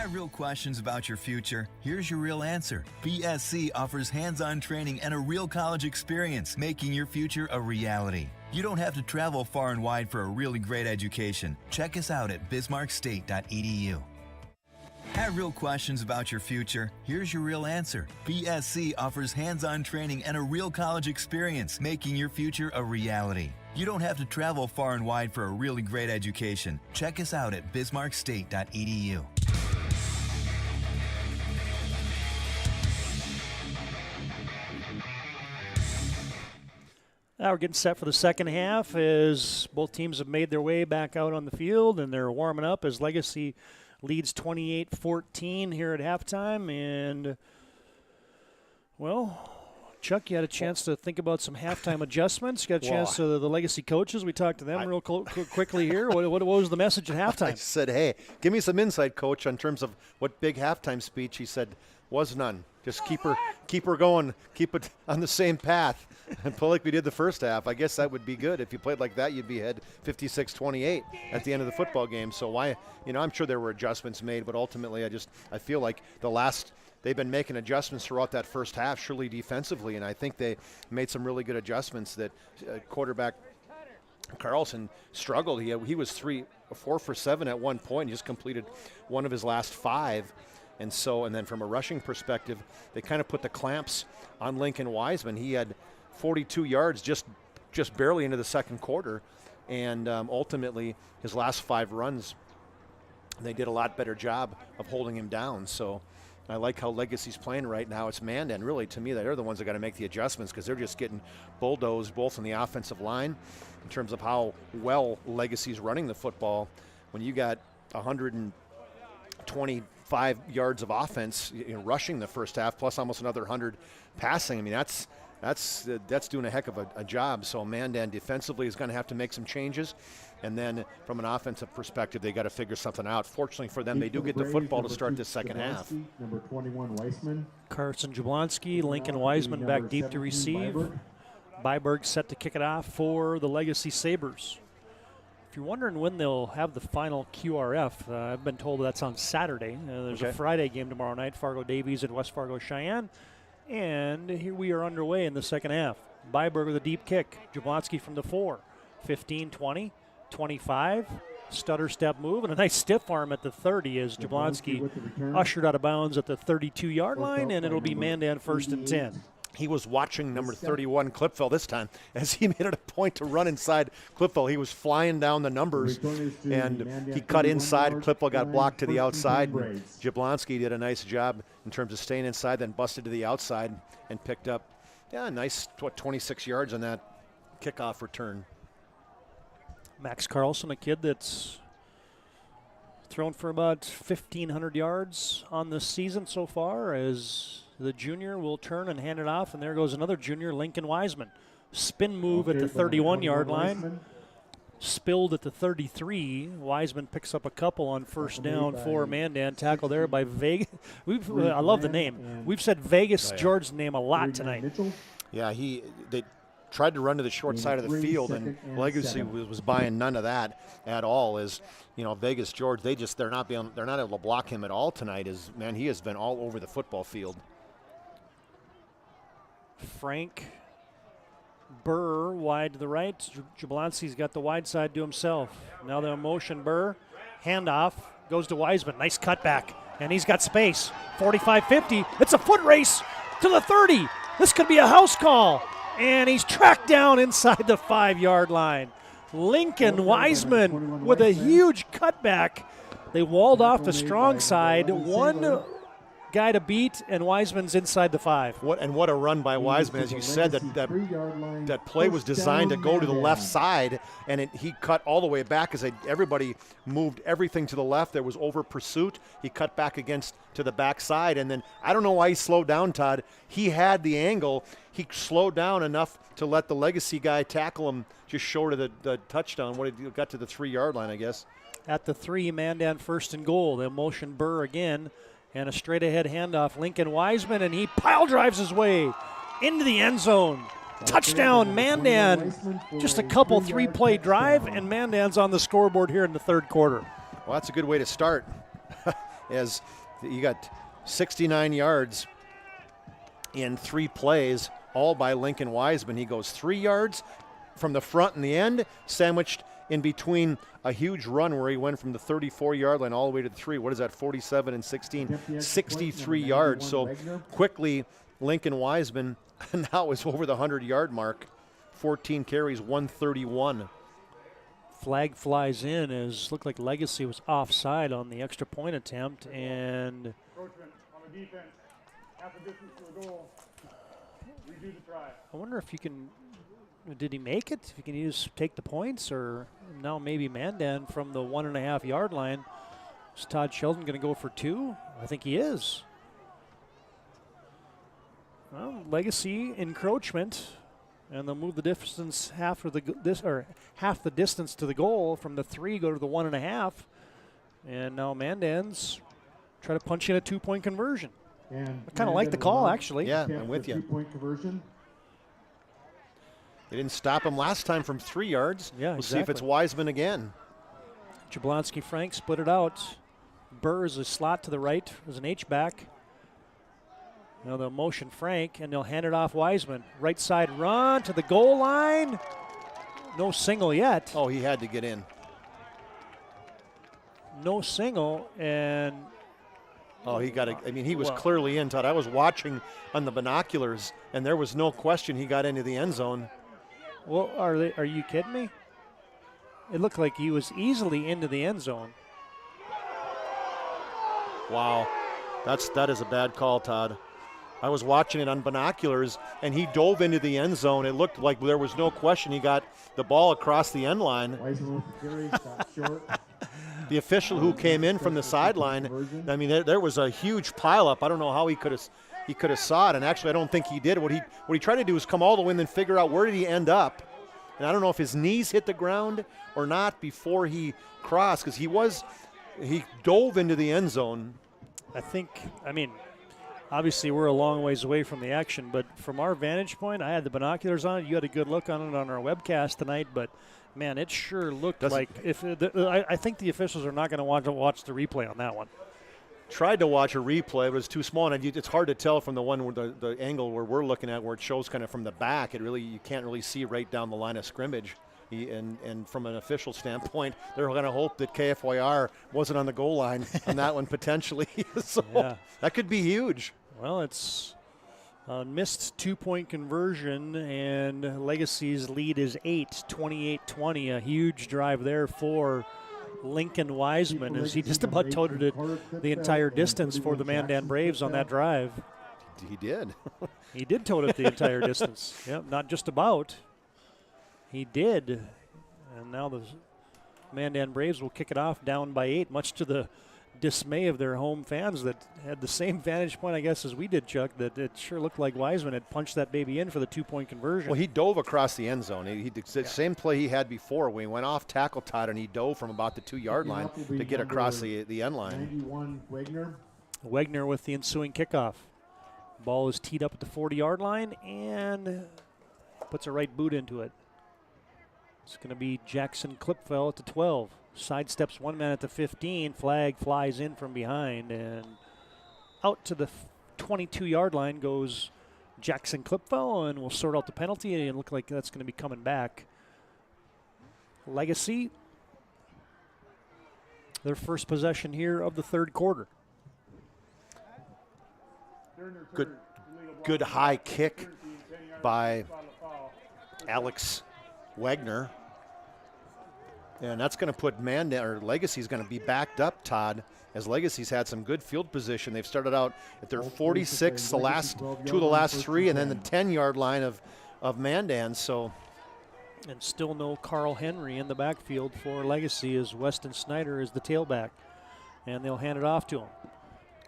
Have real questions about your future? Here's your real answer. BSC offers hands-on training and a real college experience, making your future a reality. You don't have to travel far and wide for a really great education. Check us out at bismarckstate.edu. Have real questions about your future? Here's your real answer. BSC offers hands-on training and a real college experience, making your future a reality. You don't have to travel far and wide for a really great education. Check us out at bismarckstate.edu. Now we're getting set for the second half as both teams have made their way back out on the field, and they're warming up as Legacy leads 28-14 here at halftime. And, well, Chuck, you had a chance to think about some halftime adjustments. You got a chance to the Legacy coaches. We talked to them real quickly here. What was the message at halftime? I said, hey, give me some insight, Coach, in terms of what big halftime speech. He said, was none. Just keep her going. Keep it on the same path and play like we did the first half. I guess that would be good. If you played like that, you'd be ahead 56-28 at the end of the football game. So why, I'm sure there were adjustments made, but ultimately I feel like they've been making adjustments throughout that first half, surely defensively, and I think they made some really good adjustments that quarterback Carlson struggled. He was 4 for 7 at one point. He just completed one of his last 5. And then from a rushing perspective, they kind of put the clamps on Lincoln Wiseman. He had 42 yards just barely into the second quarter. And ultimately, his last 5 runs, they did a lot better job of holding him down. So I like how Legacy's playing right now. It's Mandan. Really, to me, they're the ones that got to make the adjustments because they're just getting bulldozed both on the offensive line in terms of how well Legacy's running the football. When you got 125 yards of offense, rushing the first half, plus almost another 100 passing. I mean, that's doing a heck of a job. So Mandan defensively is going to have to make some changes, and then from an offensive perspective, they got to figure something out. Fortunately for them, they do get the football to start this second half. Number 21, Weissman. Carson Jablonski, Lincoln Wiseman back deep to receive. Byberg set to kick it off for the Legacy Sabres. If you're wondering when they'll have the final QRF, I've been told that's on Saturday. There's a Friday game tomorrow night, Fargo-Davies at West Fargo-Cheyenne. And here we are underway in the second half. Byberg with a deep kick. Jablonski from the 4. 15, 20, 25. Stutter step move and a nice stiff arm at the 30 as Jablonski ushered out of bounds at the 32-yard line, and it'll be Mandan 1st and 10. He was watching number 31, Clipfell, this time, as he made it a point to run inside Clipfell. He was flying down the numbers, and he cut inside. Clipfell got blocked to the outside. Jablonski did a nice job in terms of staying inside, then busted to the outside and picked up, a nice 26 yards on that kickoff return. Max Carlson, a kid that's thrown for about 1,500 yards on the season so far, as the junior will turn and hand it off, and there goes another junior, Lincoln Wiseman. Spin move at the 31-yard line. Spilled at the 33. Wiseman picks up a couple on first down for Mandan. Tackle there by Vegas. I love the name. We've said Vegas George's name a lot tonight. Yeah, they tried to run to the short side of the field, and Legacy was buying none of that at all. As Vegas George, they're not able to block him at all tonight. He has been all over the football field. Frank Burr wide to the right. Jablonski's got the wide side to himself. Now the motion Burr. Handoff goes to Wiseman. Nice cutback. And he's got space. 45-50. It's a foot race to the 30. This could be a house call. And he's tracked down inside the 5-yard line. Lincoln Wiseman with a huge cutback. They walled off the strong side. One guy to beat, and Wiseman's inside the 5. What a run by Wiseman. As you said, that play was designed to go to the left side, and he cut all the way back as everybody moved everything to the left. There was over pursuit. He cut back to the back side, and then I don't know why he slowed down, Todd. He had the angle. He slowed down enough to let the Legacy guy tackle him just short of the touchdown. He got to the 3-yard line, I guess. At the 3, Mandan 1st and goal. They motion Burr again. And a straight-ahead handoff, Lincoln Wiseman, and he pile drives his way into the end zone. Touchdown, Mandan. Just a couple 3-play drive, and Mandan's on the scoreboard here in the third quarter. Well, that's a good way to start. as you got 69 yards in 3 plays, all by Lincoln Wiseman. He goes 3 yards from the front and the end, sandwiched in between a huge run where he went from the 34-yard line all the way to the 3. What is that, 47 and 16? 63 yards. So quickly, Lincoln Wiseman now is over the 100-yard mark. 14 carries, 131. Flag flies in as looked like Legacy was offside on the extra point attempt, and Encroachment on the defense. Half the distance to the goal. Redo the try. I wonder if you can, did he make it? If you can take the points, or now maybe Mandan from the 1.5 yard line. Is Todd Sheldon going to go for 2? I think he is. Well, Legacy encroachment, and they'll move the distance half the distance to the goal from the 3, go to the 1.5, and now Mandan's try to punch in a 2-point conversion. And I kind of like the call, actually. Yeah, I'm with you. 2-point conversion. They didn't stop him last time from 3 yards. Yeah, we'll see if it's Wiseman again. Jablonski Frank split it out. Burr is a slot to the right as an H-back. Now they'll motion Frank, and they'll hand it off Wiseman. Right side run to the goal line. No single yet. Oh, he had to get in. No single, and oh, he got it. I mean, he was clearly in, Todd. I was watching on the binoculars, and there was no question he got into the end zone. Well, are you kidding me? It looked like he was easily into the end zone. Wow, that is a bad call, Todd. I was watching it on binoculars, and he dove into the end zone. It looked like there was no question he got the ball across the end line. The official who came in from the sideline, I mean, there was a huge pileup. I don't know how he could have saw it, and actually I don't think he did. What he tried to do is come all the way and then figure out where did he end up. And I don't know if his knees hit the ground or not before he crossed, because he dove into the end zone. I mean, obviously we're a long ways away from the action, but from our vantage point, I had the binoculars on it. You had a good look on it on our webcast tonight, but man, it sure looked like I think the officials are not going to want to watch the replay on that one. Tried to watch a replay, but it was too small, and it's hard to tell from the one where the angle where we're looking at, where it shows kind of from the back. You can't really see right down the line of scrimmage. And from an official standpoint, they're going to hope that KFYR wasn't on the goal line on that one potentially. So that could be huge. Well, it's a missed 2-point conversion, and Legacy's lead is 8, 28-20. A huge drive there for Lincoln Wiseman, as he just about toted it the entire distance for the Mandan Braves on that drive. He did. He did tote it the entire distance. Yep, not just about. He did. And now the Mandan Braves will kick it off down by 8, much to the dismay of their home fans that had the same vantage point, I guess, as we did, Chuck, that it sure looked like Wiseman had punched that baby in for the 2-point conversion. Well, he dove across the end zone. He did the same play he had before when he went off tackle, Todd, and he dove from about the 2-yard line to get across the end line. 91, Wegner with the ensuing kickoff. Ball is teed up at the 40-yard line and puts a right boot into it. It's going to be Jackson Klipfel at the 12. Sidesteps one man at the 15. Flag flies in from behind, and out to the 22-yard line goes Jackson Klipfel, and we'll sort out the penalty, and look like that's going to be coming back. Legacy, their first possession here of the third quarter. Good high kick by Alex Wegner. And that's going to put Mandan, or Legacy's going to be backed up, Todd, as Legacy's had some good field position. They've started out at their 46, the last two of the last 3, and then the 10-yard line of Mandan. So, and still no Carl Henry in the backfield for Legacy, as Weston Snyder is the tailback. And they'll hand it off to him.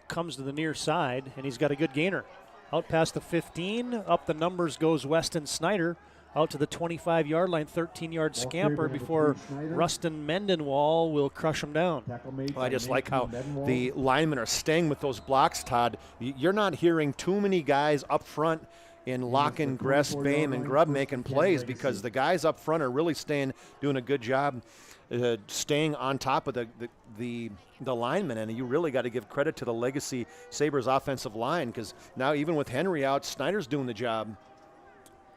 Comes to the near side, and he's got a good gainer. Out past the 15, up the numbers goes Weston Snyder. Out to the 25-yard line, 13-yard scamper before Rustin Mendenwall will crush him down. Well, I just like how the linemen are staying with those blocks, Todd. You're not hearing too many guys up front in Locken, Gress, Bame, and Grubb making plays, because the guys up front are really doing a good job staying on top of the linemen, and you really got to give credit to the Legacy Sabres offensive line, because now even with Henry out, Snyder's doing the job.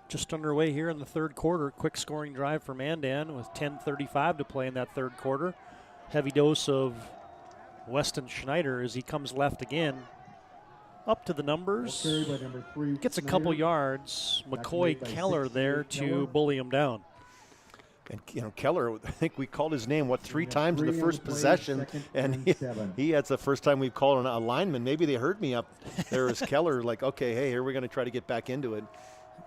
Just underway here in the third quarter. Quick scoring drive for Mandan with 10:35 to play in that third quarter. Heavy dose of Weston Schneider as he comes left again. Up to the numbers. Gets a couple yards. McCoy Keller there to bully him down. And Keller, I think we called his name, 3 times in the first possession, and that's the first time we've called a lineman. Maybe they heard me up there as Keller, like, okay, hey, here we're going to try to get back into it.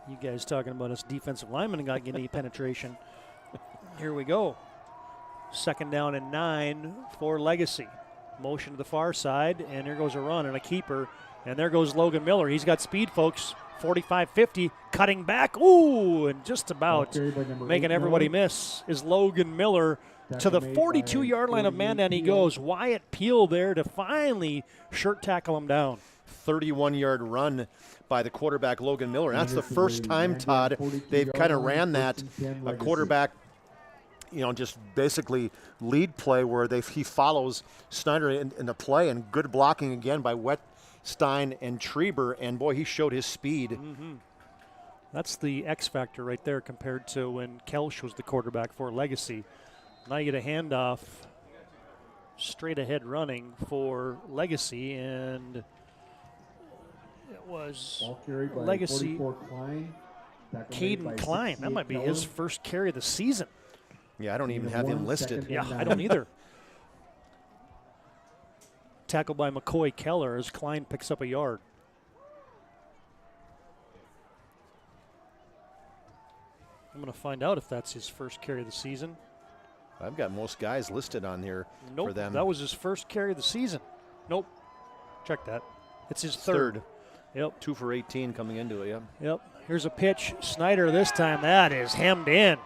You guys talking about us defensive linemen and got any penetration. Here we go. 2nd down and 9 for Legacy. Motion to the far side, and here goes a run and a keeper. And there goes Logan Miller. He's got speed, folks. 45-50, cutting back. Ooh, and just about making everybody miss is Logan Miller. To the 42-yard line of Mandan he goes. Wyatt Peel there to finally shirt tackle him down. 31-yard run by the quarterback, Logan Miller. And that's the first time, Todd, they've kind of ran that quarterback, just basically lead play where he follows Snyder in the play, and good blocking again by Wetstein and Trieber, and boy, he showed his speed. Mm-hmm. That's the X factor right there compared to when Kelsch was the quarterback for Legacy. Now you get a handoff straight ahead running for Legacy, and it was Legacy Caden Klein. That might be his first carry of the season. Yeah, I don't even have him listed. Yeah, I don't either. Tackled by McCoy Keller as Klein picks up a yard. I'm going to find out if that's his first carry of the season. I've got most guys listed on here for them. That was his first carry of the season. Nope. Check that. It's his third. Yep. 2 for 18 coming into it, Yep. Here's a pitch. Snyder this time. That is hemmed in.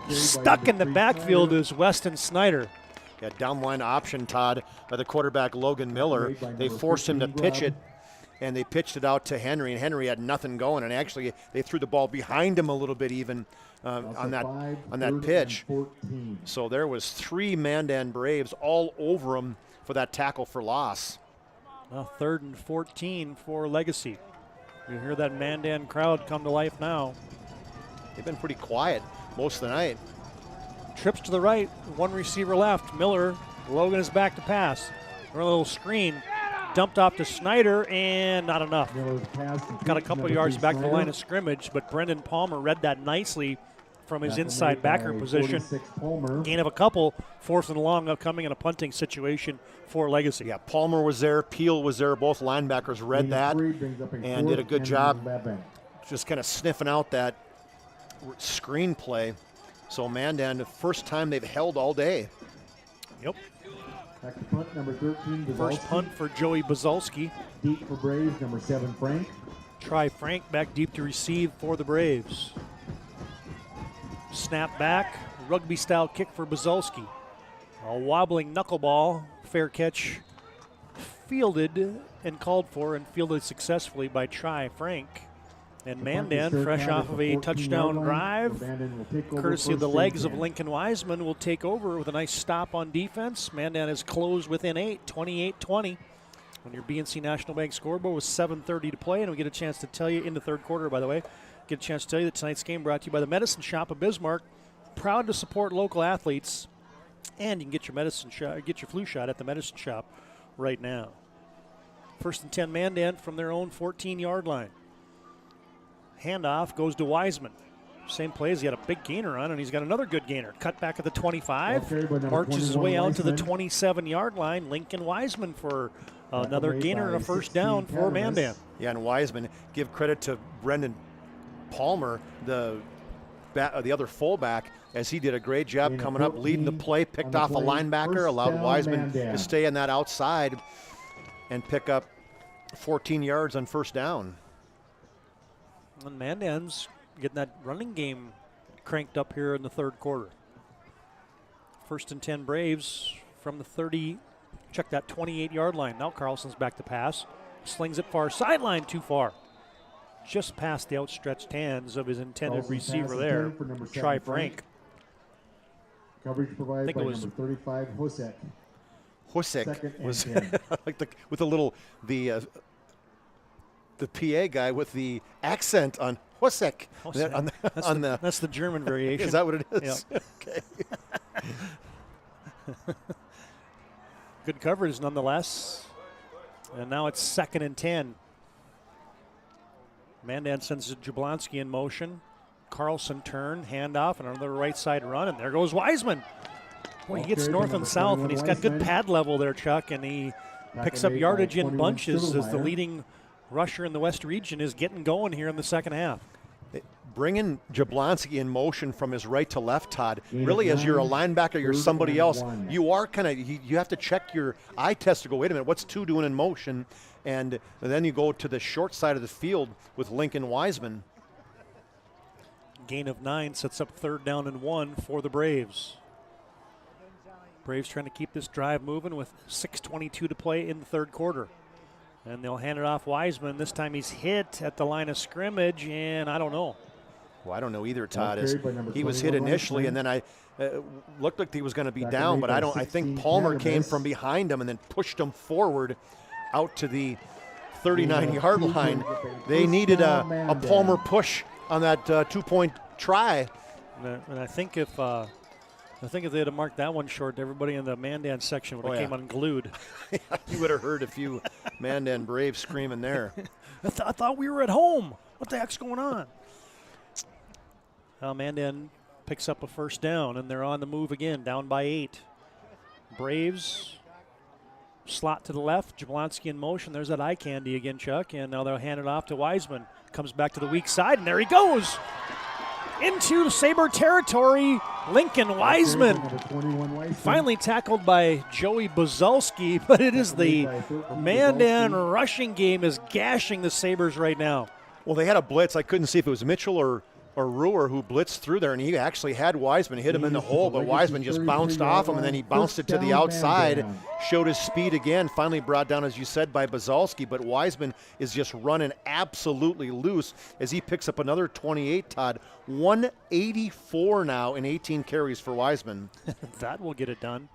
Stuck in the backfield is Weston Snyder. Yeah, downline option, Todd, by the quarterback, Logan Miller. They forced him to pitch it, and they pitched it out to Henry, and Henry had nothing going, and actually they threw the ball behind him a little bit even on that pitch. So there was 3 Mandan Braves all over him for that tackle for loss. 3rd and 14 for Legacy. You hear that Mandan crowd come to life now. They've been pretty quiet most of the night. Trips to the right, 1 receiver left. Miller, Logan is back to pass. Run a little screen, dumped off to Snyder, and not enough. Got a couple yards back to the line of scrimmage, but Brendan Palmer read that nicely from his inside backer position. Gain of a couple, 4th and long upcoming in a punting situation for Legacy. Yeah, Palmer was there, Peel was there. Both linebackers read that and did a good job just kind of sniffing out that screenplay. So Mandan, the first time they've held all day. Yep. Back to punt, number 13, Bazalski. First punt for Joey Bazalski. Deep for Braves, number 7, Frank. Try Frank back deep to receive for the Braves. Snap back, rugby-style kick for Bazalski. A wobbling knuckleball, fair catch, fielded and called for and fielded successfully by Try Frank. And Mandan, fresh off of a touchdown drive, courtesy of the legs of Lincoln Wiseman, will take over with a nice stop on defense. Mandan is closed within 8, 28-20. On your BNC National Bank scoreboard with 7:30 to play, and we get a chance to tell you in the third quarter, by the way, get a chance to tell you that tonight's game brought to you by the Medicine Shop of Bismarck. Proud to support local athletes, and you can get your get your flu shot at the Medicine Shop right now. 1st and 10 Mandan from their own 14-yard line. Handoff goes to Wiseman. Same plays. He had a big gainer on, and he's got another good gainer. Cut back at the 25. Marches his way out to the 27-yard line. Lincoln Wiseman for another gainer and a first down for Mandan. Yeah, and Wiseman, give credit to Brendan Palmer, the other fullback, as he did a great job coming up, leading the play, picked off a linebacker, allowed Wiseman to stay in that outside and pick up 14 yards on first down. And Mandan's getting that running game cranked up here in the third quarter. 1st and 10 Braves from the 30, check that 28-yard line. Now Carlson's back to pass. Slings it far sideline, too far. just past the outstretched hands of his intended Carlson's receiver pass there. intended for number Try 7, Frank. Coverage provided think by it was- number 35, Husek. Husek Second and was 10. like with a little the PA guy with the accent on Husek. That's the German variation. Is that what it is? Yep. Okay. Good coverage nonetheless. And now it's 2nd and 10. Mandan sends Jablonski in motion. Carlson turn, handoff, and another right side run, and there goes Wiseman. Boy, he gets north and south, and he's got good pad level there, Chuck, and he picks up yardage in bunches as the leading rusher in the West region is getting going here in the second half. Bringing Jablonski in motion from his right to left, Todd, really as you're a linebacker, you're somebody else. You are kind of, you have to check your eye test to go, wait a minute, what's 2 doing in motion? And then you go to the short side of the field with Lincoln Wiseman. Gain of 9 sets up 3rd down and 1 for the Braves. Braves trying to keep this drive moving with 6:22 to play in the 3rd quarter. And they'll hand it off Wiseman. This time he's hit at the line of scrimmage, and I don't know. Well, I don't know either, Todd. Okay, He was hit initially, and then I looked like he was going to be down, but I think Palmer came from behind him and then pushed him forward out to the 39-yard line. They needed a Palmer push on that 2-point try. And I think if they had marked that one short, everybody in the Mandan section would have came unglued. You would have heard a few Mandan Braves screaming there. I thought we were at home. What the heck's going on? Mandan picks up a 1st down, and they're on the move again, down by 8. Braves slot to the left. Jablonski in motion. There's that eye candy again, Chuck. And now they'll hand it off to Wiseman. Comes back to the weak side, and there he goes. Into Sabre territory, Lincoln Wiseman. Finally tackled by Joey Buzalski, but it is the Mandan rushing game is gashing the Sabres right now. Well, they had a blitz. I couldn't see if it was Mitchell or Ruhr who blitzed through there, and he actually had Wiseman hit him in the hole, but Wiseman just bounced off him, and then he bounced it to the outside, showed his speed again, finally brought down, as you said, by Buzalski, but Wiseman is just running absolutely loose as he picks up another 28, Todd. 184 now in 18 carries for Wiseman. That will get it done.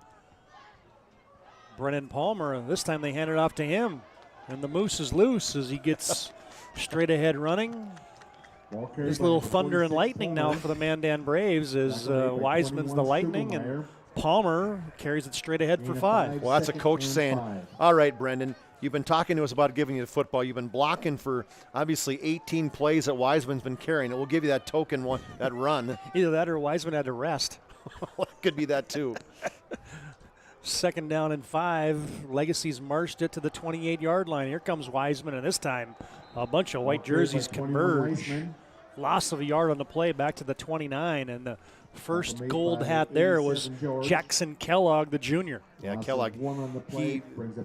Brennan Palmer, this time they hand it off to him, and the Moose is loose as he gets straight ahead running. This little thunder and lightning now for the Mandan Braves is Wiseman's the lightning, and Palmer carries it straight ahead for 5. Well, that's a coach saying, all right, Brendan, you've been talking to us about giving you the football. You've been blocking for, obviously, 18 plays that Wiseman's been carrying. We'll give you that token one, that run. Either that or Wiseman had to rest. Well, it could be that, too. 2nd down and 5. Legacy's marched it to the 28-yard line. Here comes Wiseman, and this time a bunch of white jerseys converge. Loss of a yard on the play back to the 29, and the first gold hat there was Jackson Kellogg, the junior. Yeah, Kellogg.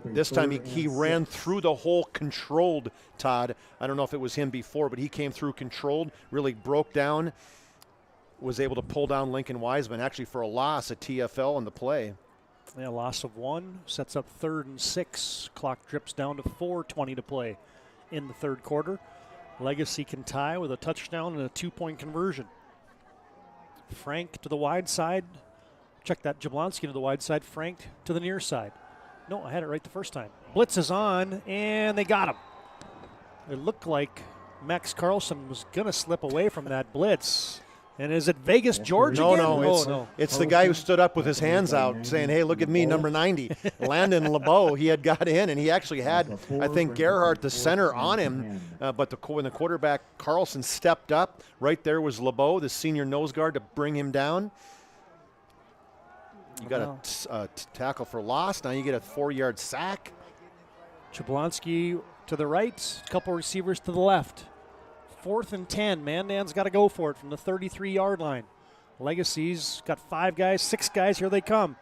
This time he ran through the hole controlled, Todd. I don't know if it was him before, but he came through controlled, really broke down, was able to pull down Lincoln Wiseman, actually for a loss at TFL in the play. Yeah, loss of 1 sets up 3rd and 6. Clock drips down to 4:20 to play in the 3rd quarter. Legacy can tie with a touchdown and a 2-point conversion. Frank to the wide side. Check that. Jablonski to the wide side. Frank to the near side. No, I had it right the first time. Blitz is on, and they got him. It looked like Max Carlson was going to slip away from that blitz. And is it Vegas George again? No, it's the guy who stood up with his hands out saying, hey, look at me, number 90. Landon LeBeau, he had got in, and he actually had, I think, Gerhardt, the center, on him. But when the quarterback, Carlson, stepped up, right there was LeBeau, the senior nose guard, to bring him down. You got a tackle for loss. Now you get a 4-yard sack. Jablonski to the right, a couple receivers to the left. 4th and 10. Mandan's got to go for it from the 33-yard line. Legacy's got 5 guys, 6 guys. Here they come.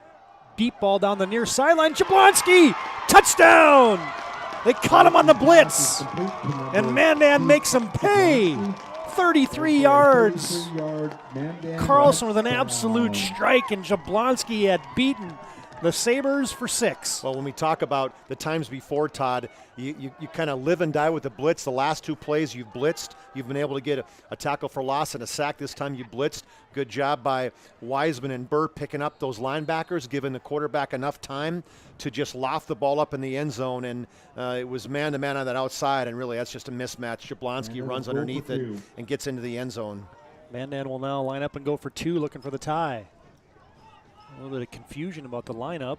Deep ball down the near sideline. Jablonski! Touchdown! They caught him on the blitz. And Mandan makes him pay. 33 yards. Carlson with an absolute strike, and Jablonski had beaten The Sabres for 6. Well, when we talk about the times before, Todd, you kind of live and die with the blitz. The last 2 plays you've blitzed. You've been able to get a tackle for loss and a sack. This time you blitzed. Good job by Wiseman and Burr picking up those linebackers, giving the quarterback enough time to just loft the ball up in the end zone. And it was man-to-man on that outside, and really that's just a mismatch. Jablonski runs underneath it and gets into the end zone. Mandan will now line up and go for 2, looking for the tie. A little bit of confusion about the lineup.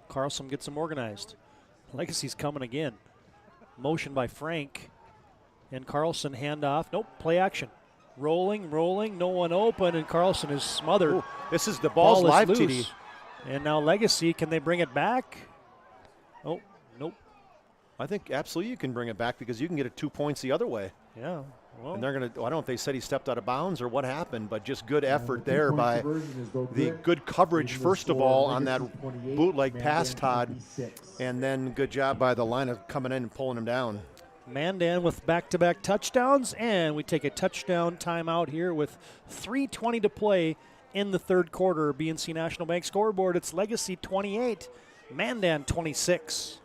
Carlson gets them organized. Legacy's coming again. Motion by Frank. And Carlson handoff. Nope, play action. Rolling, no one open, and Carlson is smothered. Ooh, this is the ball's live, TD. And now Legacy, can they bring it back? Oh, nope. I think absolutely you can bring it back because you can get it 2 points the other way. Yeah. Well, and they're going to, I don't know if they said he stepped out of bounds or what happened, but just good effort there by the good coverage, first of all, on that bootleg pass, Todd, and then good job by the line of coming in and pulling him down. Mandan with back-to-back touchdowns, and we take a touchdown timeout here with 3:20 to play in the third quarter. BNC National Bank scoreboard, it's Legacy 28, Mandan 26.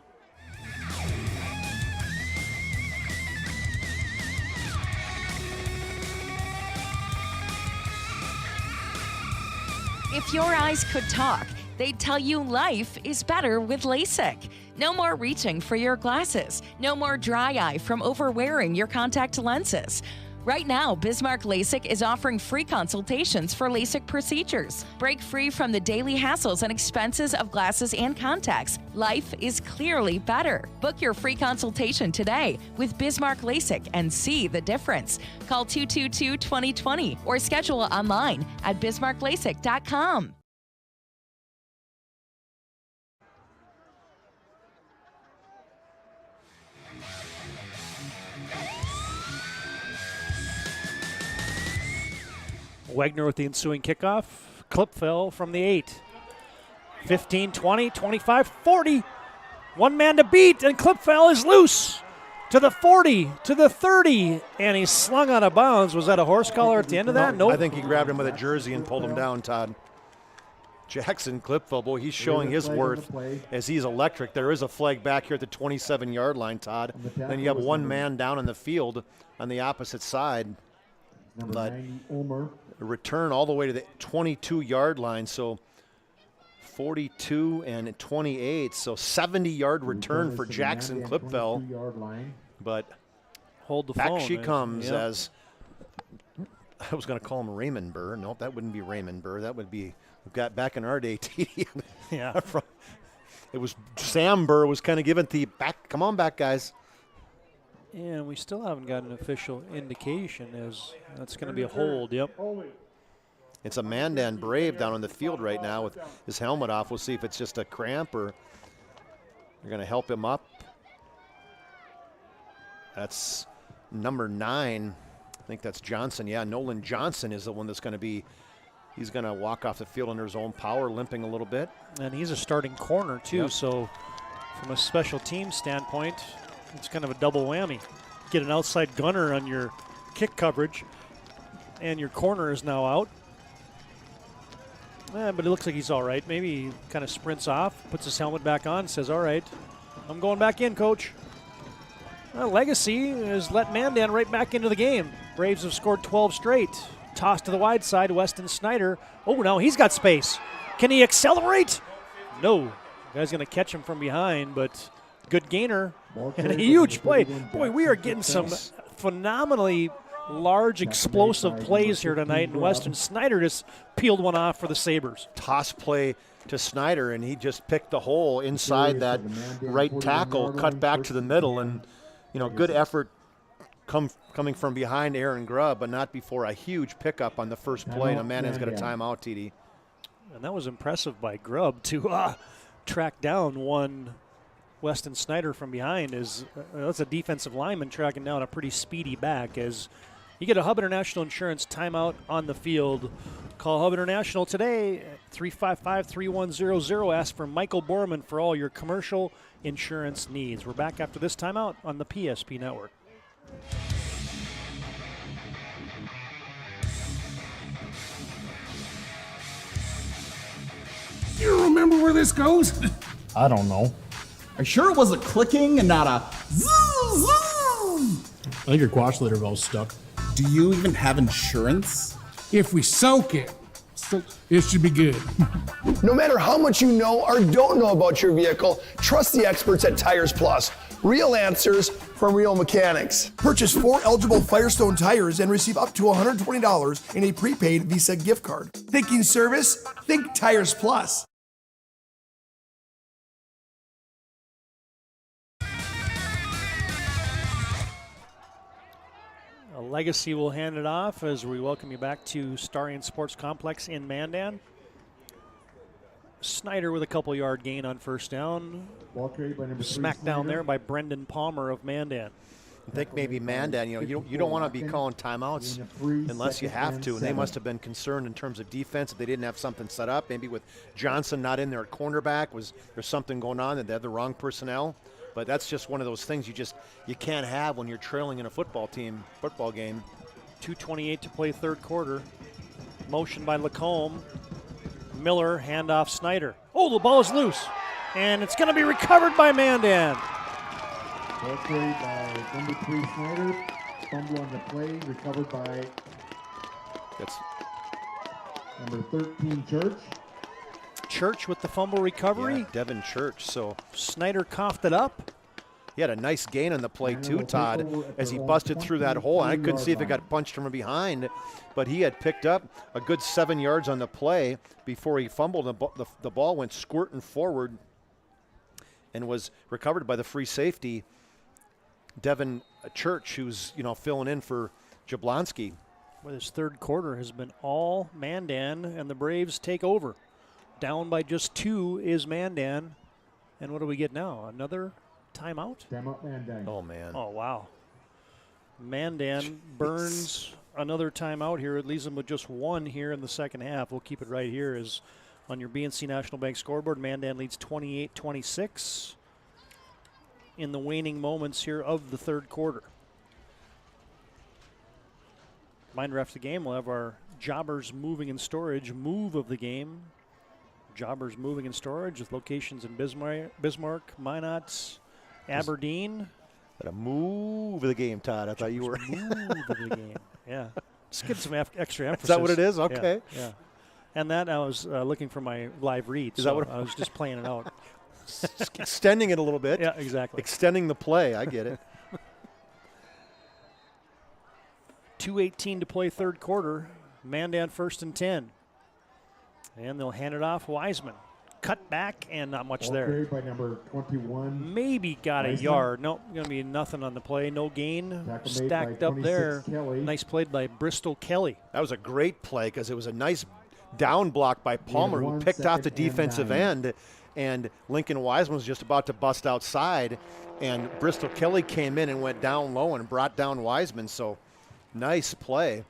If your eyes could talk, they'd tell you life is better with LASIK. No more reaching for your glasses. No more dry eye from overwearing your contact lenses. Right now, Bismarck LASIK is offering free consultations for LASIK procedures. Break free from the daily hassles and expenses of glasses and contacts. Life is clearly better. Book your free consultation today with Bismarck LASIK and see the difference. Call 222-2020 or schedule online at bismarcklasik.com. Wegner with the ensuing kickoff. Clip fell from the 8. 15, 20, 25, 40. One man to beat, and Clipfell is loose. To the 40, to the 30, and he's slung out of bounds. Was that a horse collar at the end of that? Nope. I think he grabbed him with a jersey and pulled him down, Todd. Jackson Clipfell, boy, he's showing his worth as he's electric. There is a flag back here at the 27-yard line, Todd. Then you have one man down in the field on the opposite side. But a return all the way to the 22-yard line, so 42 and 28, so 70-yard return for Jackson Clipfell. But hold the back phone. she comes as I was going to call him Raymond Burr. Nope, that wouldn't be Raymond Burr. That would be got back in our day. Yeah, it was Sam Burr was kind of giving the back. Come on back, guys. And we still haven't got an official indication as that's going to be a hold. Yep. It's a Mandan Brave down on the field right now with his helmet off. We'll see if it's just a cramp or you're going to help him up. That's number 9. I think that's Johnson. Yeah, Nolan Johnson is the one that's going to be, he's going to walk off the field under his own power, limping a little bit. And he's a starting corner too, yep. So from a special team standpoint, it's kind of a double whammy. Get an outside gunner on your kick coverage, and your corner is now out. But it looks like he's all right. Maybe he kind of sprints off, puts his helmet back on, says, all right, I'm going back in, coach. Well, Legacy has let Mandan right back into the game. Braves have scored 12 straight. Toss to the wide side, Weston Snyder. Oh, now he's got space. Can he accelerate? No. The guy's going to catch him from behind, but good gainer. And a huge play. Boy, we are getting some phenomenally large, explosive plays here tonight, and Weston Snyder just peeled one off for the Sabres. Toss play to Snyder, and he just picked the hole inside that right tackle, cut back to the middle, and, you know, good effort coming from behind Aaron Grubb, but not before a huge pickup on the first play. Now Mandan's got a timeout, TD. And that was impressive by Grubb to track down one Weston Snyder from behind. That's a defensive lineman tracking down a pretty speedy back. As you get a Hub International Insurance timeout on the field. Call Hub International today at 355-3100. Ask for Michael Borman for all your commercial insurance needs. We're back after this timeout on the PSP Network. You remember where this goes? I don't know. Are you sure it was a clicking and not a zoo? I think your quash litter valve's stuck. Do you even have insurance? If we soak it, it should be good. No matter how much you know or don't know about your vehicle, trust the experts at Tires Plus. Real answers from real mechanics. Purchase 4 eligible Firestone tires and receive up to $120 in a prepaid Visa gift card. Thinking service? Think Tires Plus. Legacy will hand it off as we welcome you back to Starion Sports Complex in Mandan. Snyder with a couple yard gain on first down. Smacked down there by Brendan Palmer of Mandan. I think maybe Mandan, you don't want to be calling timeouts unless you have to, and they must have been concerned in terms of defense if they didn't have something set up. Maybe with Johnson not in there at cornerback, there's something going on that they had the wrong personnel. But that's just one of those things you can't have when you're trailing in a football game. 2:28 to play third quarter. Motion by Lacombe. Miller, handoff Snyder. Oh, the ball is loose. And it's going to be recovered by Mandan. Ball carried by number 3 Snyder. Fumble on the play, recovered by number 13 Church. Church with the fumble recovery. Yeah, Devin Church. So Snyder coughed it up. He had a nice gain on the play too, Todd, as he busted through that hole. And I couldn't see if it got punched from behind, but he had picked up a good 7 yards on the play before he fumbled. The ball went squirting forward and was recovered by the free safety, Devin Church, who's filling in for Jablonski. Well, his third quarter has been all Mandan, and the Braves take over. Down by just 2 is Mandan. And what do we get now? Another timeout? Timeout, Mandan. Oh, man. Oh, wow. Mandan burns another timeout here. It leaves them with just 1 here in the second half. We'll keep it right here as on your BNC National Bank scoreboard. Mandan leads 28-26 in the waning moments here of the third quarter. Reminder after the game, we'll have our Jobbers Moving and Storage move of the game. Jobbers Moving and Storage with locations in Bismarck, Minot, Aberdeen. Got a move of the game, Todd. I thought you were. Move of the game. Yeah. Just get some extra emphasis. Is that what it is? Okay. Yeah. And that I was looking for my live read. Is that what I was just playing it out? Extending it a little bit. Yeah, exactly. Extending the play. I get it. 2:18 to play third quarter. Mandan 1st and 10. And they'll hand it off. Wiseman. Cut back and not much there. Carried by number 21. Maybe got Wiseman. a yard. Nope, going to be nothing on the play. No gain. Stacked up there. Kelly. Nice play by Bristol Kelly. That was a great play because it was a nice down block by Palmer, who picked out the defensive end. And Lincoln Wiseman was just about to bust outside. And Bristol Kelly came in and went down low and brought down Wiseman. So nice play.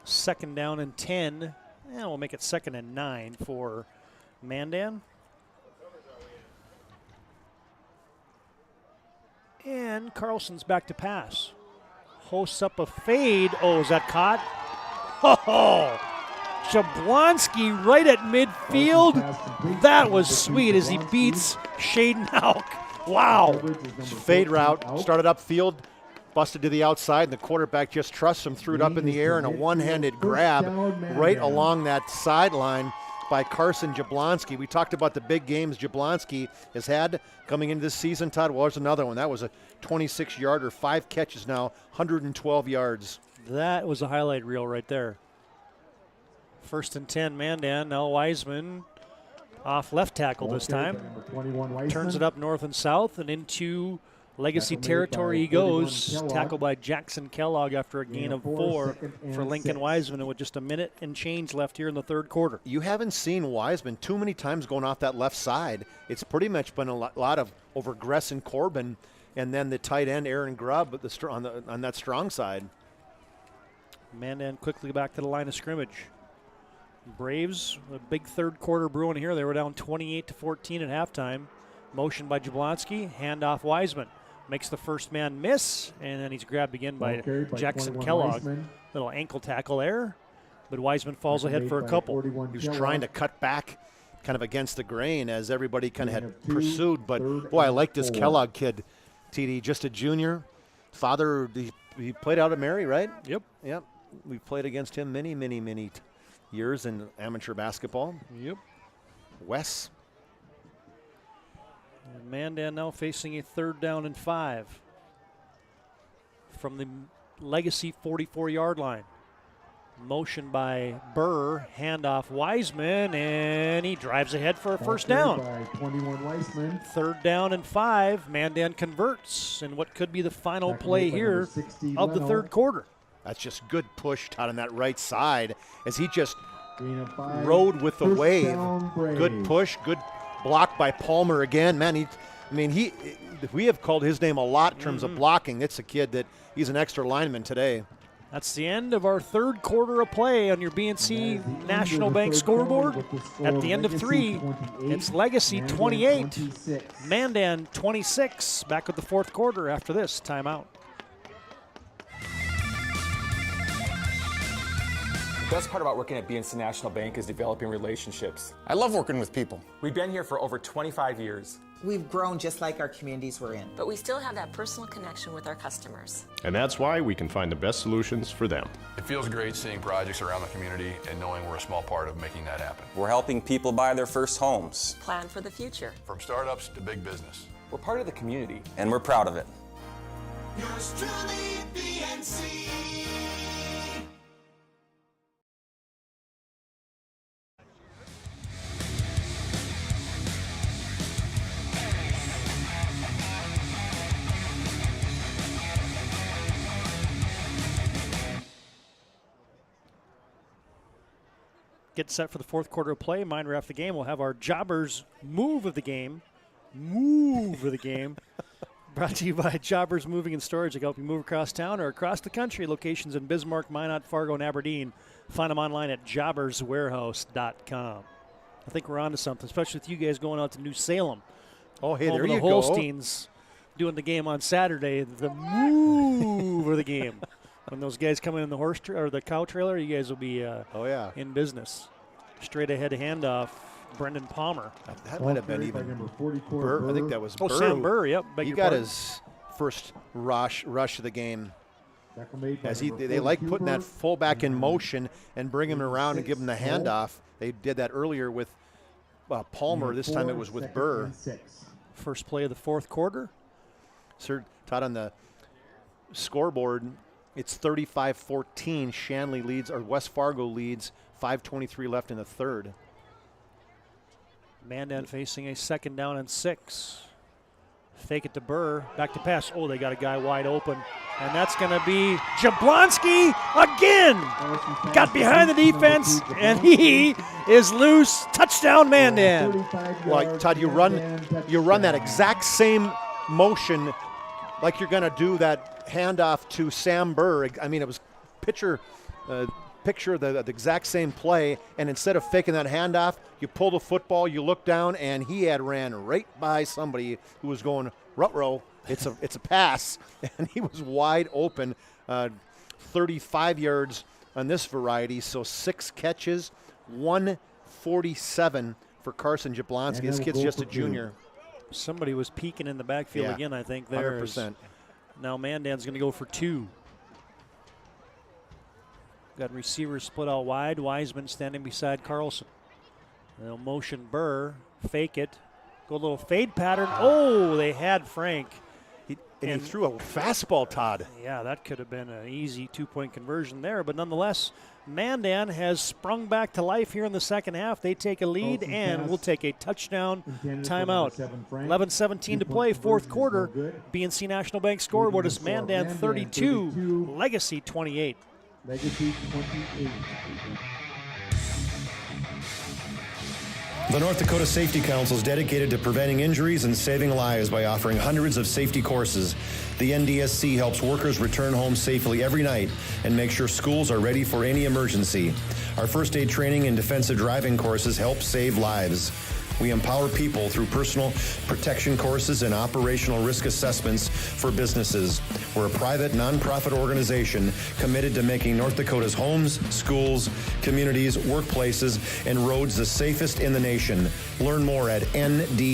Second down and 10. And we'll make it 2nd and 9 for Mandan. And Carlson's back to pass. Hosts up a fade. Oh, is that caught? Oh, Jablonski right at midfield. That was sweet as he beats Shaden Hauk. Wow. Fade route, started upfield, busted to the outside, and the quarterback just trusts him, threw it up in the air, and a one-handed grab right along that sideline by Carson Jablonski. We talked about the big games Jablonski has had coming into this season. Todd, well, there's another one. That was a 26-yarder, 5 catches now, 112 yards. That was a highlight reel right there. 1st and 10, Mandan. Now Wiseman off left tackle this time. Turns it up north and south and into Legacy territory he goes. Tackled by Jackson Kellogg after a gain of 4 for Lincoln Wiseman with just a minute and change left here in the third quarter. You haven't seen Wiseman too many times going off that left side. It's pretty much been a lot of over Gress and Corbin, and then the tight end Aaron Grubb on that strong side. Mandan quickly back to the line of scrimmage. Braves, a big third quarter brewing here. They were down 28-14 at halftime. Motion by Jablonski, handoff Wiseman. Makes the first man miss, and then he's grabbed again by Jackson Kellogg. Wiseman. Little ankle tackle there. but Wiseman falls ahead for a couple. He was trying to cut back kind of against the grain as everybody kind of had pursued. But, boy, I like this Kellogg kid, TD, just a junior. Father, he played out at Mary, right? Yep. Yep. We played against him many years in amateur basketball. Yep. Wes. And Mandan now facing a 3rd down and 5 from the Legacy 44-yard line. Motion by Burr, handoff Wiseman, and he drives ahead for a first down. By 21 Weissman. 3rd down and 5. Mandan converts in what could be the final play here of the 3rd quarter. That's just good push out on that right side as he just rode with the wave. Good push, good block by Palmer again. Man, we have called his name a lot in terms of blocking. It's a kid that he's an extra lineman today. That's the end of our 3rd quarter of play on your BNC National Bank scoreboard. At the end of 3, it's Legacy 28, Mandan 26. Back with the 4th quarter after this timeout. The best part about working at BNC National Bank is developing relationships. I love working with people. We've been here for over 25 years. We've grown just like our communities we're in. But we still have that personal connection with our customers. And that's why we can find the best solutions for them. It feels great seeing projects around the community and knowing we're a small part of making that happen. We're helping people buy their first homes. Plan for the future. From startups to big business. We're part of the community. And we're proud of it. Yours truly, BNC. Get set for the 4th quarter of play. Reminder after the game, we'll have our Jobbers move of the game. Brought to you by Jobbers Moving and Storage. They can help you move across town or across the country. Locations in Bismarck, Minot, Fargo, and Aberdeen. Find them online at jobberswarehouse.com. I think we're on to something, especially with you guys going out to New Salem. Oh, hey, there you you go. go. Holsteins doing the game on Saturday. The move of the game. When those guys come in the or the cow trailer, you guys will be in business. Straight ahead handoff, Brendan Palmer. That might have been even Burr. I think that was Burr. Sam Burr, yep. He got his first rush of the game. As they like putting that fullback in motion and bring him around and give him the handoff. They did that earlier with Palmer. This time it was with Burr. First play of the 4th quarter. Sir Todd, on the scoreboard, it's 35-14. Shanley leads, or West Fargo leads. 5:23 left in the 3rd. Mandan facing a 2nd down and 6. Fake it to Burr. Back to pass. Oh, they got a guy wide open. And that's going to be Jablonski again. Got behind the defense, and he is loose. Touchdown, Mandan. Well, Todd, you run that exact same motion like you're going to do that handoff to Sam Burr. I mean, it was picture the exact same play, and instead of faking that handoff, you pull the football, you look down, and he had ran right by somebody who was going ruh-roh. It's a pass, and he was wide open, 35 yards on this variety. So 6 catches, 147 for Carson Jablonski. This kid's just a junior. Somebody was peeking in the backfield again, I think. There 100%. Now Mandan's going to go for 2. Got receivers split out wide. Wiseman standing beside Carlson. They'll motion Burr, fake it, go a little fade pattern. Oh, they had Frank. And he threw a fastball, Todd. Yeah, that could have been an easy 2-point conversion there. But nonetheless, Mandan has sprung back to life here in the second half. They take a lead, and we'll take a touchdown timeout. 11:17 to play, 4th quarter. BNC National Bank scoreboard is Mandan 32, Legacy 28. Legacy 28. The North Dakota Safety Council is dedicated to preventing injuries and saving lives by offering hundreds of safety courses. The NDSC helps workers return home safely every night and make sure schools are ready for any emergency. Our first aid training and defensive driving courses help save lives. We empower people through personal protection courses and operational risk assessments for businesses. We're a private, nonprofit organization committed to making North Dakota's homes, schools, communities, workplaces, and roads the safest in the nation. Learn more at ndsc.org.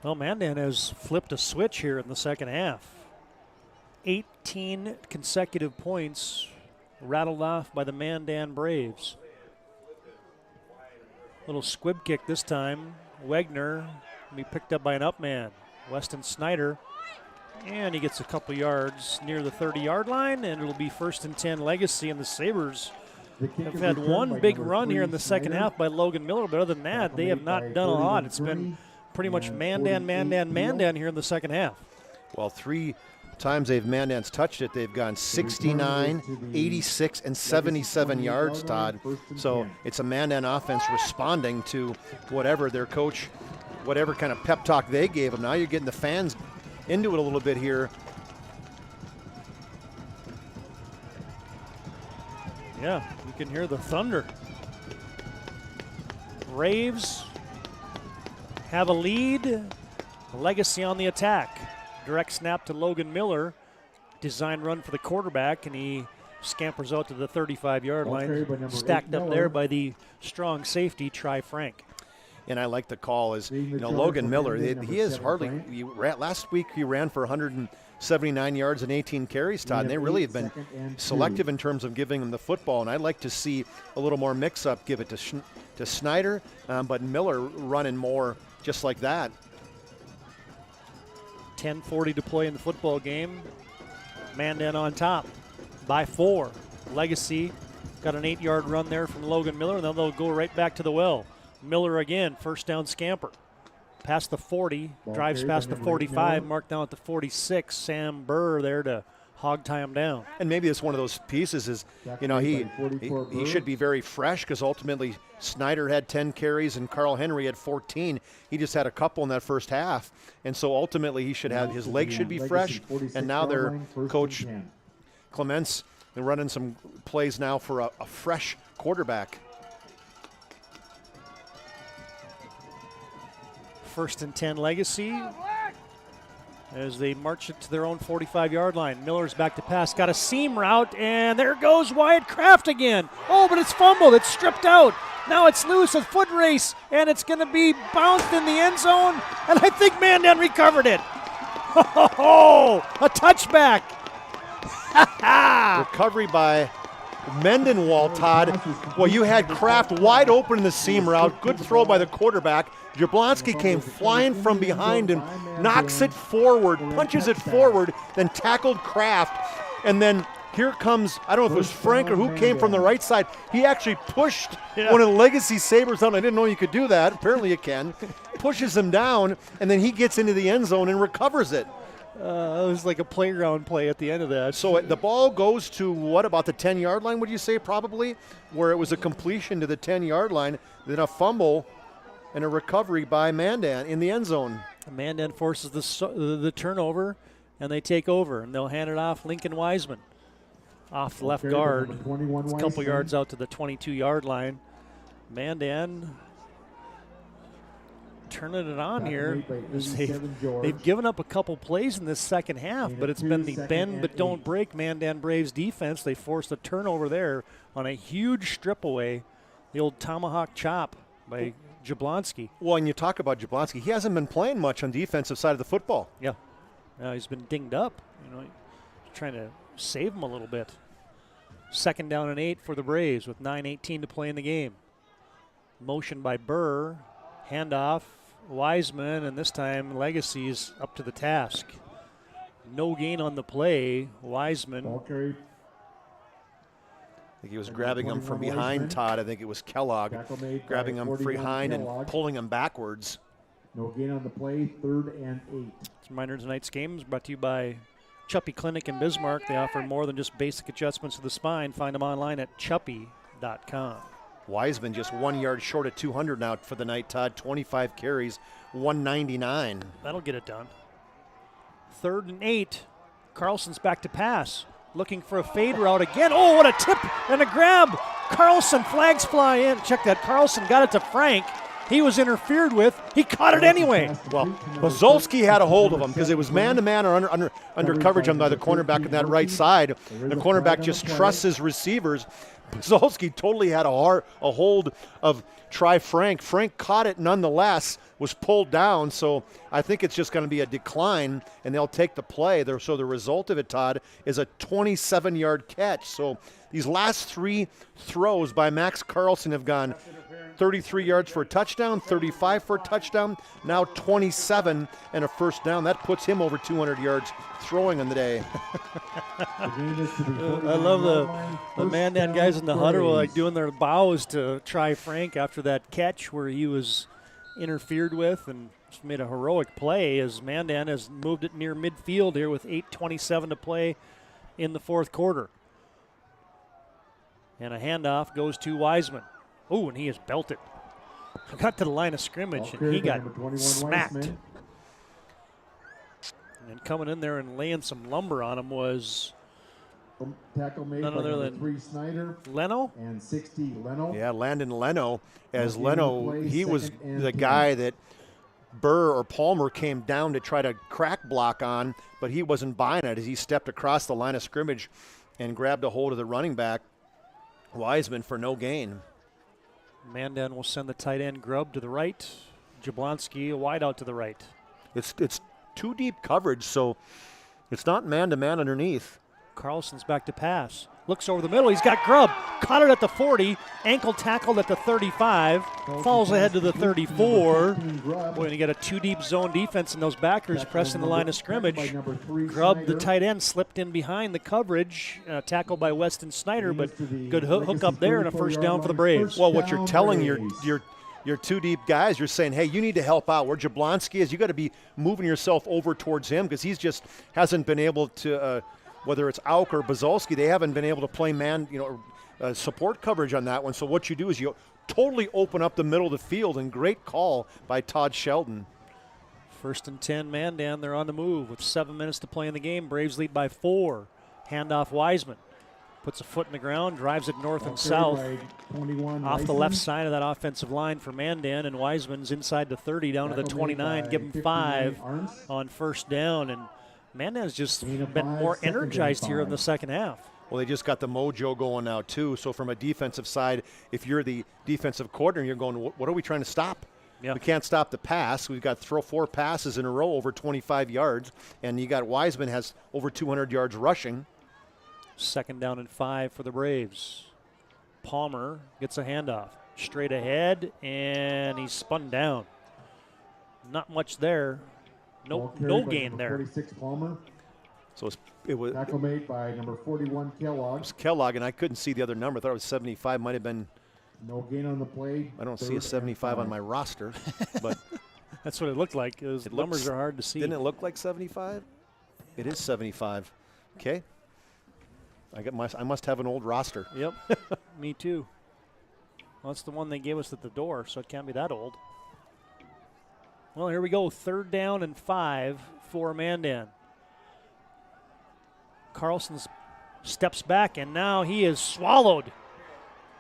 Well, Mandan has flipped a switch here in the second half. 18 consecutive points rattled off by the Mandan Braves. Little squib kick this time. Wegner will be picked up by an up man. Weston Snyder. And he gets a couple yards near the 30-yard line, and it'll be 1st and 10 Legacy, and the Sabres have had one big run here in the second half by Logan Miller, but other than that, they have not done a lot. It's been pretty much Mandan here in the second half. Well, 3 times Mandan's touched it, they've gone 69, 86, and 77 yards, Todd. So it's a Mandan offense responding to whatever their coach, whatever kind of pep talk they gave them. Now you're getting the fans into it a little bit here. Yeah, you can hear the thunder. Braves have a lead. Legacy on the attack. Direct snap to Logan Miller. Design run for the quarterback, and he scampers out to the 35-yard line. Stacked up there by the strong safety, Tri Frank. And I like the call is, Logan Miller, he is hardly, last week he ran for 179 yards and 18 carries, Todd, and they really have been selective in terms of giving him the football, and I'd like to see a little more mix-up, give it to Snyder, but Miller running more just like that. 10:40 to play in the football game. Mandan on top by 4. Legacy got an 8-yard run there from Logan Miller, and then they'll go right back to the well. Miller again, first down scamper. Past the 40, drives past the 45, marked down at the 46. Sam Burr there to hog tie him down. And maybe it's one of those pieces is, he should be very fresh because ultimately Snyder had 10 carries and Carl Henry had 14. He just had a couple in that first half. And so ultimately he should have, his legs should be fresh. And now their coach Clements, they're running some plays now for a fresh quarterback. 1st and 10 Legacy as they march it to their own 45-yard line. Miller's back to pass, got a seam route, and there goes Wyatt Kraft again. Oh, but it's fumbled, it's stripped out. Now it's loose, a foot race, and it's going to be bounced in the end zone, and I think Mandan recovered it. A touchback. Recovery by Mendenwall, Todd. Well, you had Kraft wide open in the seam route. Good throw by the quarterback. Jablonski came flying from behind and knocks it forward, punches it forward, then tackled Kraft. And then here comes, I don't know if it was Frank or who came from the right side. He actually pushed one of the Legacy Sabres down. I didn't know you could do that. Apparently you can. Pushes him down, and then he gets into the end zone and recovers it. It was like a playground play at the end of that. So the ball goes to, what, about the 10-yard line, would you say, probably? Where it was a completion to the 10-yard line, then a fumble and a recovery by Mandan in the end zone. Mandan forces the turnover, and they take over, and they'll hand it off Lincoln Wiseman. Off the left guard, it's a couple yards out to the 22-yard line. Mandan turning it on here. They've given up a couple plays in this second half, but it's been the bend but don't break Mandan Braves defense. They forced a turnover there on a huge strip away. The old tomahawk chop by Jablonski. Well, and you talk about Jablonski, he hasn't been playing much on the defensive side of the football. Yeah, he's been dinged up. Trying to save him a little bit. 2nd down and 8 for the Braves with 9:18 to play in the game. Motion by Burr, handoff, Wiseman, and this time Legacy's up to the task. No gain on the play. Wiseman. I think he was grabbing him from behind, Todd. I think it was Kellogg grabbing him from behind and pulling him backwards. No gain on the play, 3rd and 8. This reminder tonight's game is brought to you by Chuppy Clinic in Bismarck. They offer more than just basic adjustments of the spine. Find them online at chuppy.com. Wiseman just 1 yard short of 200 now for the night, Todd. 25 carries, 199. That'll get it done. 3rd and 8. Carlson's back to pass. Looking for a fade route again. Oh, what a tip and a grab. Carlson, flags fly in. Check that. Carlson got it to Frank. He was interfered with. He caught it anyway. Well, Buzolski had a hold of him because it was man-to-man or under coverage on by the cornerback on that right side. The cornerback just trusts his receivers. Buzolski totally had a hold of Frank. Frank caught it nonetheless, was pulled down, so I think it's just going to be a decline, and they'll take the play. So the result of it, Todd, is a 27-yard catch. So these last 3 throws by Max Carlson have gone 33 yards for a touchdown, 35 for a touchdown, now 27 and a first down. That puts him over 200 yards throwing on the day. I love the Mandan guys in the huddle like doing their bows to try Frank after that catch where he was interfered with and made a heroic play as Mandan has moved it near midfield here with 8:27 to play in the 4th quarter. And a handoff goes to Wiseman. Oh, and he is belted. Got to the line of scrimmage, and he got smacked. And coming in there and laying some lumber on him was tackle made none by other number than 3 Snyder Leno. And 60 Leno. Yeah, Landon Leno. As Leno, he was the guy that Burr or Palmer came down to try to crack block on, but he wasn't buying it as he stepped across the line of scrimmage and grabbed a hold of the running back, Wiseman, for no gain. Mandan will send the tight end Grubb to the right. Jablonski a wide out to the right. It's 2 deep coverage, so it's not man-to-man underneath. Carlson's back to pass. Looks over the middle. He's got Grubb. Caught it at the 40. Ankle tackled at the 35. Falls ahead to the 34. Boy, and you got a 2 deep zone defense in those backers pressing the line of scrimmage. Grubb, the tight end, slipped in behind the coverage. Tackled by Weston Snyder, but good hook up there and a first down for the Braves. Well, what you're telling your 2 deep guys, you're saying, hey, you need to help out. Where Jablonski is, you got to be moving yourself over towards him because he's just hasn't been able to whether it's Auk or Buzolski, they haven't been able to play support coverage on that one. So what you do is you totally open up the middle of the field, and great call by Todd Sheldon. 1st and 10, Mandan. They're on the move with 7 minutes to play in the game. Braves lead by 4. Handoff Wiseman. Puts a foot in the ground, drives it north and south. Off the left side of that offensive line for Mandan, and Wiseman's inside the 30 down to the 29. Give him 5 on first down, and Mandan's just been more energized here in the second half. Well, they just got the mojo going now, too. So from a defensive side, if you're the defensive coordinator, you're going, what are we trying to stop? Yeah. We can't stop the pass. We've got 4 passes in a row over 25 yards, and you got Wiseman has over 200 yards rushing. 2nd down and 5 for the Braves. Palmer gets a handoff. Straight ahead, and he's spun down. Not much there. No gain there. 46 Palmer. So it was tackle made by number 41 Kellogg. It was Kellogg, and I couldn't see the other number. I thought it was 75. Might have been. No gain on the play. I don't see a 75 on my roster, but that's what it looked like. Those numbers are hard to see. Didn't it look like 75? It is 75. Okay. I must have an old roster. Yep. Me too. Well, that's the one they gave us at the door, so it can't be that old. Well, here we go. 3rd down and 5 for Mandan. Carlson steps back, and now he is swallowed.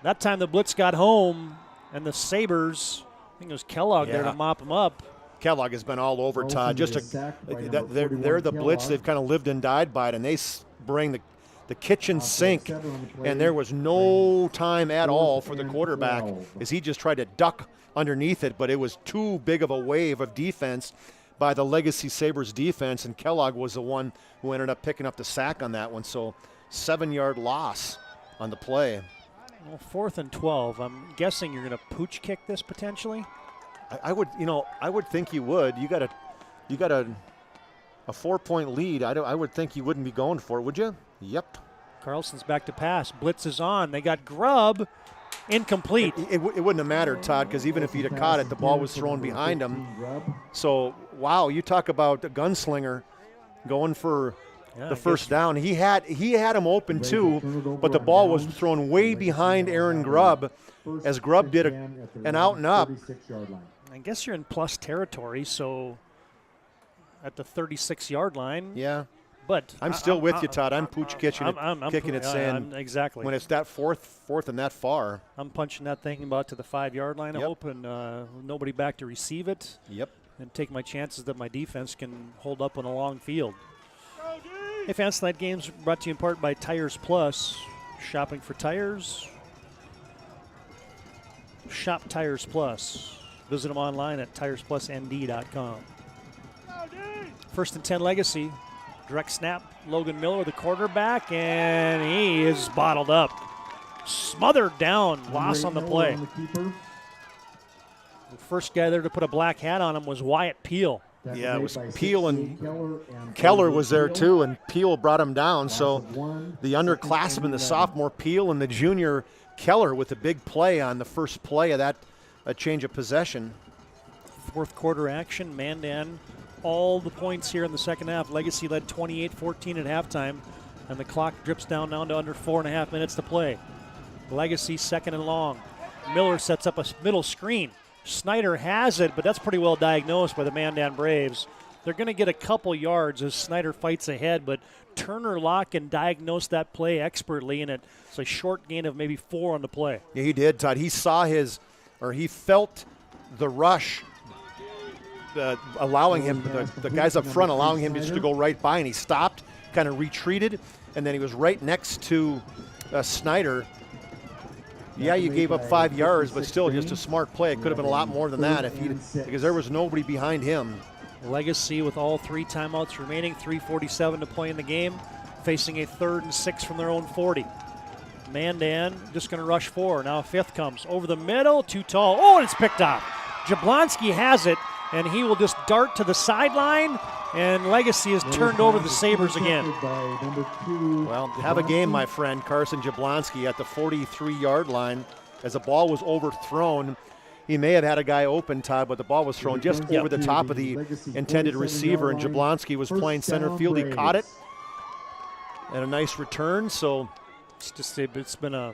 That time the blitz got home, and the Sabres, I think it was Kellogg there to mop him up. Kellogg has been all over, Todd. They're the blitz. They've kind of lived and died by it, and they bring the kitchen sink, and there was no time at all for the quarterback as he just tried to duck underneath it, but it was too big of a wave of defense by the Legacy Sabres defense, and Kellogg was the one who ended up picking up the sack on that one. So 7-yard loss on the play. Well, 4th and 12. I'm guessing you're going to pooch kick this potentially. I would think you would. You got a 4-point lead. I would think you wouldn't be going for it, would you? Yep. Carlson's back to pass. Blitz is on. They got Grubb. Incomplete. It wouldn't have mattered, Todd, because even if he'd have caught it, the ball was thrown behind him. So, wow, you talk about a gunslinger going for Yeah, the first down. He had him open too, but the ball was thrown way behind Aaron Grubb as Grubb did an out and up. I guess you're in plus territory, so at the 36-yard line. Yeah. But I'm still with you, Todd. I'm pooch kicking it, saying exactly when it's that fourth and that far. I'm punching that thing about to the 5-yard line. Yep. I'm hoping nobody back to receive it. Yep. And take my chances that my defense can hold up on a long field. Hey, fans, tonight game's brought to you in part by Tires Plus. Shopping for tires? Shop Tires Plus. Visit them online at TiresPlusND.com. 1st and 10 Legacy. Direct snap. Logan Miller, the quarterback, and he is bottled up. Smothered down. Loss on the play. The first guy there to put a black hat on him was Wyatt Peel. Yeah, it was Peel and Keller was there too, and Peel brought him down. So the underclassman, the sophomore Peel, and the junior Keller with a big play on the first play of that change of possession. Fourth quarter action. Mandan, all the points here in the second half. Legacy led 28-14 at halftime, and the clock drips down now to under 4.5 minutes to play. Legacy second and long. Miller sets up a middle screen. Snyder has it, but that's pretty well diagnosed by the Mandan Braves. They're going to get a couple yards as Snyder fights ahead, but Turner Locke can diagnose that play expertly, and it's a short gain of maybe 4 on the play. Yeah, he did, Todd. He felt the rush, allowing him, the guys up front allowing him just to go right by, and he stopped, kind of retreated, and then he was right next to Snyder. Yeah, you gave up 5 yards, but still just a smart play. It could have been a lot more than that because there was nobody behind him. Legacy with all 3 timeouts remaining, 3:47 to play in the game, facing a 3rd and 6 from their own 40. Mandan just going to rush 4. Now a 5th comes over the middle, too tall. Oh, and it's picked off. Jablonski has it, and he will just dart to the sideline, and Legacy has turned over the Sabres again. Well, have a game, my friend. Carson Jablonski at the 43-yard line as the ball was overthrown. He may have had a guy open, Todd, but the ball was thrown just over the top of the intended receiver, and Jablonski was playing center field. He caught it, and a nice return. So it's been a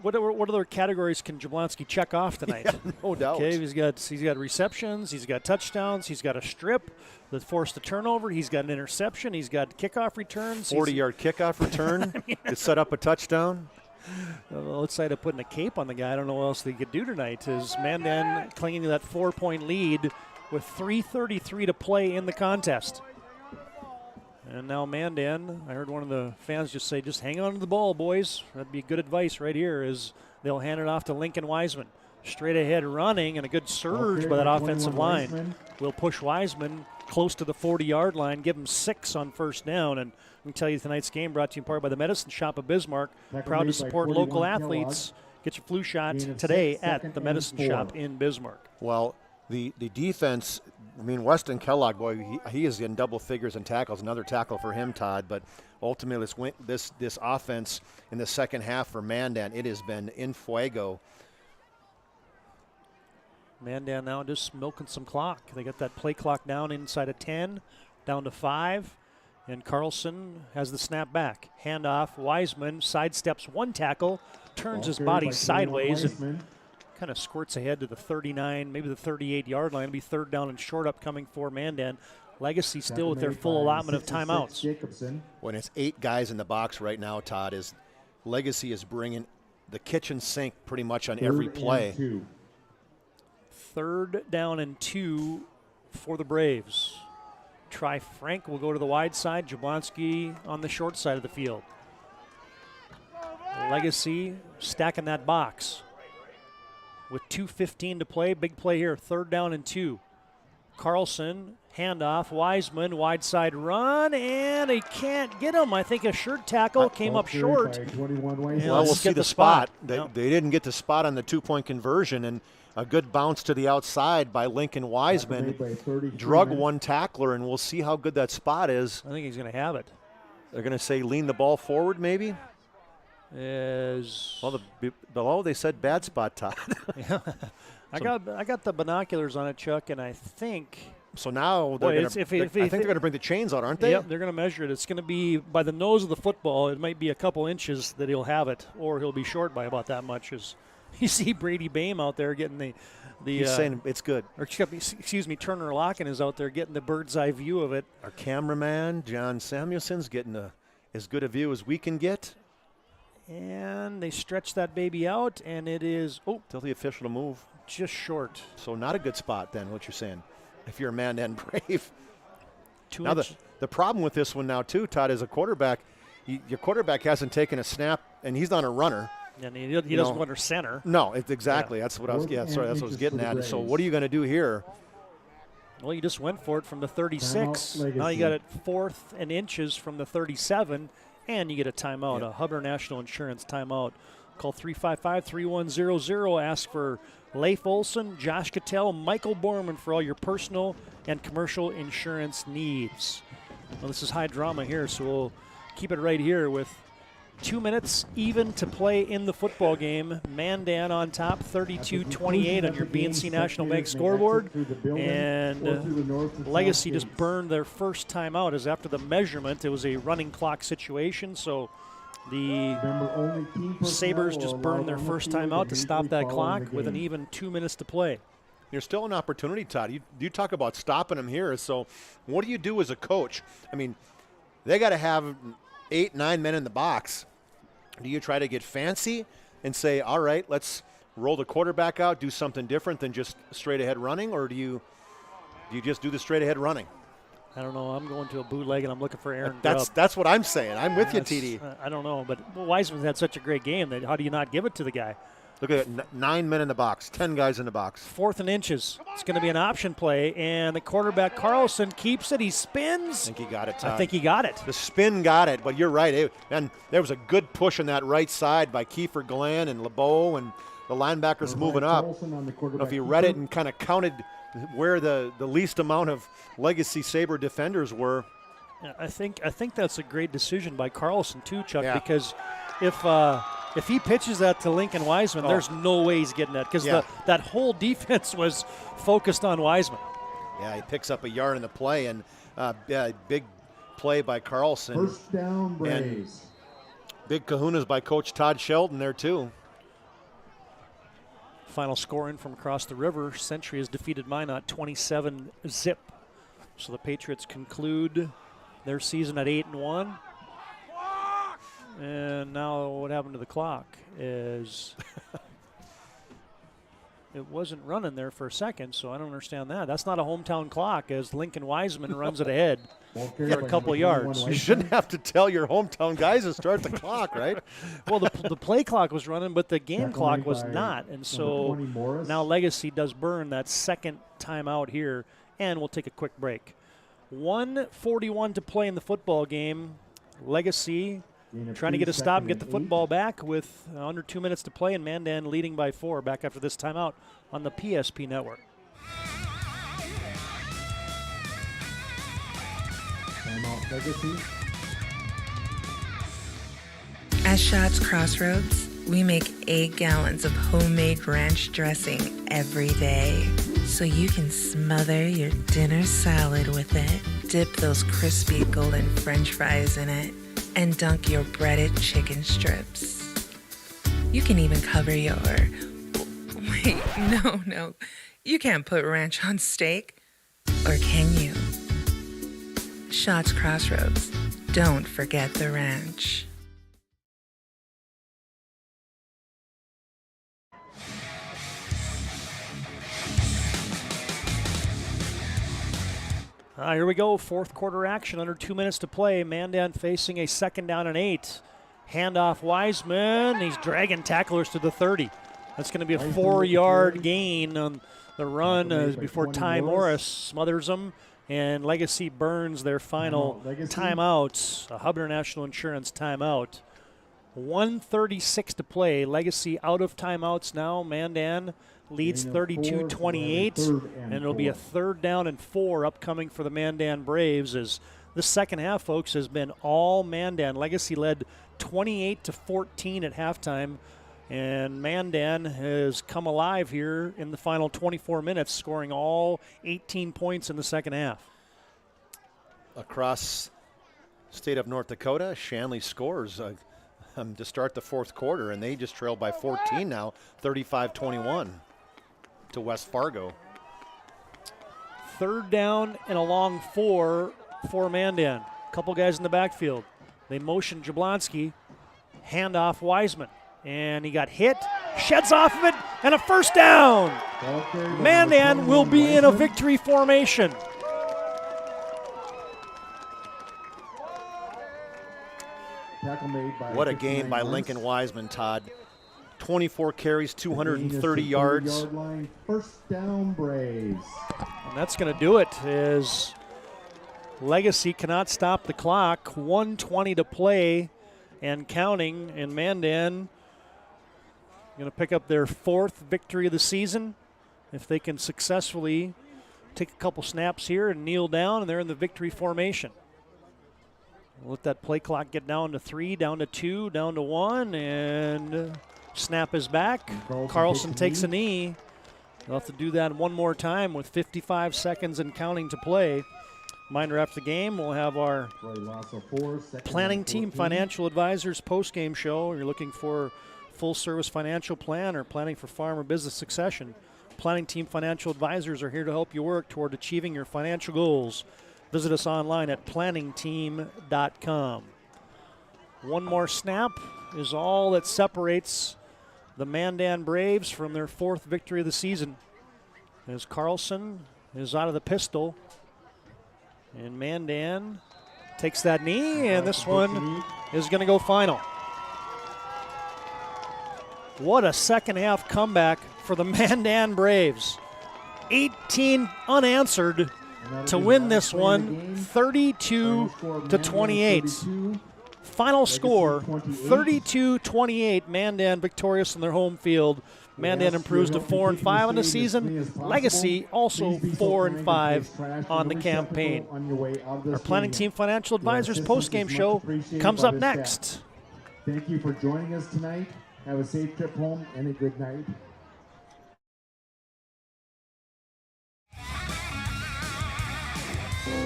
what other categories can Jablonski check off tonight? Yeah, no doubt. Okay, he's got receptions, he's got touchdowns, he's got a strip that forced a turnover, he's got an interception, he's got kickoff returns. 40-yard kickoff return to set up a touchdown. Well, outside of putting a cape on the guy, I don't know what else they could do tonight. Is Mandan clinging to that 4-point lead with 3:33 to play in the contest. And now Mandan, I heard one of the fans just say, just hang on to the ball, boys. That'd be good advice right here as they'll hand it off to Lincoln Wiseman. Straight ahead running and a good surge by that offensive line. Will push Wiseman close to the 40-yard line, give him 6 on first down. And we tell you tonight's game brought to you in part by the Medicine Shop of Bismarck. Proud to support local athletes. Get your flu shot today at the Medicine Shop in Bismarck. Well, the defense, I mean, Weston Kellogg, boy, he is in double figures in tackles. Another tackle for him, Todd. But ultimately, this offense in the second half for Mandan, it has been in fuego. Mandan now just milking some clock. They got that play clock down inside of 10, down to 5. And Carlson has the snap back. Handoff, Wiseman sidesteps one tackle, turns his body sideways, and kind of squirts ahead to the 39, maybe the 38-yard line. It'll be 3rd down and short upcoming for Mandan. Legacy still with their full allotment of timeouts. When it's 8 guys in the box right now, Todd, Legacy is bringing the kitchen sink pretty much on every play. 3rd down and 2 for the Braves. Frank will go to the wide side. Jablonski on the short side of the field. Legacy stacking that box. With 2:15 to play, big play here, 3rd down and 2. Carlson, handoff, Wiseman, wide side run, and he can't get him. I think a shirt tackle came up short. Well, we'll see the spot. They didn't get the spot on the 2-point conversion, and a good bounce to the outside by Lincoln Wiseman. Drug one tackler, and we'll see how good that spot is. I think he's going to have it. They're going to say lean the ball forward, maybe? Well, below they said bad spot, Todd. Yeah. I got the binoculars on it, Chuck, and I think So now Boy, they're it's- gonna, if- they're- if- I if- think they're going to bring the chains out, aren't they? Yep, they're going to measure it. It's going to be by the nose of the football. It might be a couple inches that he'll have it, or he'll be short by about that much. As you see Brady Bame out there getting the He's saying it's good. Or excuse me, Turner Locken is out there getting the bird's eye view of it. Our cameraman, John Samuelson's getting as good a view as we can get. And they stretch that baby out, and it is, tell the official to move. Just short. So not a good spot then, what you're saying, if you're a Mandan Brave. Two now inch. the problem with this one now too, Todd, is a quarterback. Your quarterback hasn't taken a snap, and he's not a runner. And he doesn't go under center. No, exactly. That's what I was. Yeah, sorry, that's what I was getting at. So what are you going to do here? Well, you just went for it from the 36. Timeout, Now you got it 4th and inches from the 37, and you get a timeout, Yeah. a Hubbard National Insurance timeout. Call 355-3100. Ask for Leif Olson, Josh Cattell, Michael Borman for all your personal and commercial insurance needs. Well, this is high drama here, so we'll keep it right here with 2 minutes even to play in the football game. Mandan on top, 32-28 on your BNC National Bank scoreboard. And Legacy just burned their first timeout as after the measurement, it was a running clock situation. So the Sabres just burned their first timeout to stop that clock with an even 2 minutes to play. There's still an opportunity, Todd. You talk about stopping them here. So what do you do as a coach? I mean, they got to have 8-9 men in the box. Do you try to get fancy and say, all right, let's roll the quarterback out, do something different than just straight ahead running, or do you just do the straight ahead running? I don't know. I'm going to a bootleg and I'm looking for Aaron. That's what I'm saying. I'm with you, TD. I don't know, but Wiseman's had such a great game that how do you not give it to the guy? Look at it, 9 men in the box, 10 guys in the box. 4th and inches. It's going to be an option play, and the quarterback Carlson keeps it. He spins. I think he got it, Todd. I think he got it. The spin got it, but you're right. And there was a good push on that right side by Kiefer Glenn and LeBeau, and the linebackers moving up. I don't know if you read it and kind of counted where the least amount of Legacy Sabre defenders were. I think that's a great decision by Carlson too, Chuck, Yeah. because if he pitches that to Lincoln Wiseman, there's no way he's getting that because that whole defense was focused on Wiseman. Yeah, he picks up a yard in the play, and big play by Carlson. First down, Braves. Big kahunas by Coach Todd Sheldon there too. Final score in from across the river. Century has defeated Minot 27-0. So the Patriots conclude their season at 8-1. And now what happened to the clock is it wasn't running there for a second, so I don't understand that. That's not a hometown clock as Lincoln Wiseman runs it ahead for a couple of yards. You shouldn't have to tell your hometown guys to start the clock, right? Well, the play clock was running, but the game clock was not. And so now Legacy does burn that second timeout here, and we'll take a quick break. 1:41 to play in the football game. Legacy trying to get a stop and get the football back with under 2 minutes to play, and Mandan leading by 4 back after this timeout on the PSP network. Timeout, Legacy. At Shots Crossroads, we make 8 gallons of homemade ranch dressing every day, so you can smother your dinner salad with it. Dip those crispy golden French fries in it, and dunk your breaded chicken strips. You can even cover your... Wait, no. You can't put ranch on steak. Or can you? Shots Crossroads. Don't forget the ranch. Here we go, fourth quarter action, under 2 minutes to play. Mandan facing a 2nd down and 8. Handoff Wiseman, he's dragging tacklers to the 30. That's going to be a 4-yard gain on the run before Ty Morris smothers them. And Legacy burns their final timeout, a Hubbard National Insurance timeout. 1:36 to play. Legacy out of timeouts now. Mandan leads 32-28, and it'll be a 3rd down and 4 upcoming for the Mandan Braves as the second half, folks, has been all Mandan. Legacy led 28-14 at halftime. And Mandan has come alive here in the final 24 minutes, scoring all 18 points in the second half. Across state of North Dakota, Shanley scores to start the fourth quarter, and they just trail by 14 now, 35-21 to West Fargo. Third down and a long 4 for Mandan. Couple guys in the backfield. They motion Jablonski, handoff Wiseman, and he got hit, sheds off of it, and a first down. Mandan will be in a victory formation. What a game by Lincoln Wiseman, Todd. 24 carries, 230 yards. First down, Braves. And that's going to do it as Legacy cannot stop the clock. 1:20 to play and counting, and Mandan going to pick up their 4th victory of the season. If they can successfully take a couple snaps here and kneel down, and they're in the victory formation. We'll let that play clock get down to 3, down to 2, down to 1, and snap is back. Carlson takes a knee. They'll have to do that one more time with 55 seconds and counting to play. Reminder after the game, we'll have our Planning Team Financial Advisors post-game show. If you're looking for full-service financial plan or planning for farm or business succession, Planning Team Financial Advisors are here to help you work toward achieving your financial goals. Visit us online at planningteam.com. One more snap is all that separates the Mandan Braves from their 4th victory of the season. As Carlson is out of the pistol, and Mandan takes that knee, and this one is going to go final. What a second half comeback for the Mandan Braves. 18 unanswered to win this one, 32-28. Final score, 32-28. Mandan victorious in their home field. Mandan improves to 4-5 on the season. Legacy also 4-5 on the campaign. Our Planning Team Financial Advisors postgame show comes up next. Thank you for joining us tonight. Have a safe trip home and a good night.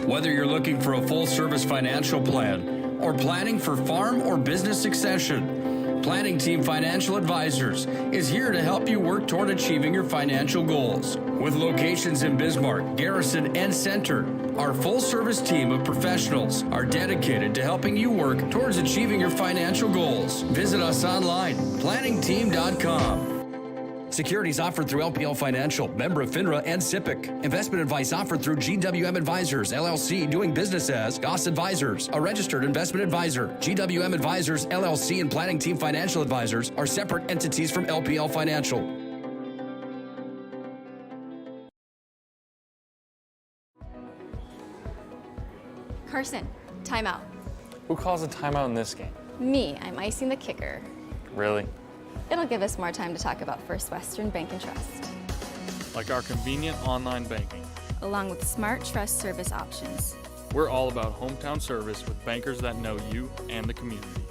Whether you're looking for a full-service financial plan or planning for farm or business succession, Planning Team Financial Advisors is here to help you work toward achieving your financial goals. With locations in Bismarck, Garrison, and Center, our full-service team of professionals are dedicated to helping you work towards achieving your financial goals. Visit us online, planningteam.com. Securities offered through LPL Financial, member of FINRA and SIPC. Investment advice offered through GWM Advisors, LLC, doing business as Goss Advisors, a registered investment advisor. GWM Advisors, LLC, and Planning Team Financial Advisors are separate entities from LPL Financial. Carson, timeout. Who calls a timeout in this game? Me, I'm icing the kicker. Really? It'll give us more time to talk about First Western Bank and Trust. Like our convenient online banking. Along with smart trust service options. We're all about hometown service with bankers that know you and the community.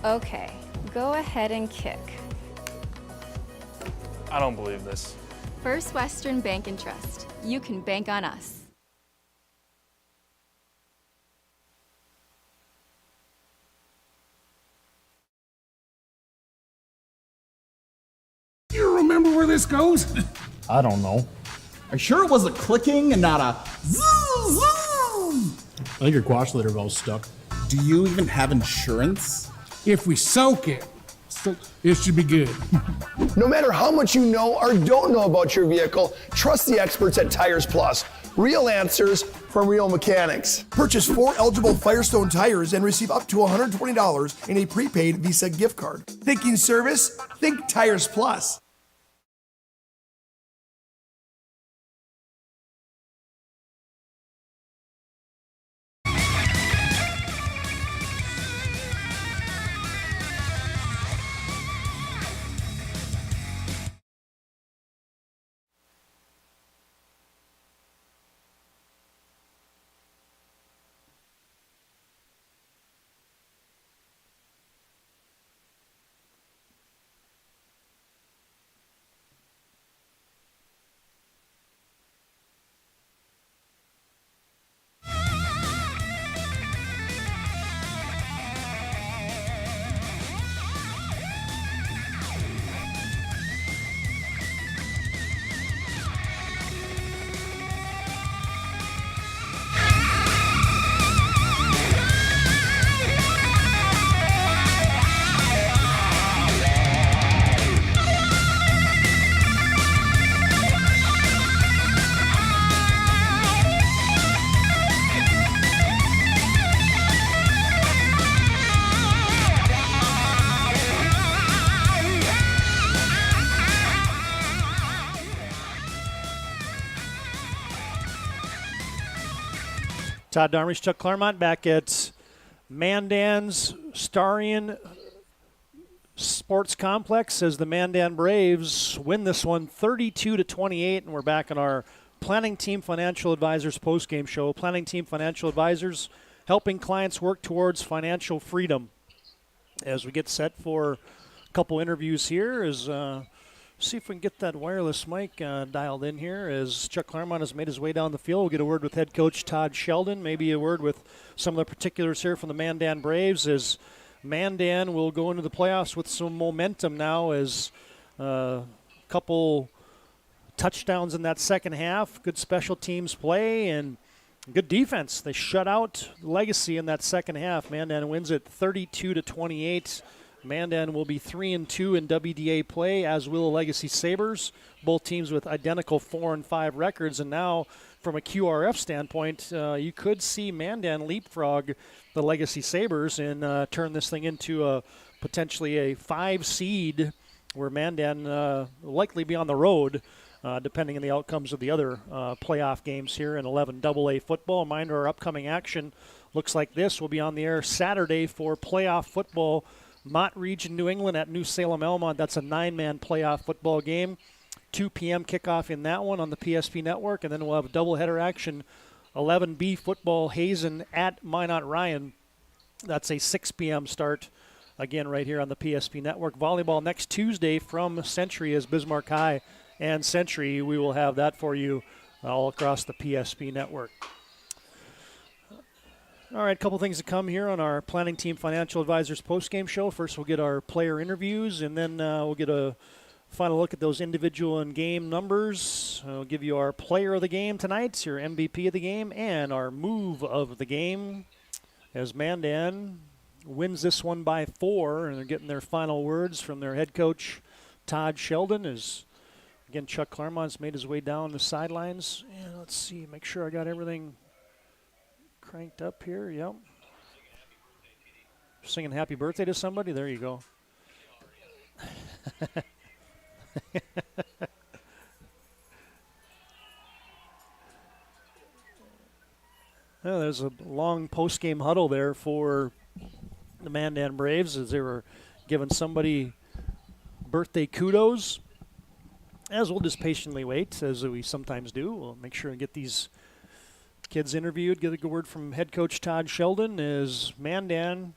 Okay, go ahead and kick. I don't believe this. First Western Bank and Trust. You can bank on us. You remember where this goes? I don't know. Are you sure it was a clicking and not a zoom, zoom? I think your quash litter valve's stuck. Do you even have insurance? If we soak it, it should be good. No matter how much you know or don't know about your vehicle, trust the experts at Tires Plus. Real answers from real mechanics. Purchase 4 eligible Firestone tires and receive up to $120 in a prepaid Visa gift card. Thinking service? Think Tires Plus. Todd Darmish, Chuck Claremont back at Mandan's Starion Sports Complex as the Mandan Braves win this one 32-28, and we're back in our Planning Team Financial Advisors postgame show. Planning Team Financial Advisors helping clients work towards financial freedom. As we get set for a couple interviews here, see if we can get that wireless mic dialed in here as Chuck Claremont has made his way down the field. We'll get a word with head coach Todd Sheldon, maybe a word with some of the particulars here from the Mandan Braves as Mandan will go into the playoffs with some momentum now as a couple touchdowns in that second half, good special teams play, and good defense. They shut out Legacy in that second half. Mandan wins it 32-28. Mandan will be 3-2 in WDA play, as will the Legacy Sabres. Both teams with identical 4-5 records. And now, from a QRF standpoint, you could see Mandan leapfrog the Legacy Sabres and turn this thing into potentially a 5 seed, where Mandan will likely be on the road, depending on the outcomes of the other playoff games here in 11 AA football. Reminder, our upcoming action looks like this. We'll be on the air Saturday for playoff football. Mott Region, New England at New Salem Elmont. That's a 9-man playoff football game. 2 p.m. kickoff in that one on the PSP network, and then we'll have doubleheader action. 11B football, Hazen at Minot Ryan. That's a 6 p.m. start, again, right here on the PSP network. Volleyball next Tuesday from Century as Bismarck High and Century. We will have that for you all across the PSP network. All right, a couple things to come here on our Planning Team Financial Advisors postgame show. First, we'll get our player interviews, and then we'll get a final look at those individual and game numbers. I'll give you our player of the game tonight, your MVP of the game, and our move of the game as Mandan wins this one by 4, and they're getting their final words from their head coach, Todd Sheldon, as, again, Chuck Claremont's made his way down the sidelines. And let's see, make sure I got everything cranked up here. Yep. Singing happy birthday to somebody. There you go. Well, there's a long post-game huddle there for the Mandan Braves as they were giving somebody birthday kudos. As we'll just patiently wait, as we sometimes do. We'll make sure and get these kids interviewed, get a good word from head coach Todd Sheldon as Mandan.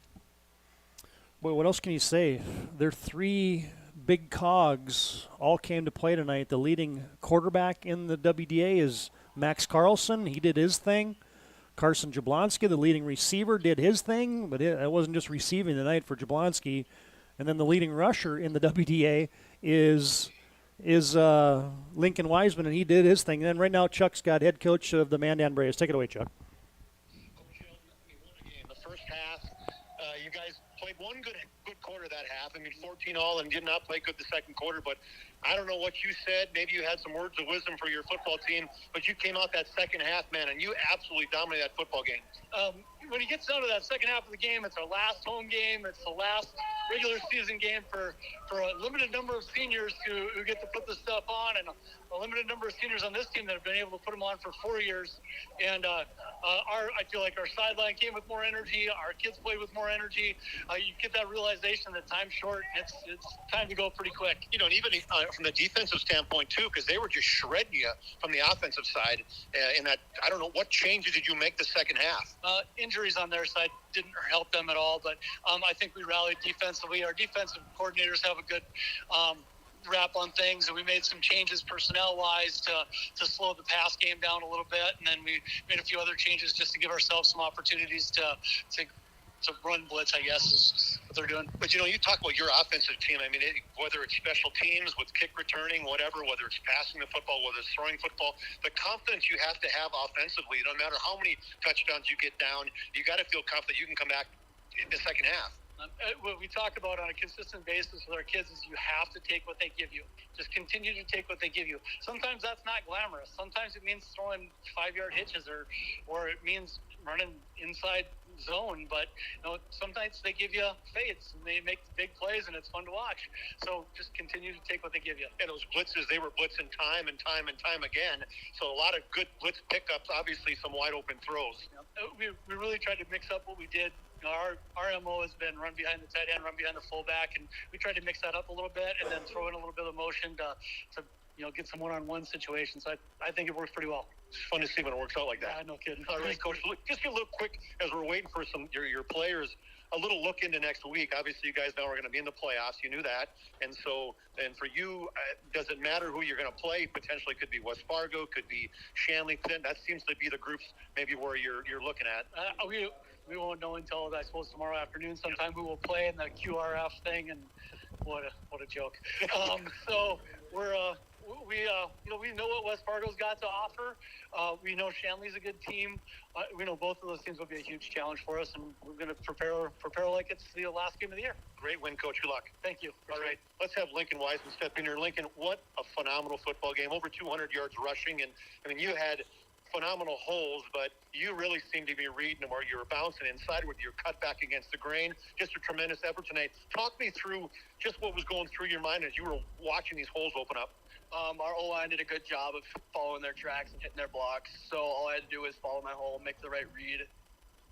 Boy, what else can you say? Their 3 big cogs all came to play tonight. The leading quarterback in the WDA is Max Carlson. He did his thing. Carson Jablonski, the leading receiver, did his thing, but it wasn't just receiving tonight for Jablonski. And then the leading rusher in the WDA is Lincoln Wiseman, and he did his thing. And then right now, Chuck's got head coach of the Mandan Braves. Take it away, Chuck. The first half, you guys played one good quarter that half. I mean, 14-all, and did not play good the second quarter. But I don't know what you said. Maybe you had some words of wisdom for your football team, but you came out that second half, man, and you absolutely dominated that football game. When it gets down to that second half of the game, it's our last home game. It's the last regular season game for a limited number of seniors who get to put this stuff on, and a limited number of seniors on this team that have been able to put them on for 4 years. And I feel like our sideline came with more energy. Our kids played with more energy. You get that realization that time's short. It's time to go pretty quick. You know, and even from the defensive standpoint too, because they were just shredding you from the offensive side. In that, I don't know, what changes did you make the second half? Injuries on their side didn't help them at all, but I think we rallied defensively. Our defensive coordinators have a good wrap on things, and we made some changes personnel-wise to slow the pass game down a little bit, and then we made a few other changes just to give ourselves some opportunities to run blitz, I guess, is what they're doing. But, you know, you talk about your offensive team. I mean, whether it's special teams with kick returning, whatever, whether it's passing the football, whether it's throwing football, the confidence you have to have offensively, no matter how many touchdowns you get down, you got to feel confident you can come back in the second half. What we talk about on a consistent basis with our kids is you have to take what they give you. Just continue to take what they give you. Sometimes that's not glamorous. Sometimes it means throwing 5-yard hitches or it means running inside zone, but sometimes they give you fades and they make big plays and it's fun to watch. So just continue to take what they give you. And those blitzes, they were blitzing time and time and time again. So a lot of good blitz pickups, obviously some wide open throws. We really tried to mix up what we did. Our MO has been run behind the tight end, run behind the fullback, and we tried to mix that up a little bit and then throw in a little bit of motion to get some one-on-one situations. I think it works pretty well. It's fun to see when it works out like that. Yeah, no kidding. All right, Coach, just get a little quick as we're waiting for your players, a little look into next week. Obviously, you guys know we're going to be in the playoffs. You knew that. And for you, does it matter who you're going to play? Potentially could be West Fargo, could be Shanley. That seems to be the groups maybe where you're looking at. We won't know until, I suppose, tomorrow afternoon sometime who will play in the QRF thing, and what a joke. So we know what West Fargo's got to offer. We know Shanley's a good team. We know both of those teams will be a huge challenge for us, and we're going to prepare like it's the last game of the year. Great win, Coach. Good luck. Thank you. All right, let's have Lincoln Wiseman step in here. Lincoln, what a phenomenal football game. Over 200 yards rushing, and you had phenomenal holes, but you really seem to be reading them, or you were bouncing inside with your cutback against the grain. Just a tremendous effort tonight. Talk me through just what was going through your mind as you were watching these holes open up. Our O-line did a good job of following their tracks and hitting their blocks. So all I had to do was follow my hole, make the right read,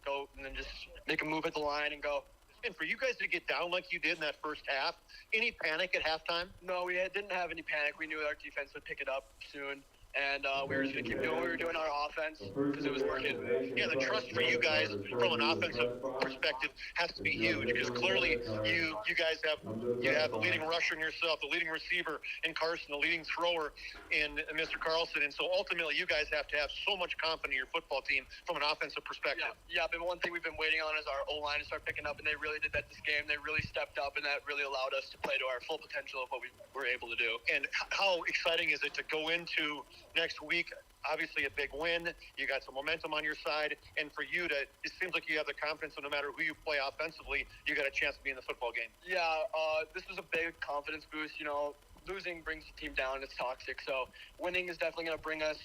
go, and then just make a move at the line and go. And for you guys to get down like you did in that first half, any panic at halftime? No, we didn't have any panic. We knew our defense would pick it up soon. And we were just going to keep doing what we were doing on our offense because it was working. Yeah, the trust for you guys from an offensive perspective has to be huge, because clearly you guys have the leading rusher in yourself, the leading receiver in Carson, the leading thrower in Mr. Carlson. And so ultimately you guys have to have so much confidence in your football team from an offensive perspective. Yeah, but one thing we've been waiting on is our O-line to start picking up, and they really did that this game. They really stepped up, and that really allowed us to play to our full potential of what we were able to do. And how exciting is it to go into next week? Obviously a big win. You got some momentum on your side, and for you it seems like you have the confidence that no matter who you play offensively, you got a chance to be in the football game. Yeah, this was a big confidence boost. Losing brings the team down. It's toxic. So winning is definitely going to bring us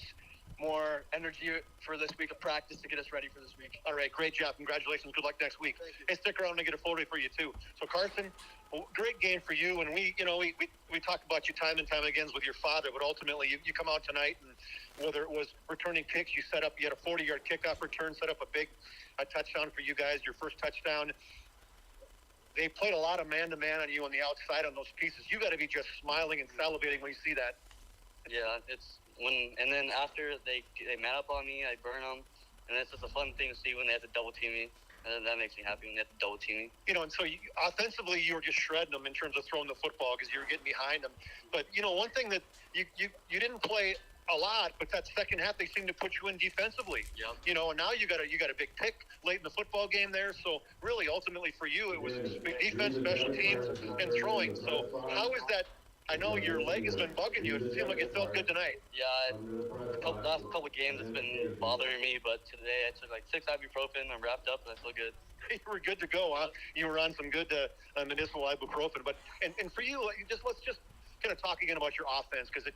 more energy for this week of practice to get us ready for this week. All right, great job. Congratulations. Good luck next week. Hey, stick around and get a photo for you too. So Carson, great game for you. And we talk about you time and time again with your father, but ultimately you come out tonight, and whether it was returning kicks, you had a 40-yard kickoff return, set up a touchdown for you guys, your first touchdown. They played a lot of man-to-man on you on the outside on those pieces. You got to be just smiling and salivating when you see that. Yeah, and then after they man up on me, I burn them, and it's just a fun thing to see when they have to double team me. And that makes me happy when they have to double team me. And so offensively, you were just shredding them in terms of throwing the football because you were getting behind them. But one thing that you didn't play a lot, but that second half they seemed to put you in defensively. Yeah. And now you got a big pick late in the football game there. So really, ultimately for you, it was defense, special teams, and throwing. So how is that? I know your leg has been bugging you. It seemed like it felt good tonight. Yeah, last couple of games it's been bothering me, but today I took like 6 ibuprofen. I'm wrapped up and I feel good. You were good to go, huh? You were on some good medicinal ibuprofen. But and for you, let's just kind of talk again about your offense, because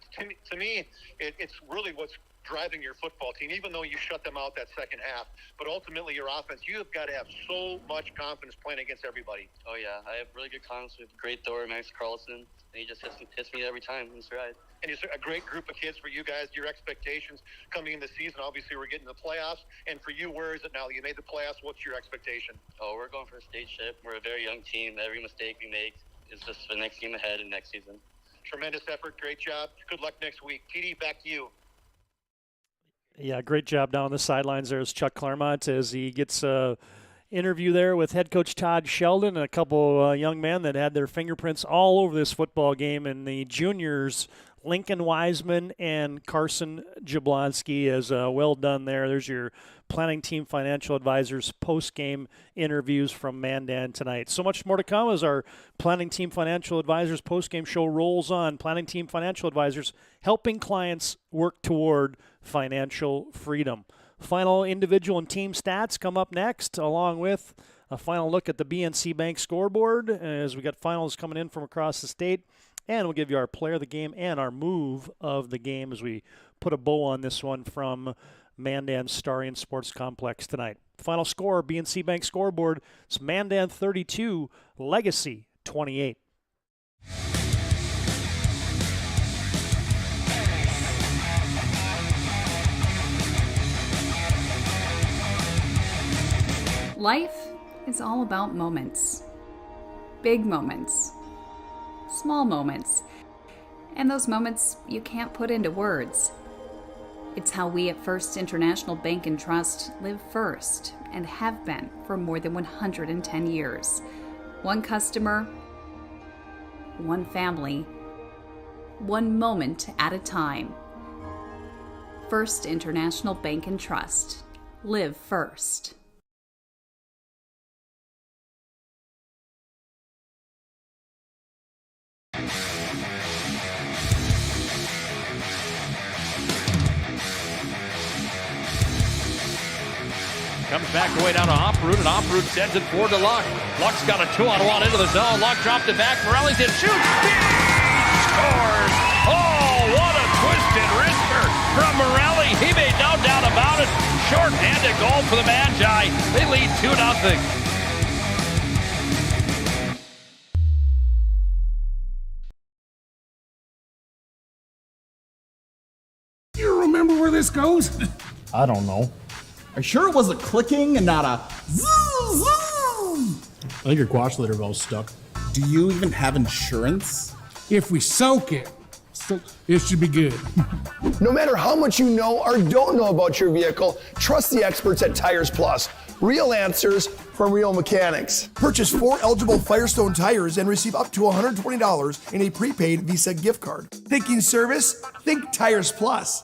to me it's really what's driving your football team, even though you shut them out that second half. But ultimately your offense, you have got to have so much confidence playing against everybody. Oh yeah, I have really good confidence with great thrower Max Carlson, and he just hits me every time. He's right. And it's a great group of kids for you guys. Your expectations coming in the season, obviously we're getting the playoffs. And for you, where is it now? You made the playoffs. What's your expectation? Oh, we're going for a state ship. We're a very young team. Every mistake we make is just the next game ahead and next season. Tremendous effort. Great job. Good luck next week. TD, back to you. Yeah, great job down on the sidelines. There's Chuck Claremont as he gets a interview there with head coach Todd Sheldon and a couple young men that had their fingerprints all over this football game, and the juniors Lincoln Wiseman and Carson Jablonski. As well done there. There's your Planning Team Financial Advisors post-game interviews from Mandan tonight. So much more to come as our Planning Team Financial Advisors post-game show rolls on. Planning Team Financial Advisors helping clients work toward financial freedom. Final individual and team stats come up next, along with a final look at the BNC Bank scoreboard as we got finals coming in from across the state. And we'll give you our player of the game and our move of the game as we put a bow on this one from Mandan Starion Sports Complex tonight. Final score, BNC Bank scoreboard, it's Mandan 32, Legacy 28. Life is all about moments. Big moments. Small moments. And those moments you can't put into words. It's how we at First International Bank and Trust live first and have been for more than 110 years. One customer, one family, one moment at a time. First International Bank and Trust. Live first. Comes back away down to Oproot, and Oproot sends it forward to Luck. Luck's got a 2-on-1 into the zone. Luck dropped it back. Morelli's in, shoots. He scores! Oh, what a twisted wrister from Morelli. He made no doubt about it. Short-handed goal for the Magi. They lead 2-0. You remember where this goes? I don't know. Are you sure it was a clicking and not a zoom, zoom? I think your quash litter valve's stuck. Do you even have insurance? If we soak it, it should be good. No matter how much you know or don't know about your vehicle, trust the experts at Tires Plus. Real answers from real mechanics. Purchase 4 eligible Firestone tires and receive up to $120 in a prepaid Visa gift card. Thinking service? Think Tires Plus.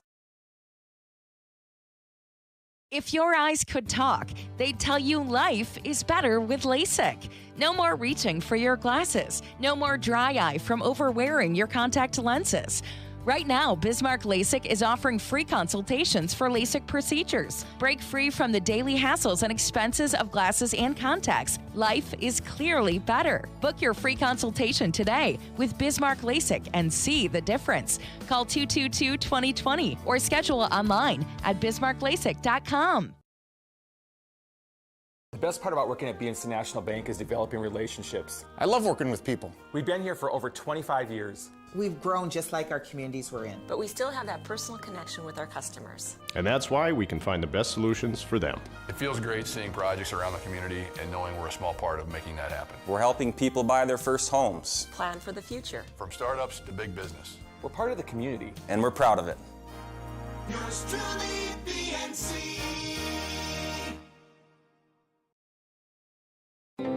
If your eyes could talk, they'd tell you life is better with LASIK. No more reaching for your glasses. No more dry eye from overwearing your contact lenses. Right now, Bismarck LASIK is offering free consultations for LASIK procedures. Break free from the daily hassles and expenses of glasses and contacts. Life is clearly better. Book your free consultation today with Bismarck LASIK and see the difference. Call 222-2020 or schedule online at bismarcklasik.com. The best part about working at BNC National Bank is developing relationships. I love working with people. We've been here for over 25 years. We've grown just like our communities we're in. But we still have that personal connection with our customers. And that's why we can find the best solutions for them. It feels great seeing projects around the community and knowing we're a small part of making that happen. We're helping people buy their first homes. Plan for the future. From startups to big business. We're part of the community. And we're proud of it. Yours truly, BNC.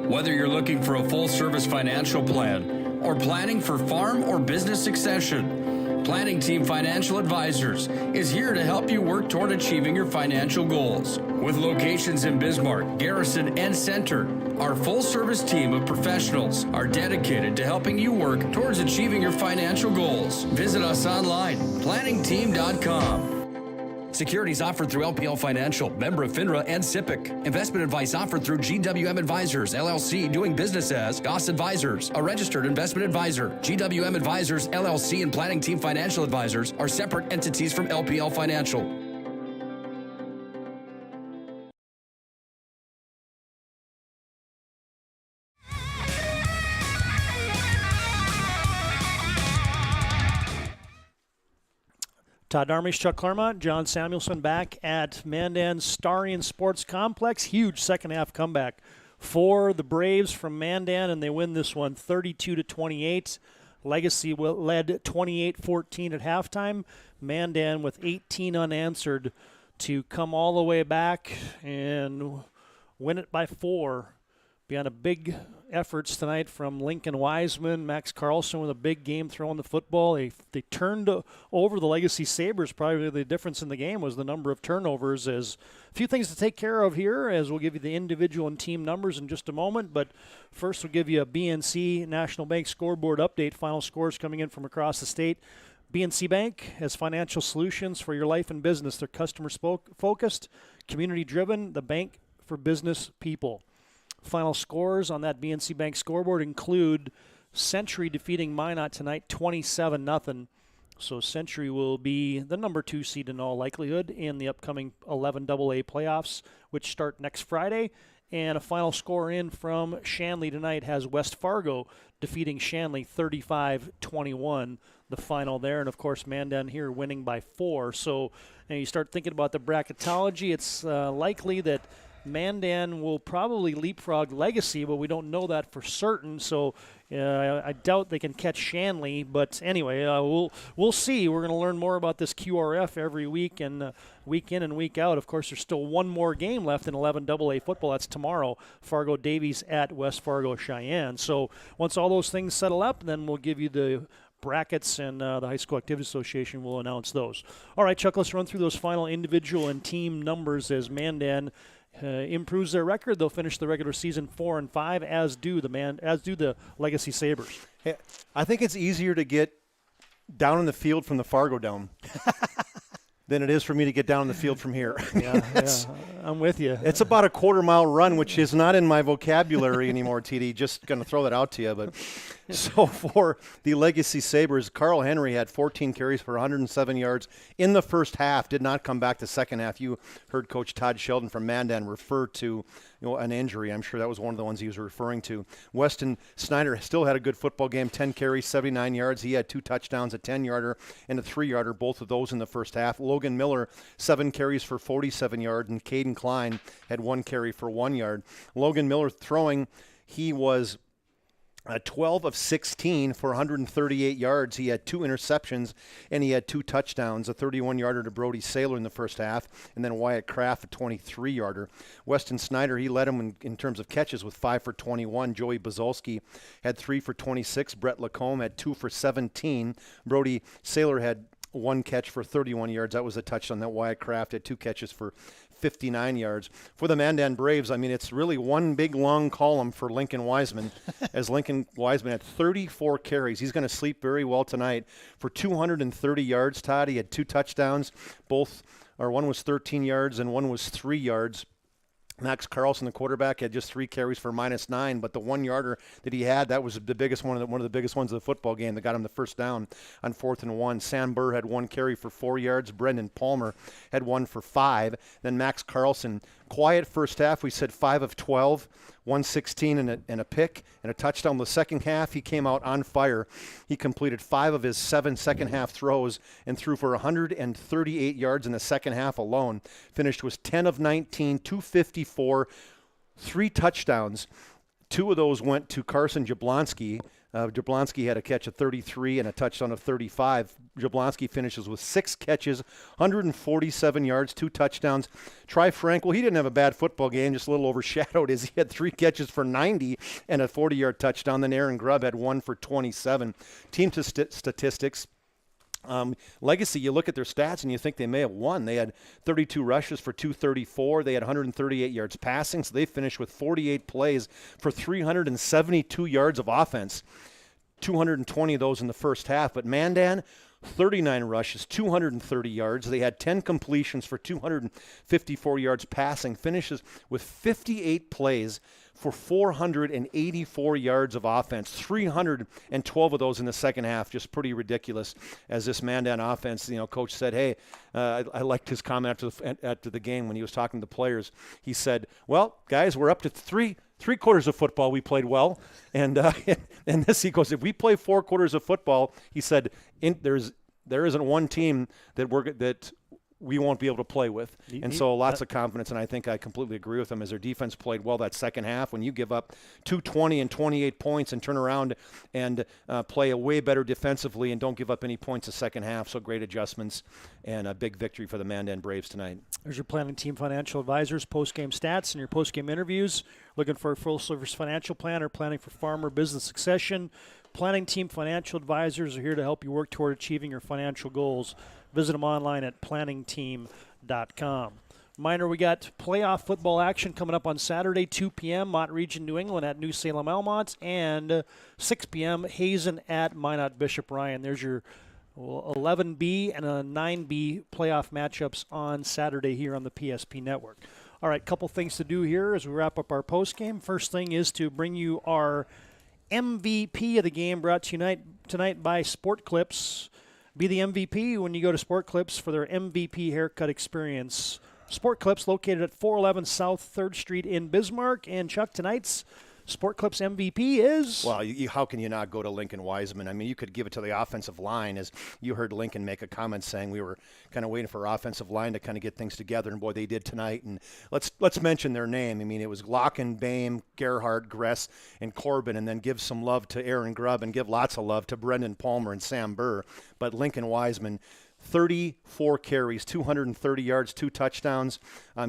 Whether you're looking for a full-service financial plan or planning for farm or business succession, Planning Team Financial Advisors is here to help you work toward achieving your financial goals. With locations in Bismarck, Garrison, and Center, our full-service team of professionals are dedicated to helping you work towards achieving your financial goals. Visit us online, planningteam.com. Securities offered through LPL Financial, member of FINRA and SIPC. Investment advice offered through GWM Advisors, LLC, doing business as Goss Advisors, a registered investment advisor. GWM Advisors, LLC, and Planning Team Financial Advisors are separate entities from LPL Financial. Todd Darmish, Chuck Claremont, John Samuelson back at Mandan Starion Sports Complex. Huge second-half comeback for the Braves from Mandan, and they win this one 32-28. Legacy led 28-14 at halftime. Mandan with 18 unanswered to come all the way back and win it by 4. Beyond a big efforts tonight from Lincoln Wiseman, Max Carlson with a big game throwing the football. They turned over the Legacy Sabres. Probably the difference in the game was the number of turnovers. As a few things to take care of here, as we'll give you the individual and team numbers in just a moment. But first, we'll give you a BNC National Bank scoreboard update. Final scores coming in from across the state. BNC Bank has financial solutions for your life and business. They're customer-focused, community-driven, the bank for business people. Final scores on that BNC Bank scoreboard include Century defeating Minot tonight 27-0. So Century will be the number 2 seed in all likelihood in the upcoming 11 AA playoffs, which start next Friday. And a final score in from Shanley tonight has West Fargo defeating Shanley 35-21, the final there. And, of course, Mandan here winning by 4. So you start thinking about the bracketology, it's likely that Mandan will probably leapfrog Legacy, but we don't know that for certain. So I doubt they can catch Shanley. But anyway, we'll see. We're going to learn more about this QRF every week and week in and week out. Of course, there's still one more game left in 11 AA football. That's tomorrow, Fargo Davies at West Fargo Cheyenne. So once all those things settle up, then we'll give you the brackets, and the High School Activities Association will announce those. All right, Chuck, let's run through those final individual and team numbers as Mandan improves their record. They'll finish the regular season 4-5, as do the Legacy Sabres. Hey, I think it's easier to get down in the field from the Fargo Dome than it is for me to get down in the field from here. Yeah, I'm with you. It's about a quarter-mile run, which is not in my vocabulary anymore, TD. Just going to throw that out to you. But so for the Legacy Sabres, Carl Henry had 14 carries for 107 yards in the first half, did not come back the second half. You heard Coach Todd Sheldon from Mandan refer to an injury. I'm sure that was one of the ones he was referring to. Weston Snyder still had a good football game, 10 carries, 79 yards. He had 2 touchdowns, a 10-yarder and a 3-yarder, both of those in the first half. Logan Miller, 7 carries for 47 yards, and Caden Klein had 1 carry for 1 yard. Logan Miller throwing, he was 12 of 16 for 138 yards. He had 2 interceptions, and he had 2 touchdowns, a 31-yarder to Brody Saylor in the first half, and then Wyatt Kraft, a 23-yarder. Weston Snyder, he led him in terms of catches with 5 for 21. Joey Bazolski had 3 for 26. Brett Lacombe had 2 for 17. Brody Saylor had 1 catch for 31 yards. That was a touchdown. That Wyatt Kraft had 2 catches for 59 yards. For the Mandan Braves, I mean, it's really one big long column for Lincoln Wiseman, as Lincoln Wiseman had 34 carries. He's going to sleep very well tonight for 230 yards, Todd. He had 2 touchdowns. One was 13 yards and one was 3 yards. Max Carlson, the quarterback, had just 3 carries for -9, but the 1-yarder that he had, that was the biggest one of the biggest ones of the football game that got him the first down on 4th and 1. Sam Burr had 1 carry for 4 yards. Brendan Palmer had 1 for 5. Then Max Carlson, quiet first half. We said 5 of 12, 116 and a pick and a touchdown. The second half, he came out on fire. He completed 5 of his 7 second-half throws and threw for 138 yards in the second half alone. Finished with 10 of 19, 254, 3 touchdowns. 2 of those went to Carson Jablonski. Jablonski had a catch of 33 and a touchdown of 35. Jablonski finishes with 6 catches, 147 yards, 2 touchdowns. Tri Frankel, he didn't have a bad football game, just a little overshadowed as he had 3 catches for 90 and a 40-yard touchdown. Then Aaron Grubb had 1 for 27. Team statistics. Legacy, you look at their stats and you think they may have won. They had 32 rushes for 234. They had 138 yards passing, so they finished with 48 plays for 372 yards of offense. 220 of those in the first half. But Mandan, 39 rushes, 230 yards. They had 10 completions for 254 yards passing. Finishes with 58 plays for 484 yards of offense, 312 of those in the second half. Just pretty ridiculous. As this Mandan offense, coach said, hey, I liked his comment after the game when he was talking to the players. He said, well, guys, we're up to three quarters of football. We played well. And this, he goes, if we play 4 quarters of football, he said, there isn't one team that we won't be able to play with. And so lots of confidence, and I think I completely agree with them as their defense played well that second half. When you give up 220 and 28 points and turn around and play a way better defensively and don't give up any points the second half, so great adjustments and a big victory for the Mandan Braves tonight. There's your Planning Team Financial Advisors post-game stats and your post-game interviews. Looking for a full-service financial plan or planning for farm or business succession? Planning Team Financial Advisors are here to help you work toward achieving your financial goals. Visit them online at planningteam.com. Minor, we got playoff football action coming up on Saturday, 2 p.m., Mott Region, New England at New Salem Elmont, and 6 p.m., Hazen at Minot Bishop Ryan. There's your 11B and a 9B playoff matchups on Saturday here on the PSP Network. All right, couple things to do here as we wrap up our postgame. First thing is to bring you our MVP of the game, brought to you tonight by Sport Clips. Be the MVP when you go to Sport Clips for their MVP haircut experience. Sport Clips located at 411 South 3rd Street in Bismarck. And Chuck, tonight's Sport Clips MVP is? Well, how can you not go to Lincoln Wiseman? I mean, you could give it to the offensive line, as you heard Lincoln make a comment saying we were kind of waiting for our offensive line to kind of get things together, and boy, they did tonight. And let's mention their name. I mean, it was Locken, Bame, Gerhardt, Gress, and Corbin, and then give some love to Aaron Grubb and give lots of love to Brendan Palmer and Sam Burr. But Lincoln Wiseman, 34 carries, 230 yards, 2 touchdowns.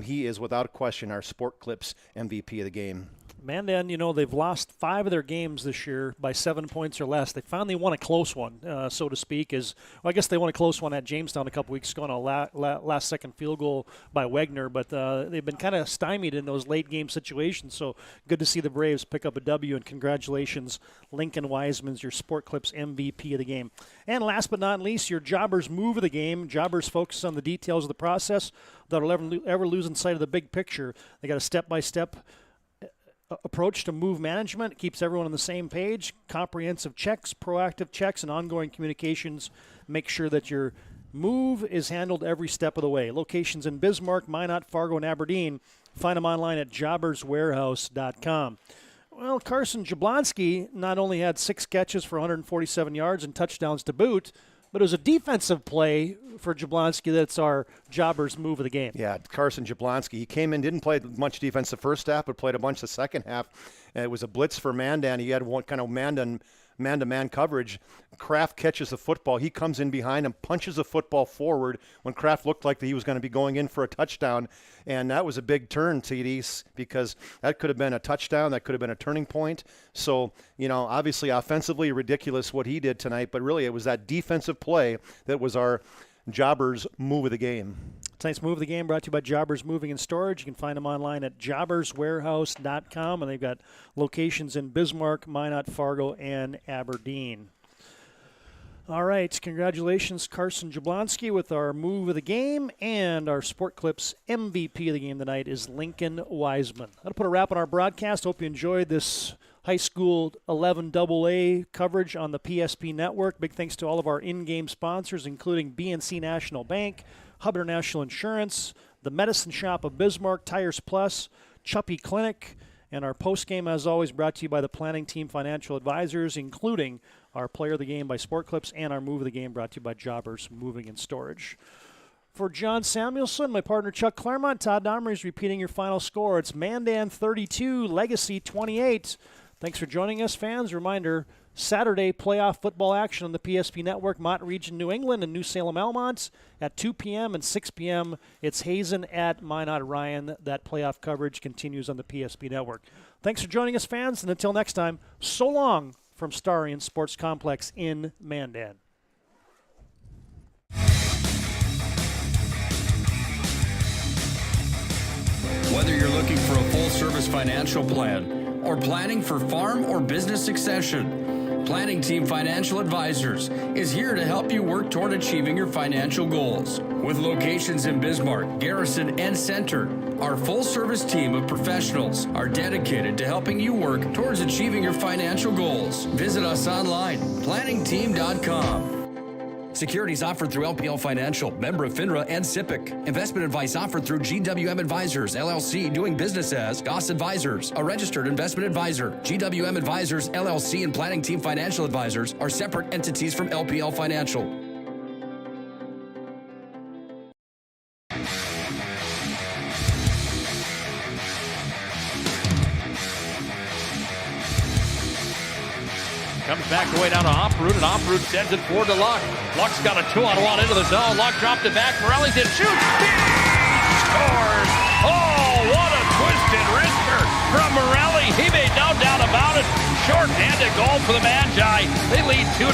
He is, without question, our Sport Clips MVP of the game. Mandan, they've lost 5 of their games this year by 7 points or less. They finally won a close one, so to speak. I guess they won a close one at Jamestown a couple weeks ago on a last-second field goal by Wegner, but they've been kind of stymied in those late-game situations, so good to see the Braves pick up a W, and congratulations, Lincoln Wiseman's your Sport Clips MVP of the game. And last but not least, your Jobbers move of the game. Jobbers focus on the details of the process without ever losing sight of the big picture. They got a step-by-step approach to move management. It keeps everyone on the same page. Comprehensive checks, proactive checks, and ongoing communications make sure that your move is handled every step of the way. Locations in Bismarck, Minot, Fargo, and Aberdeen. Find them online at jobberswarehouse.com. Well, Carson Jablonski not only had 6 catches for 147 yards and touchdowns to boot, but it was a defensive play for Jablonski that's our Jobbers move of the game. Yeah, Carson Jablonski. He came in, didn't play much defense the first half, but played a bunch the second half. And it was a blitz for Mandan. He had one kind of man-to-man coverage. Kraft catches the football. He comes in behind him, punches the football forward when Kraft looked like he was going to be going in for a touchdown. And that was a big turn, TD, because that could have been a touchdown. That could have been a turning point. So, obviously offensively ridiculous what he did tonight, but really it was that defensive play that was our Jobbers move of the game. Tonight's move of the game brought to you by Jobbers Moving and Storage. You can find them online at jobberswarehouse.com, and they've got locations in Bismarck, Minot, Fargo, and Aberdeen. All right, congratulations, Carson Jablonski, with our move of the game, and our Sport Clips MVP of the game tonight is Lincoln Wiseman. That'll put a wrap on our broadcast. Hope you enjoyed this high school 11 AA coverage on the PSP network. Big thanks to all of our in-game sponsors, including BNC National Bank, Hub International Insurance, the Medicine Shop of Bismarck, Tires Plus, Chuppy Clinic, and our post-game, as always, brought to you by the Planning Team Financial Advisors, including our Player of the Game by Sport Clips and our Move of the Game brought to you by Jobbers Moving and Storage. For John Samuelson, my partner Chuck Claremont, Todd Domery is repeating your final score. It's Mandan 32, Legacy 28. Thanks for joining us, fans. Reminder, Saturday playoff football action on the PSP Network, Mott Region, New England, and New Salem, Almont at 2 p.m. and 6 p.m. It's Hazen at Minot Ryan. That playoff coverage continues on the PSP Network. Thanks for joining us, fans, and until next time, so long from Starion Sports Complex in Mandan. Whether you're looking for a full-service financial plan or planning for farm or business succession, Planning Team Financial Advisors is here to help you work toward achieving your financial goals. With locations in Bismarck, Garrison, and Center, our full-service team of professionals are dedicated to helping you work towards achieving your financial goals. Visit us online, planningteam.com. Securities offered through LPL Financial, member of FINRA and SIPC. Investment advice offered through GWM Advisors, LLC, doing business as Goss Advisors, a registered investment advisor. GWM Advisors, LLC, and Planning Team Financial Advisors are separate entities from LPL Financial. Comes back the way down to Oproot, and Oproot sends it forward to Luck. Luck's got a 2-on-1 into the zone. Luck dropped it back. Morelli's in, shoots, scores! Oh, what a twisted wrister from Morelli. He made no doubt about it. Short-handed goal for the Magi. They lead 2-0.